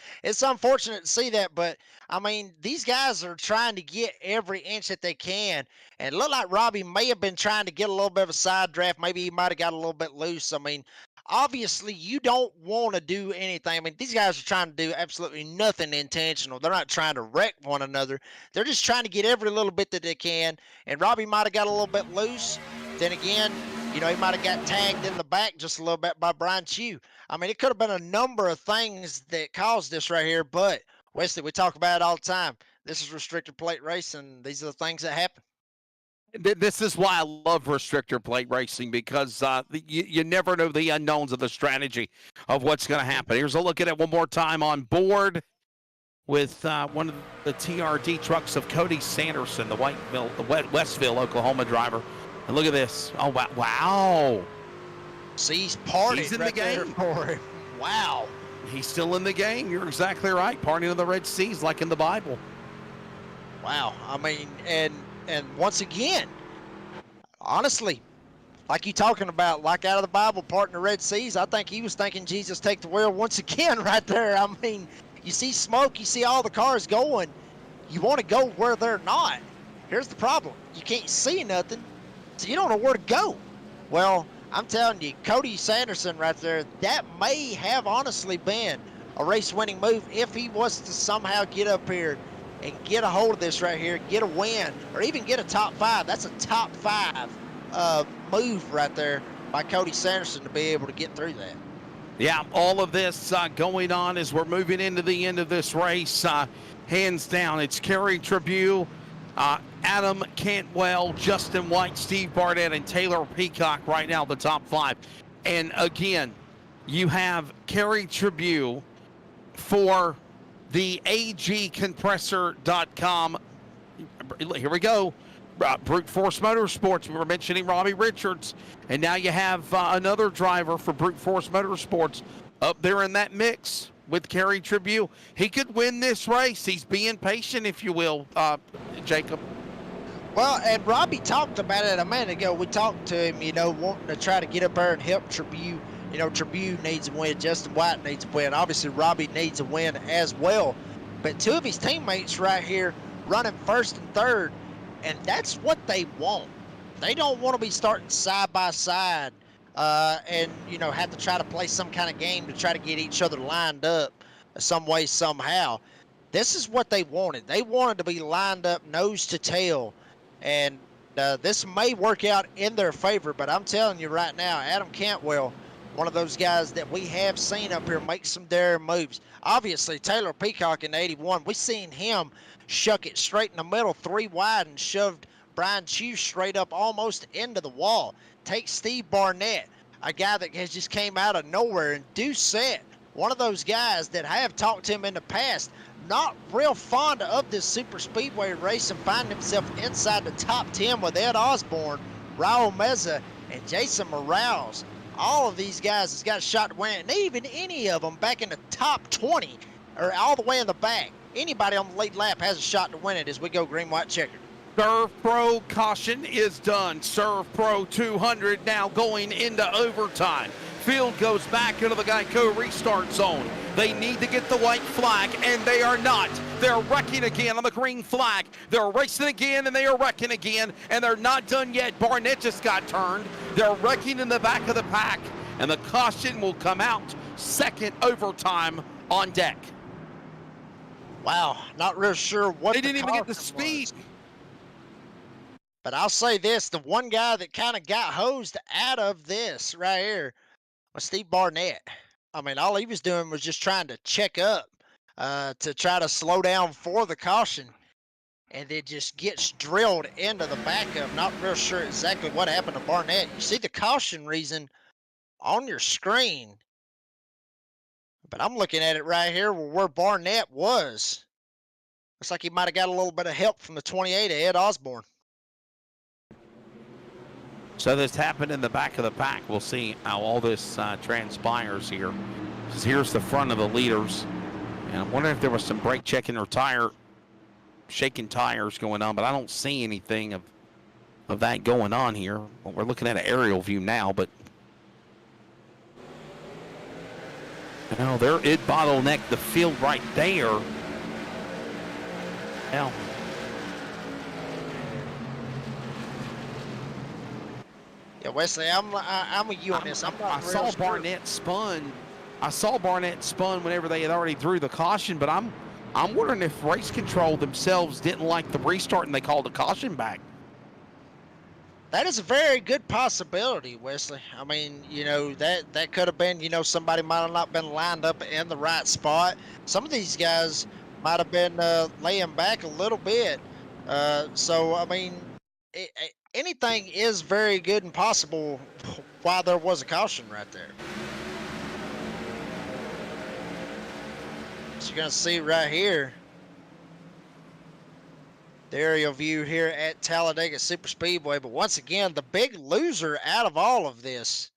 unfortunate to see that, but I mean, these guys are trying to get every inch that they can, and it looked like Robbie may have been trying to get a little bit of a side draft. Maybe he might have got a little bit loose. I mean, obviously, you don't want to do anything. I mean, these guys are trying to do absolutely nothing intentional. They're not trying to wreck one another. They're just trying to get every little bit that they can, and Robbie might have got a little bit loose. Then again, he might have got tagged in the back just a little bit by Brian Chew. I mean, it could have been a number of things that caused this right here, but Wesley, we talk about it all the time. This is restrictor plate racing. These are the things that happen. This is why I love restrictor plate racing, because you never know the unknowns of the strategy of what's going to happen. Here's a look at it one more time on board with one of the TRD trucks of Cody Sanderson, the Westville, Oklahoma driver. And look at this. Oh, wow. See, he's partying He's in right the game there for him. Wow. He's still in the game. You're exactly right. Parting of the Red Seas, like in the Bible. Wow. I mean, and once again, honestly, like you talking about, like out of the Bible, parting the Red Seas, I think he was thinking Jesus take the wheel once again right there. I mean, you see smoke, you see all the cars going. You want to go where they're not. Here's the problem. You can't see nothing, so you don't know where to go. Well, I'm telling you, Cody Sanderson right there, that may have honestly been a race-winning move if he was to somehow get up here and get a hold of this right here, get a win, or even get a top 5. That's a top 5 move right there by Cody Sanderson to be able to get through that. Yeah, all of this going on as we're moving into the end of this race. Hands down, it's Kerry Tribune, Adam Cantwell, Justin White, Steve Barnett, and Taylor Peacock right now, the top 5. And again, you have Kerry Tribune for the agcompressor.com. Here we go. Brute Force Motorsports. We were mentioning Robbie Richards, and now you have another driver for Brute Force Motorsports up there in that mix with Kerry Tribune. He could win this race. He's being patient, if you will, Jacob. Well, and Robbie talked about it a minute ago. We talked to him, you know, wanting to try to get up there and help Tribune. You know, Tribune needs a win. Justin White needs a win. Obviously, Robbie needs a win as well. But 2 of his teammates right here running first and third, and that's what they want. They don't want to be starting side by side and, you know, have to try to play some kind of game to try to get each other lined up some way, somehow. This is what they wanted. They wanted to be lined up nose to tail, and this may work out in their favor, but I'm telling you right now, Adam Cantwell, one of those guys that we have seen up here make some daring moves. Obviously, Taylor Peacock in 81, we seen him shuck it straight in the middle, 3 wide, and shoved Brian Chew straight up almost into the wall. Take Steve Barnett, a guy that has just came out of nowhere, and Doucette, one of those guys that I have talked to him in the past, not real fond of this super speedway race, and find himself inside the top 10 with Ed Osborne, Raul Meza, and Jason Morales. All of these guys has got a shot to win it, and even any of them back in the top 20 or all the way in the back. Anybody on the lead lap has a shot to win it as we go green, white, checkered. ServPro caution is done. ServPro 200 now going into overtime. Field goes back into the Geico restart zone. They need to get the white flag, and they are not. They're wrecking again on the green flag. They're racing again, and they are wrecking again, and they're not done yet. Barnett just got turned. They're wrecking in the back of the pack, and the caution will come out. Second overtime on deck. Wow, not real sure what they didn't even get the caution speed. was. But I'll say this, the one guy that kind of got hosed out of this right here was Steve Barnett. I mean, all he was doing was just trying to check up to try to slow down for the caution. And it just gets drilled into the back of him. Not real sure exactly what happened to Barnett. You see the caution reason on your screen. But I'm looking at it right here where Barnett was. Looks like he might have got a little bit of help from the 28 of Ed Osborne. So this happened in the back of the pack. We'll see how all this transpires here. Because here's the front of the leaders. And I'm wondering if there was some brake checking or shaking tires going on, but I don't see anything of that going on here. Well, we're looking at an aerial view now, but no, it bottlenecked the field right there. Now, yeah, Wesley, I'm with you on this. I saw Barnett spun. I saw Barnett spun whenever they had already threw the caution, but I'm wondering if race control themselves didn't like the restart and they called a caution back. That is a very good possibility, Wesley. I mean, you know, that could have been, you know, somebody might have not been lined up in the right spot. Some of these guys might have been laying back a little bit. So, I mean, anything is very good and possible while there was a caution right there. So you're going to see right here, the aerial view here at Talladega Superspeedway. But once again, the big loser out of all of this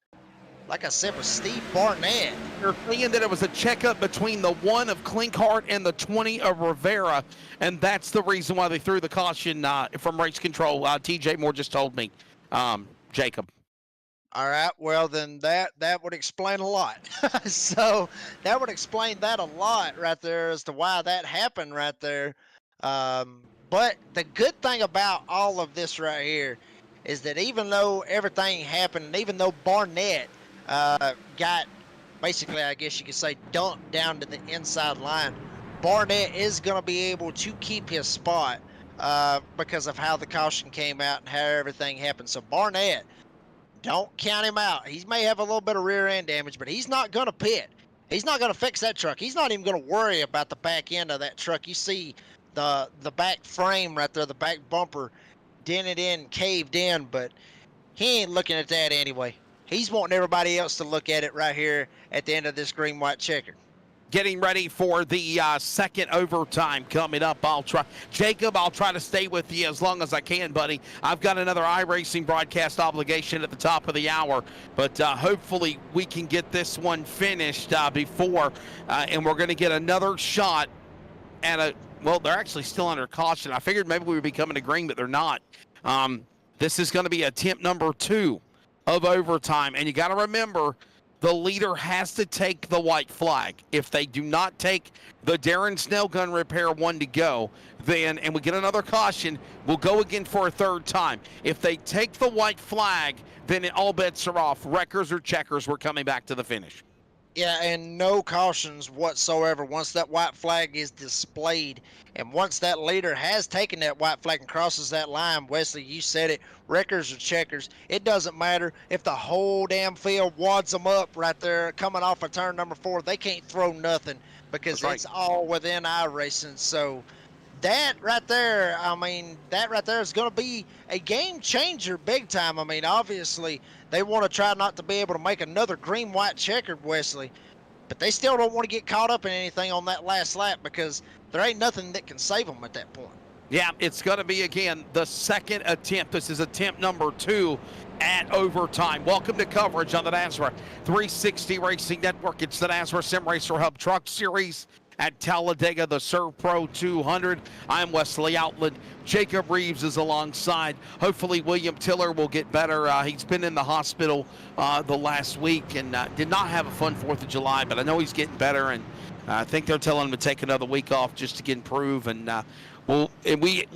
like I said, with Steve Barnett. They're saying that it was a checkup between the 1 of Clinkhart and the 20 of Rivera, and that's the reason why they threw the caution from race control. TJ Moore just told me, Jacob. All right, well then that would explain a lot. So that would explain that a lot right there as to why that happened right there. But the good thing about all of this right here is that even though everything happened, and even though Barnett got basically, I guess you could say, dumped down to the inside line, Barnett is going to be able to keep his spot because of how the caution came out and how everything happened. So Barnett, don't count him out. He may have a little bit of rear end damage, but he's not going to pit. He's not going to fix that truck. He's not even going to worry about the back end of that truck. You see the back frame right there, the back bumper dented in, caved in, but he ain't looking at that anyway. He's wanting everybody else to look at it right here at the end of this green-white checker. Getting ready for the second overtime coming up. Jacob, I'll try to stay with you as long as I can, buddy. I've got another iRacing broadcast obligation at the top of the hour, but hopefully we can get this one finished before, and we're going to get another shot at well, they're actually still under caution. I figured maybe we would be coming to green, but they're not. This is going to be attempt number 2 of overtime, and you got to remember, the leader has to take the white flag. If they do not take the Darren Snell gun repair 1 to go, then, and we get another caution, we'll go again for a 3rd time. If they take the white flag, then all bets are off. Wreckers or checkers, we're coming back to the finish. Yeah, and no cautions whatsoever once that white flag is displayed. And once that leader has taken that white flag and crosses that line, Wesley, you said it, wreckers or checkers, it doesn't matter if the whole damn field wads them up right there coming off of turn number 4. They can't throw nothing because it's all within iRacing. So that right there, I mean, that right there is going to be a game changer big time. I mean, obviously, they want to try not to be able to make another green-white checkered, Wesley, but they still don't want to get caught up in anything on that last lap because there ain't nothing that can save them at that point. Yeah, it's going to be, again, the second attempt. This is attempt number 2 at overtime. Welcome to coverage on the NASRA 360 Racing Network. It's the NASRA Sim Racer Hub Truck Series at Talladega, the ServPro 200. I'm Wesley Outland. Jacob Reeves is alongside. Hopefully William Tiller will get better. He's been in the hospital the last week and did not have a fun 4th of July, but I know he's getting better, and I think they're telling him to take another week off just to get improved. And we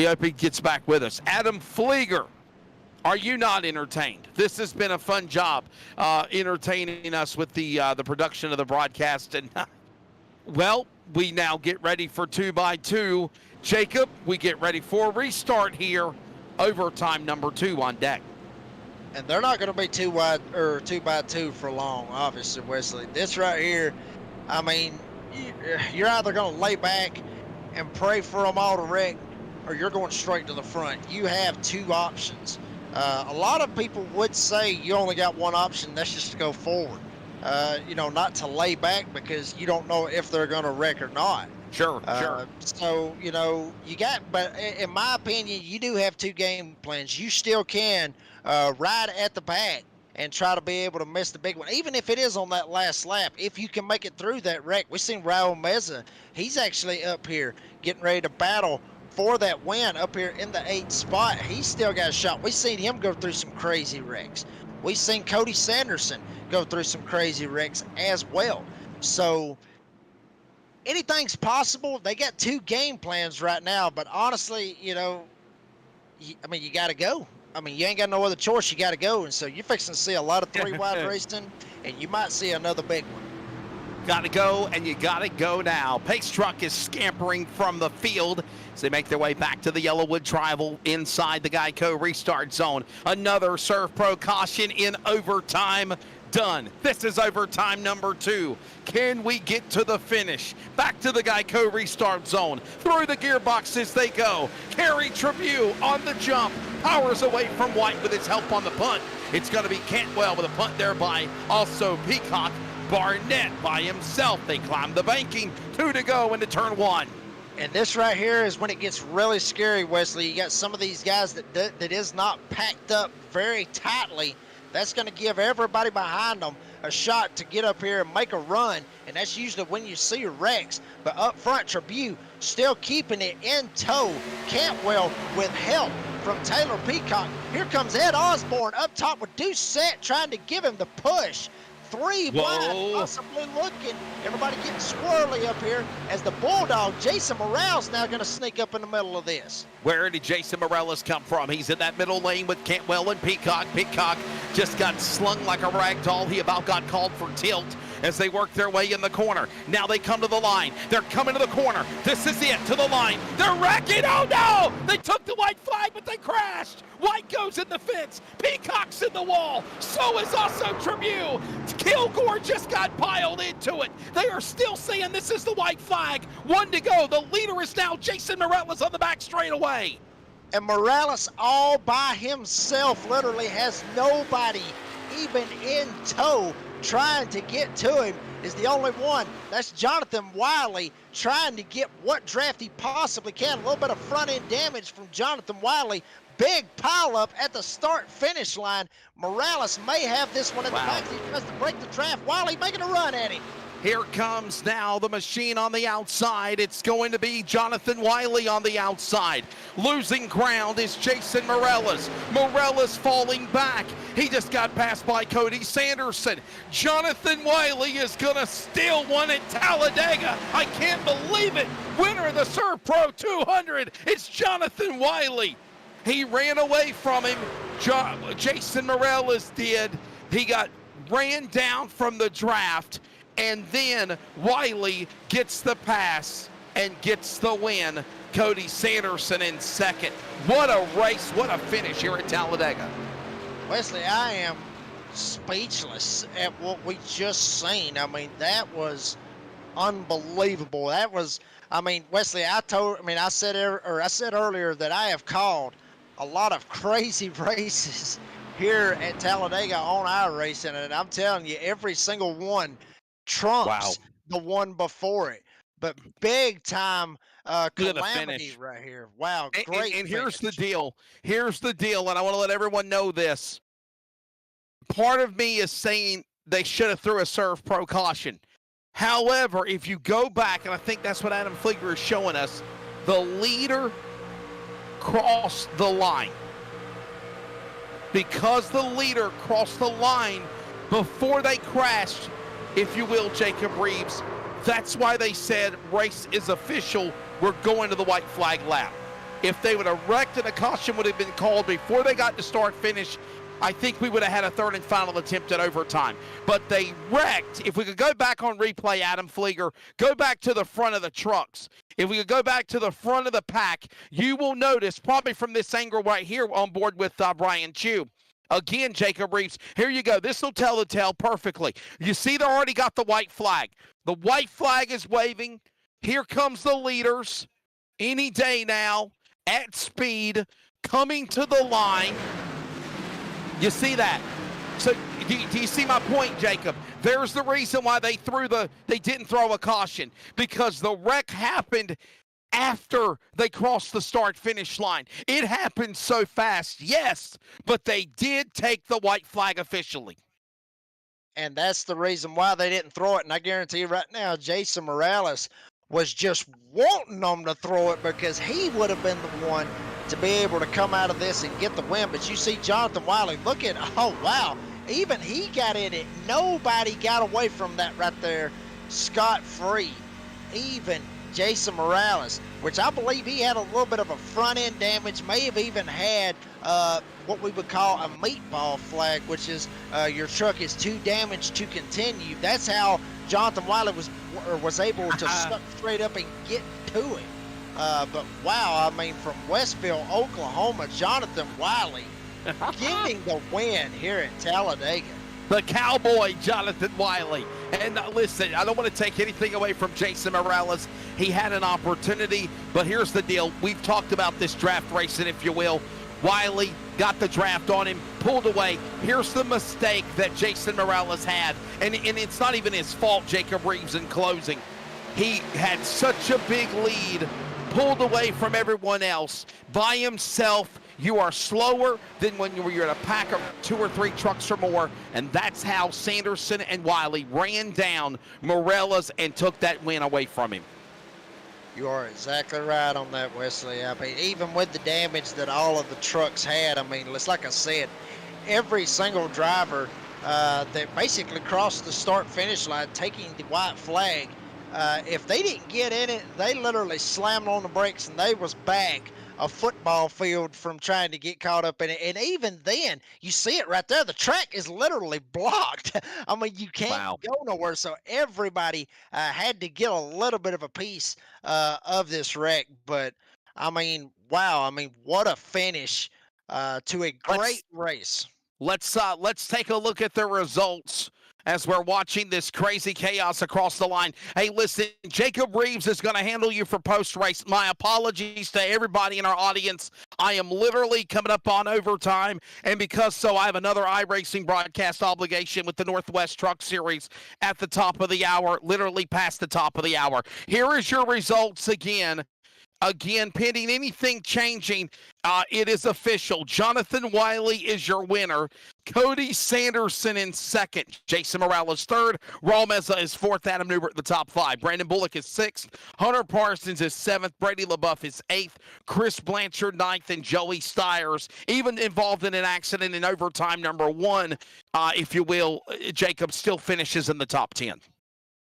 hope he gets back with us. Adam Flieger, are you not entertained? This has been a fun job entertaining us with the production of the broadcast. And well, we now get ready for 2x2. Jacob, we get ready for a restart here. Overtime number 2 on deck. And they're not going to be 2x2 for long, obviously, Wesley. This right here, I mean, you're either going to lay back and pray for them all to wreck, or you're going straight to the front. You have 2 options. A lot of people would say you only got 1 option. That's just to go forward. Not to lay back because you don't know if they're going to wreck or not. Sure. So, but in my opinion, you do have 2 game plans. You still can ride at the back and try to be able to miss the big one, even if it is on that last lap. If you can make it through that wreck, we've seen Raul Meza. He's actually up here getting ready to battle for that win up here in the 8th spot. He's still got a shot. We've seen him go through some crazy wrecks. We've seen Cody Sanderson go through some crazy wrecks as well. So anything's possible. They got 2 game plans right now, but honestly, you got to go. I mean, you ain't got no other choice. You got to go. And so you're fixing to see a lot of 3-wide racing, and you might see another big one. Got to go, and you got to go now. Pace truck is scampering from the field as they make their way back to the Yellowwood Tribal inside the Geico restart zone. Another ServPro caution in overtime. Done. This is overtime number 2. Can we get to the finish? Back to the Geico restart zone. Through the gearboxes they go. Kerry Tribune on the jump. Powers away from White with his help on the punt. It's going to be Cantwell with a punt there by also Peacock. Barnett by himself. They climb the banking. 2 to go into turn 1. And this right here is when it gets really scary, Wesley. You got some of these guys that is not packed up very tightly That's going to give everybody behind them a shot to get up here and make a run, and that's usually when you see wrecks. But up front, Tribute still keeping it in tow. Cantwell with help from Taylor Peacock. Here comes Ed Osborne up top with Doucette trying to give him the push. 3 wide, possibly looking. Everybody getting squirrely up here as the Bulldog, Jason Morales, now going to sneak up in the middle of this. Where did Jason Morales come from? He's in that middle lane with Cantwell and Peacock. Peacock just got slung like a rag doll. He about got called for tilt as they work their way in the corner. Now they come to the line. They're coming to the corner. This is it, to the line. They're wrecking. Oh, no! They took the white flag, but they crashed. White goes in the fence. Peacock's in the wall. So is also Tribute. Kilgore just got piled into it. They are still saying this is the white flag. 1 to go. The leader is now Jason Morales on the back straightaway. And Morales all by himself literally has nobody even in tow trying to get to him. Is the only one. That's Jonathan Wiley trying to get what draft he possibly can. A little bit of front end damage from Jonathan Wiley. Big pile up at the start finish line. Morales may have this one in the back. He tries to break the draft. Wiley making a run at him. Here comes now the machine on the outside. It's going to be Jonathan Wiley on the outside. Losing ground is Jason Morales. Morales falling back. He just got passed by Cody Sanderson. Jonathan Wiley is going to steal one at Talladega. I can't believe it. Winner of the ServPro 200. It's Jonathan Wiley. He ran away from him. Jason Morales did. He got ran down from the draft. And then Wiley gets the pass and gets the win. Cody Sanderson in second. What a race, what a finish here at Talladega. Wesley, I am speechless at what we just seen. I mean, that was unbelievable. That was, I mean, Wesley, I said earlier that I have called a lot of crazy races here at Talladega on our racing, and I'm telling you, every single one trumps the one before it. But big time calamity right here. Wow, great. And here's the deal. Here's the deal, and I want to let everyone know this. Part of me is saying they should have threw a ServPro caution. However, if you go back, and I think that's what Adam Flieger is showing us, the leader crossed the line. Because the leader crossed the line before they crashed, if you will, Jacob Reeves, that's why they said race is official. We're going to the white flag lap. If they would have wrecked and a caution would have been called before they got to start finish, I think we would have had a third and final attempt at overtime. But they wrecked. If we could go back on replay, Adam Flieger, go back to the front of the trucks. If we could go back to the front of the pack, you will notice, probably from this angle right here on board with Brian Chu. Again, Jacob Reeves, here you go. This will tell the tale perfectly. You see they already got the white flag. The white flag is waving. Here comes the leaders. Any day now, at speed, coming to the line. You see that? So do you see my point, Jacob? There's the reason why they didn't throw a caution, because the wreck happened after they crossed the start-finish line. It happened so fast, yes, but they did take the white flag officially. And that's the reason why they didn't throw it. And I guarantee you right now, Jason Morales was just wanting them to throw it, because he would have been the one to be able to come out of this and get the win. But you see Jonathan Wiley, look at, oh, wow. Even he got in it. Nobody got away from that right there scot-free. Even Jason Morales, which I believe he had a little bit of a front-end damage, may have even had what we would call a meatball flag, which is your truck is too damaged to continue. That's how Jonathan Wiley was able to suck straight up and get to it. But wow, I mean, from Westville, Oklahoma, Jonathan Wiley getting the win here at Talladega. The cowboy, Jonathan Wiley. And listen, I don't want to take anything away from Jason Morales. He had an opportunity, but here's the deal. We've talked about this draft racing, if you will. Wiley got the draft on him, pulled away. Here's the mistake that Jason Morales had, and it's not even his fault, Jacob Reeves, in closing. He had such a big lead, pulled away from everyone else by himself. you are slower than when you're in a pack of 2 or 3 trucks or more, and that's how Sanderson and Wiley ran down Morales and took that win away from him. You are exactly right on that, Wesley. I mean, even with the damage that all of the trucks had, I mean, it's like I said, every single driver that basically crossed the start-finish line taking the white flag, if they didn't get in it, they literally slammed on the brakes and they was back a football field from trying to get caught up in it. And even then, you see it right there. The track is literally blocked. I mean, you can't go nowhere. So everybody had to get a little bit of a piece of this wreck. But, I mean, wow. I mean, what a finish to a great race. Let's take a look at the results as we're watching this crazy chaos across the line. Hey, listen, Jacob Reeves is going to handle you for post-race. My apologies to everybody in our audience. I am literally coming up on overtime, and because so, I have another iRacing broadcast obligation with the Northwest Truck Series at the top of the hour, literally past the top of the hour. Here is your results again. Again, pending anything changing, it is official. Jonathan Wiley is your winner. Cody Sanderson in second. Jason Morales third. Raul Meza is fourth. Adam Newbert in the top 5. Brandon Bullock is 6th. Hunter Parsons is 7th. Brady LaBeouf is 8th. Chris Blanchard 9th. And Joey Stiers, even involved in an accident in overtime number 1, if you will, Jacob still finishes in the top 10.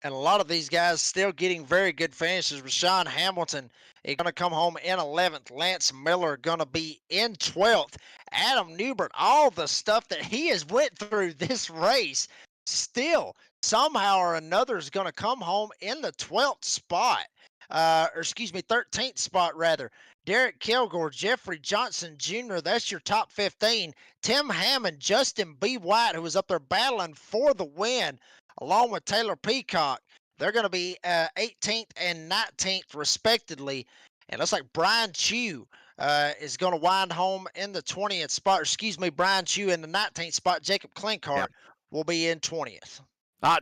And a lot of these guys still getting very good finishes. Rashawn Hamilton is going to come home in 11th. Lance Miller going to be in 12th. Adam Newbert, all the stuff that he has went through this race, still somehow or another is going to come home in the 12th spot. 13th spot rather. Derek Kilgore, Jeffrey Johnson Jr., that's your top 15. Tim Hammond, Justin B. White, who was up there battling for the win, along with Taylor Peacock. They're going to be 18th and 19th, respectively. And looks like Brian Chew is going to wind home in the 20th spot. Brian Chew in the 19th spot. Jacob Klinkhardt will be in 20th.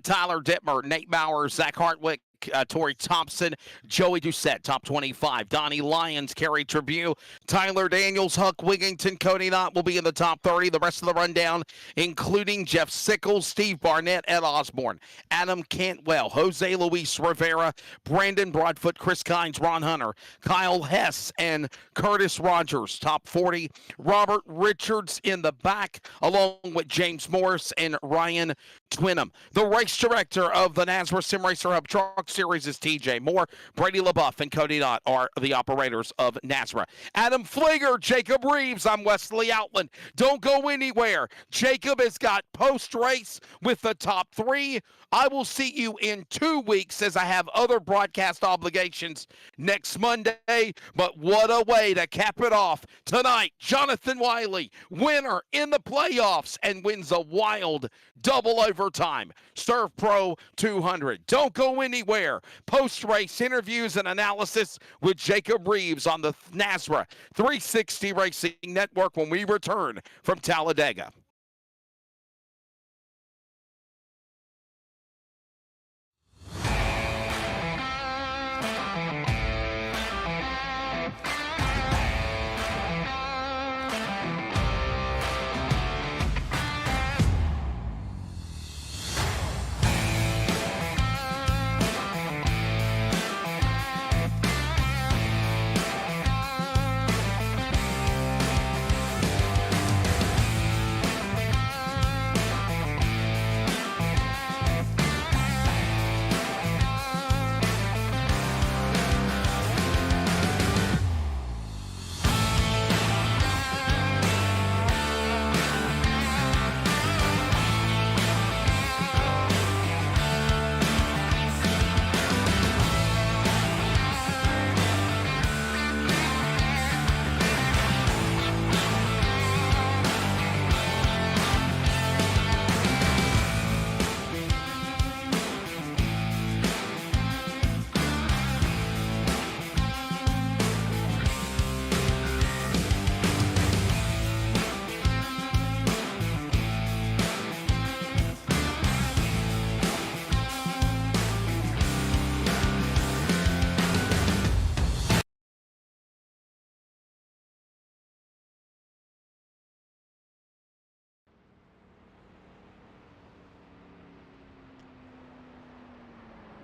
Tyler Dittmer, Nate Bauer, Zach Hartwick, Torrey Thompson, Joey Doucette, top 25. Donnie Lyons, Kerry Tribune, Tyler Daniels, Huck Wigington, Cody Knott will be in the top 30. The rest of the rundown, including Jeff Sickles, Steve Barnett, Ed Osborne, Adam Cantwell, Jose Luis Rivera, Brandon Broadfoot, Chris Kynes, Ron Hunter, Kyle Hess, and Curtis Rogers, top 40. Robert Richards in the back, along with James Morris and Ryan Twinham. The race director of the NASRA Sim Racer Hub Truck Series is TJ Moore. Brady LaBeouf and Cody Knott are the operators of NASRA. Adam Flieger, Jacob Reeves, I'm Wesley Outland. Don't go anywhere. Jacob has got post-race with the top 3. I will see you in 2 weeks as I have other broadcast obligations next Monday. But what a way to cap it off. Tonight, Jonathan Wiley, winner in the playoffs, and wins a wild double overtime. ServPro 200. Don't go anywhere. Post-race interviews and analysis with Jacob Reeves on the NASRA 360 Racing Network when we return from Talladega.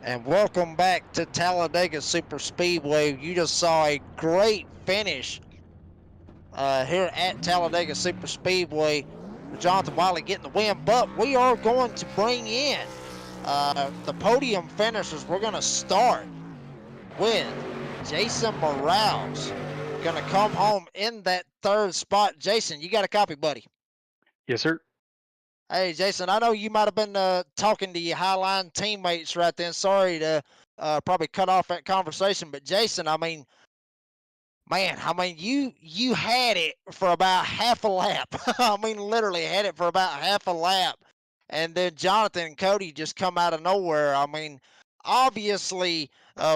And welcome back to Talladega Superspeedway. You just saw a great finish here at Talladega Superspeedway with Jonathan Wiley getting the win. But we are going to bring in the podium finishers. We're going to start with Jason Morales. Going to come home in that third spot. Jason, you got a copy, buddy? Yes, sir. Hey, Jason, I know you might have been talking to your Highline teammates right then. Sorry to probably cut off that conversation, but Jason, I mean, man, I mean, you had it for about half a lap. I mean, literally had it for about half a lap, and then Jonathan and Cody just come out of nowhere. I mean, obviously,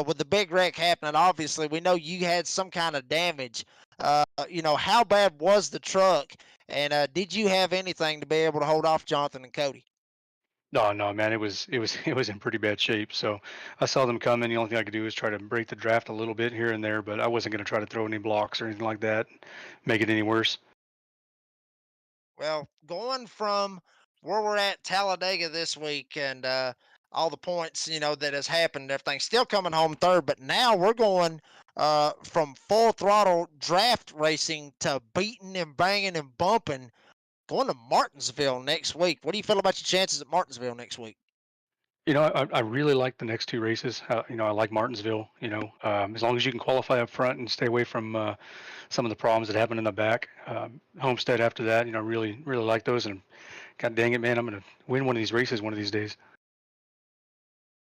with the big wreck happening, obviously we know you had some kind of damage. How bad was the truck? And did you have anything to be able to hold off Jonathan and Cody? No, man. It was in pretty bad shape. So I saw them coming. The only thing I could do was try to break the draft a little bit here and there, but I wasn't going to try to throw any blocks or anything like that, make it any worse. Well, going from where we're at Talladega this week and all the points, that has happened, everything still coming home third, but now we're going from full throttle draft racing to beating and banging and bumping, going to Martinsville next week. What do you feel about your chances at Martinsville next week? I really like the next two races. I like Martinsville. As long as you can qualify up front and stay away from some of the problems that happen in the back. Homestead after that, really, really like those. And God dang it, man, I'm going to win one of these races one of these days.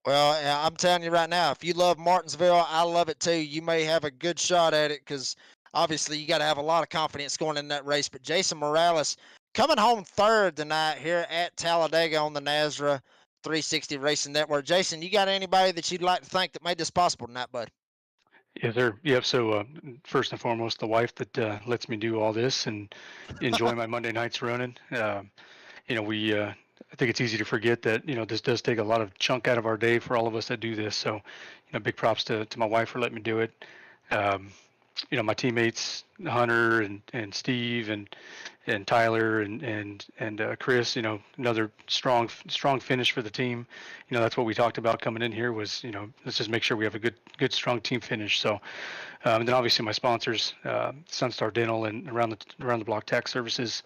Well, I'm telling you right now, if you love Martinsville, I love it too. You may have a good shot at it because obviously you got to have a lot of confidence going in that race. But Jason Morales coming home third tonight here at Talladega on the NASRA 360 Racing Network. Jason, you got anybody that you'd like to thank that made this possible tonight, bud? Yes, sir. Yep. So first and foremost, the wife that lets me do all this and enjoy my Monday nights running. I think it's easy to forget that this does take a lot of chunk out of our day for all of us that do this. So, big props to my wife for letting me do it. Um, my teammates Hunter and Steve and Tyler and Chris. Another strong finish for the team. That's what we talked about coming in here was let's just make sure we have a good strong team finish. So, and then obviously my sponsors, Sunstar Dental and around the block tax services,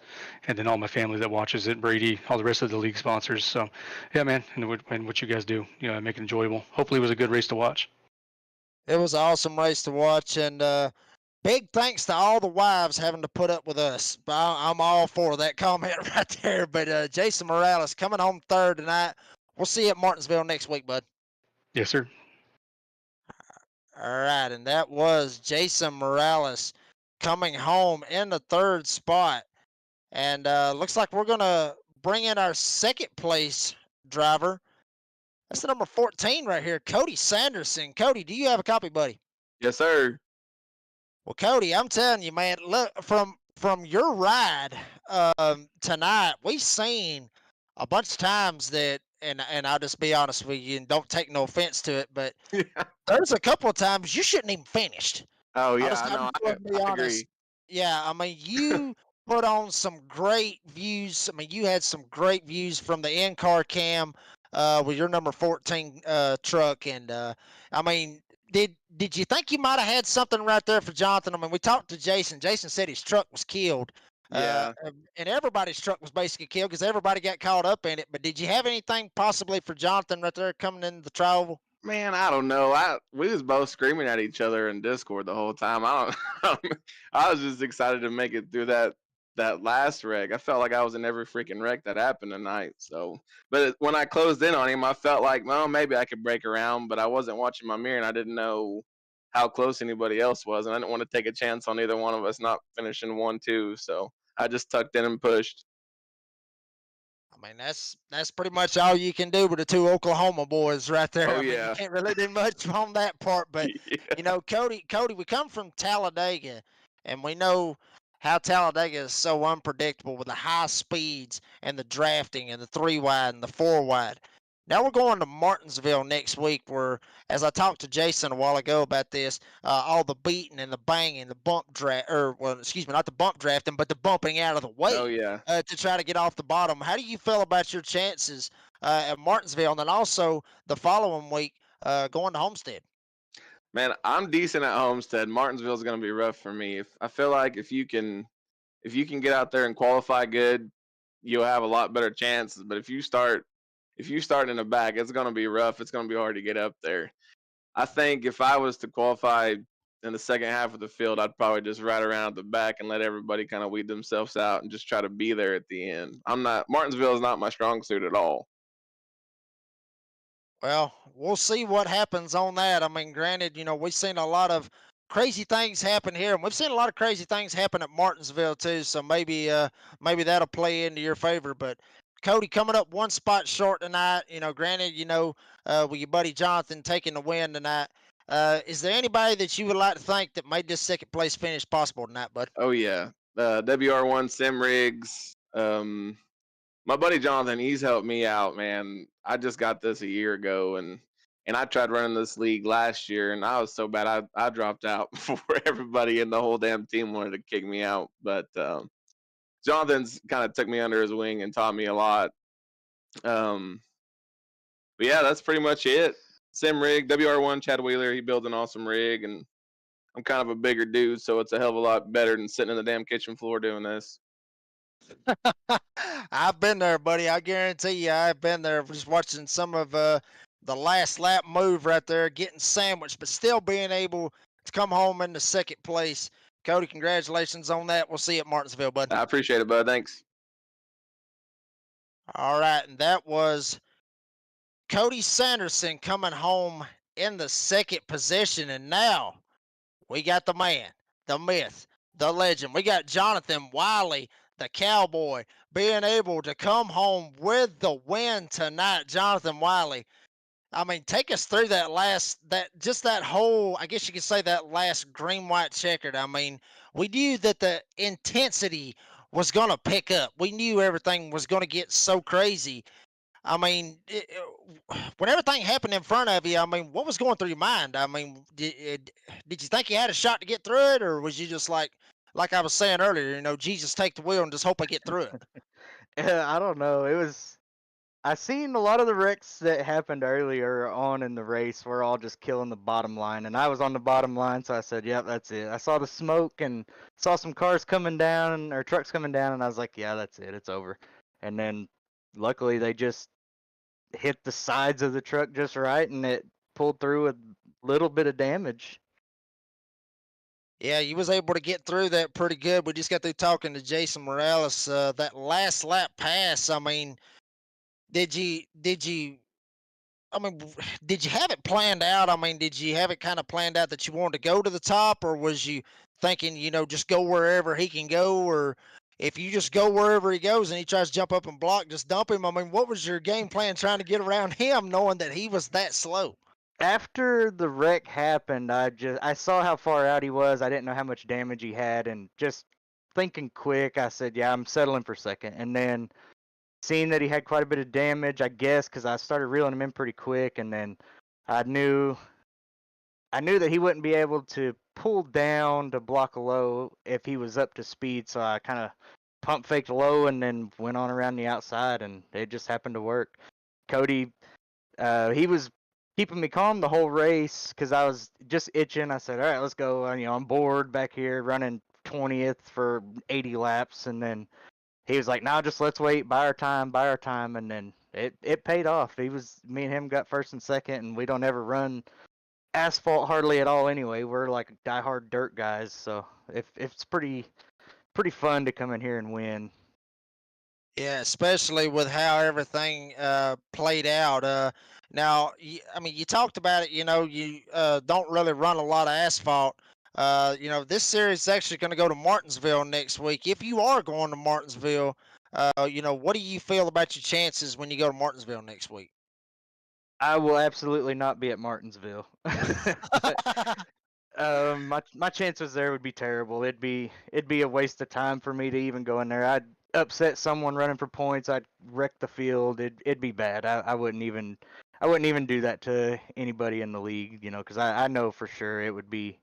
and then all my family that watches it, Brady, all the rest of the league sponsors. So, yeah, man, and what you guys do, make it enjoyable. Hopefully, it was a good race to watch. It was an awesome race to watch, and big thanks to all the wives having to put up with us. I'm all for that comment right there. But Jason Morales coming home third tonight. We'll see you at Martinsville next week, bud. Yes, sir. All right, and that was Jason Morales coming home in the third spot. And looks like we're going to bring in our second place driver. That's the number 14 right here, Cody Sanderson. Cody, do you have a copy, buddy? Yes, sir. Well, Cody, I'm telling you, man, look, from your ride tonight, we've seen a bunch of times that, and I'll just be honest with you, and don't take no offense to it, but there's a couple of times you shouldn't even finished. Oh yeah, I'm I know. just gonna be I honest. agree. Yeah, I mean, you put on some great views. I mean, you had some great views from the in-car cam with your number 14 truck, and I mean, did you think you might have had something right there for Jonathan? I mean, we talked to Jason. Jason said his truck was killed. Yeah. And everybody's truck was basically killed because everybody got caught up in it. But did you have anything possibly for Jonathan right there coming into the trial? Man, I don't know. We was both screaming at each other in Discord the whole time. I don't. I was just excited to make it through that last wreck. I felt like I was in every freaking wreck that happened tonight. So, but when I closed in on him, I felt like, well, maybe I could break around, but I wasn't watching my mirror and I didn't know how close anybody else was, and I didn't want to take a chance on either one of us not finishing 1-2. So I just tucked in and pushed. I mean, that's pretty much all you can do with the two Oklahoma boys right there. Oh I mean, yeah. you can't really do much on that part. But Yeah. Cody, we come from Talladega, and we know how Talladega is so unpredictable with the high speeds and the drafting and the 3 wide and the 4 wide. Now we're going to Martinsville next week, where, as I talked to Jason a while ago about this, all the beating and the banging, the bump draft, excuse me, not the bump drafting, but the bumping out of the way Oh yeah. to try to get off the bottom. How do you feel about your chances at Martinsville? And then also the following week, going to Homestead? Man, I'm decent at Homestead. Martinsville's going to be rough for me. I feel like if you can get out there and qualify good, you'll have a lot better chances. But if you start in the back, it's going to be rough. It's going to be hard to get up there. I think if I was to qualify in the second half of the field, I'd probably just ride around at the back and let everybody kind of weed themselves out and just try to be there at the end. Martinsville is not my strong suit at all. Well, we'll see what happens on that. I mean, granted, we've seen a lot of crazy things happen here, and we've seen a lot of crazy things happen at Martinsville too. So maybe that'll play into your favor. But Cody coming up one spot short tonight. Granted, with your buddy Jonathan taking the win tonight. Is there anybody that you would like to thank that made this second place finish possible tonight, bud? Oh yeah, WR1 Sim Rigs. My buddy Jonathan, he's helped me out, man. I just got this a year ago, and I tried running this league last year, and I was so bad I dropped out before everybody in the whole damn team wanted to kick me out. But Jonathan's kind of took me under his wing and taught me a lot. But yeah, that's pretty much it. Sim rig, WR1 Chad Wheeler, he builds an awesome rig, and I'm kind of a bigger dude, so it's a hell of a lot better than sitting in the damn kitchen floor doing this. I've been there, buddy. I guarantee you, I've been there. Just watching some of the last lap move right there, getting sandwiched, but still being able to come home in the second place. Cody, congratulations on that. We'll see you at Martinsville, bud. I appreciate it, bud. Thanks. All right, and that was Cody Sanderson coming home in the second position, and now we got the man, the myth, the legend. We got Jonathan Wiley, the cowboy, being able to come home with the win tonight. Jonathan Wiley, I mean, take us through that whole, I guess you could say that last green-white checkered. I mean, we knew that the intensity was going to pick up. We knew everything was going to get so crazy. I mean, when everything happened in front of you, I mean, what was going through your mind? I mean, did you think you had a shot to get through it, or was you just like I was saying earlier, Jesus, take the wheel and just hope I get through it? I don't know. I seen a lot of the wrecks that happened earlier on in the race were all just killing the bottom line, and I was on the bottom line, so I said, yep, that's it. I saw the smoke and saw some cars coming down, or trucks coming down, and I was like, yeah, that's it, it's over. And then luckily they just hit the sides of the truck just right, and it pulled through a little bit of damage. Yeah, you was able to get through that pretty good. We just got through talking to Jason Morales. That last lap pass, I mean, did you have it planned out? I mean, did you have it kind of planned out that you wanted to go to the top, or was you thinking, just go wherever he can go, or if you just go wherever he goes and he tries to jump up and block, just dump him? I mean, what was your game plan trying to get around him, knowing that he was that slow? After the wreck happened, I saw how far out he was. I didn't know how much damage he had, and just thinking quick, I said, yeah, I'm settling for second. And then seeing that he had quite a bit of damage, I guess, because I started reeling him in pretty quick, and then I knew that he wouldn't be able to pull down to block a low if he was up to speed, so I kind of pump faked low and then went on around the outside, and it just happened to work. Cody, he was keeping me calm the whole race because I was just itching. I said, all right, let's go. I'm bored back here running 20th for 80 laps, and then he was like, no, just let's wait, buy our time, and then it paid off. Me and him got first and second, and we don't ever run asphalt hardly at all anyway. We're like diehard dirt guys, so it's pretty fun to come in here and win. Yeah, especially with how everything played out. Now, you talked about it. You don't really run a lot of asphalt. This series is actually going to go to Martinsville next week. If you are going to Martinsville, what do you feel about your chances when you go to Martinsville next week? I will absolutely not be at Martinsville. My chances there would be terrible. It'd be a waste of time for me to even go in there. I'd upset someone running for points. I'd wreck the field. It'd be bad. I wouldn't even do that to anybody in the league, because I know for sure it would be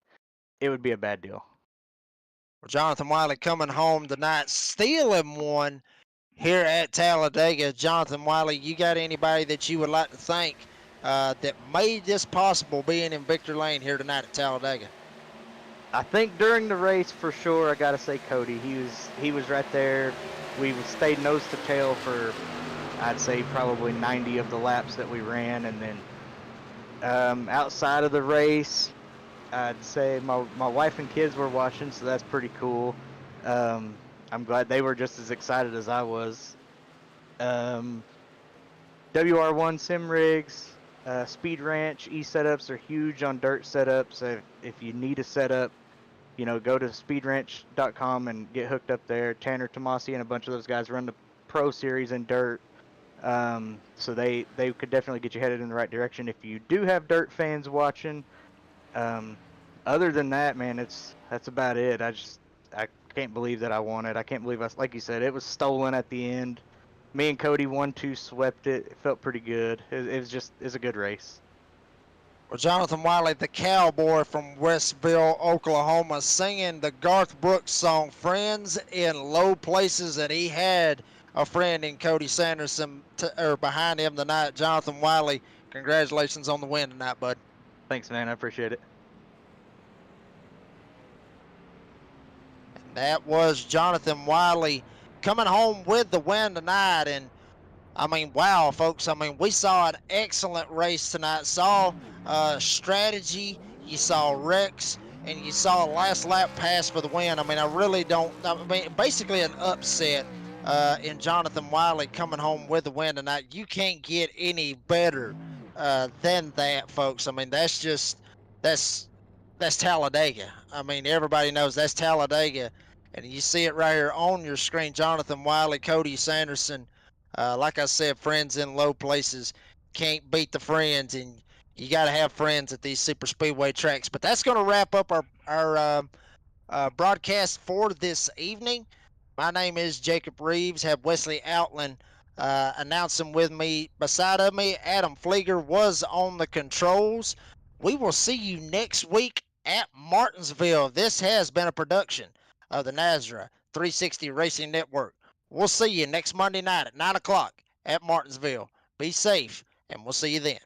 a bad deal. Well, Jonathan Wiley coming home tonight, stealing one here at Talladega. Jonathan Wiley, you got anybody that you would like to thank that made this possible being in Victor Lane here tonight at Talladega? I think during the race for sure, I gotta say Cody. He was right there. We stayed nose to tail for, I'd say, probably 90 of the laps that we ran, and then outside of the race, I'd say my wife and kids were watching, so that's pretty cool. I'm glad they were just as excited as I was. WR1 sim rigs, Speed Ranch e-setups are huge on dirt setups. So if you need a setup, go to speedranch.com and get hooked up there. Tanner Tomasi and a bunch of those guys run the Pro Series in dirt. So they could definitely get you headed in the right direction if you do have dirt fans watching. Other than that, man, that's about it. I can't believe that I won it. I can't believe like you said, it was stolen at the end. Me and Cody 1-2 swept it. It felt pretty good. It was a good race. Well, Jonathan Wiley, the cowboy from Westville, Oklahoma, singing the Garth Brooks song "Friends in Low Places," and he had a friend in Cody Sanderson behind him tonight. Jonathan Wiley, congratulations on the win tonight, bud. Thanks, man. I appreciate it. That was Jonathan Wiley coming home with the win tonight. And I mean, wow, folks. I mean, we saw an excellent race tonight. Saw strategy, you saw wrecks, and you saw a last lap pass for the win. I mean, basically an upset in Jonathan Wiley coming home with the win tonight. You can't get any better than that, folks. I mean, that's Talladega. I mean, everybody knows that's Talladega. And you see it right here on your screen. Jonathan Wiley, Cody Sanderson. Like I said, friends in low places can't beat the friends, and you got to have friends at these super speedway tracks. But that's going to wrap up our broadcast for this evening. My name is Jacob Reeves. Have Wesley Outland announcing with me. Beside of me, Adam Flieger was on the controls. We will see you next week at Martinsville. This has been a production of the NASRA 360 Racing Network. We'll see you next Monday night at 9 o'clock at Martinsville. Be safe, and we'll see you then.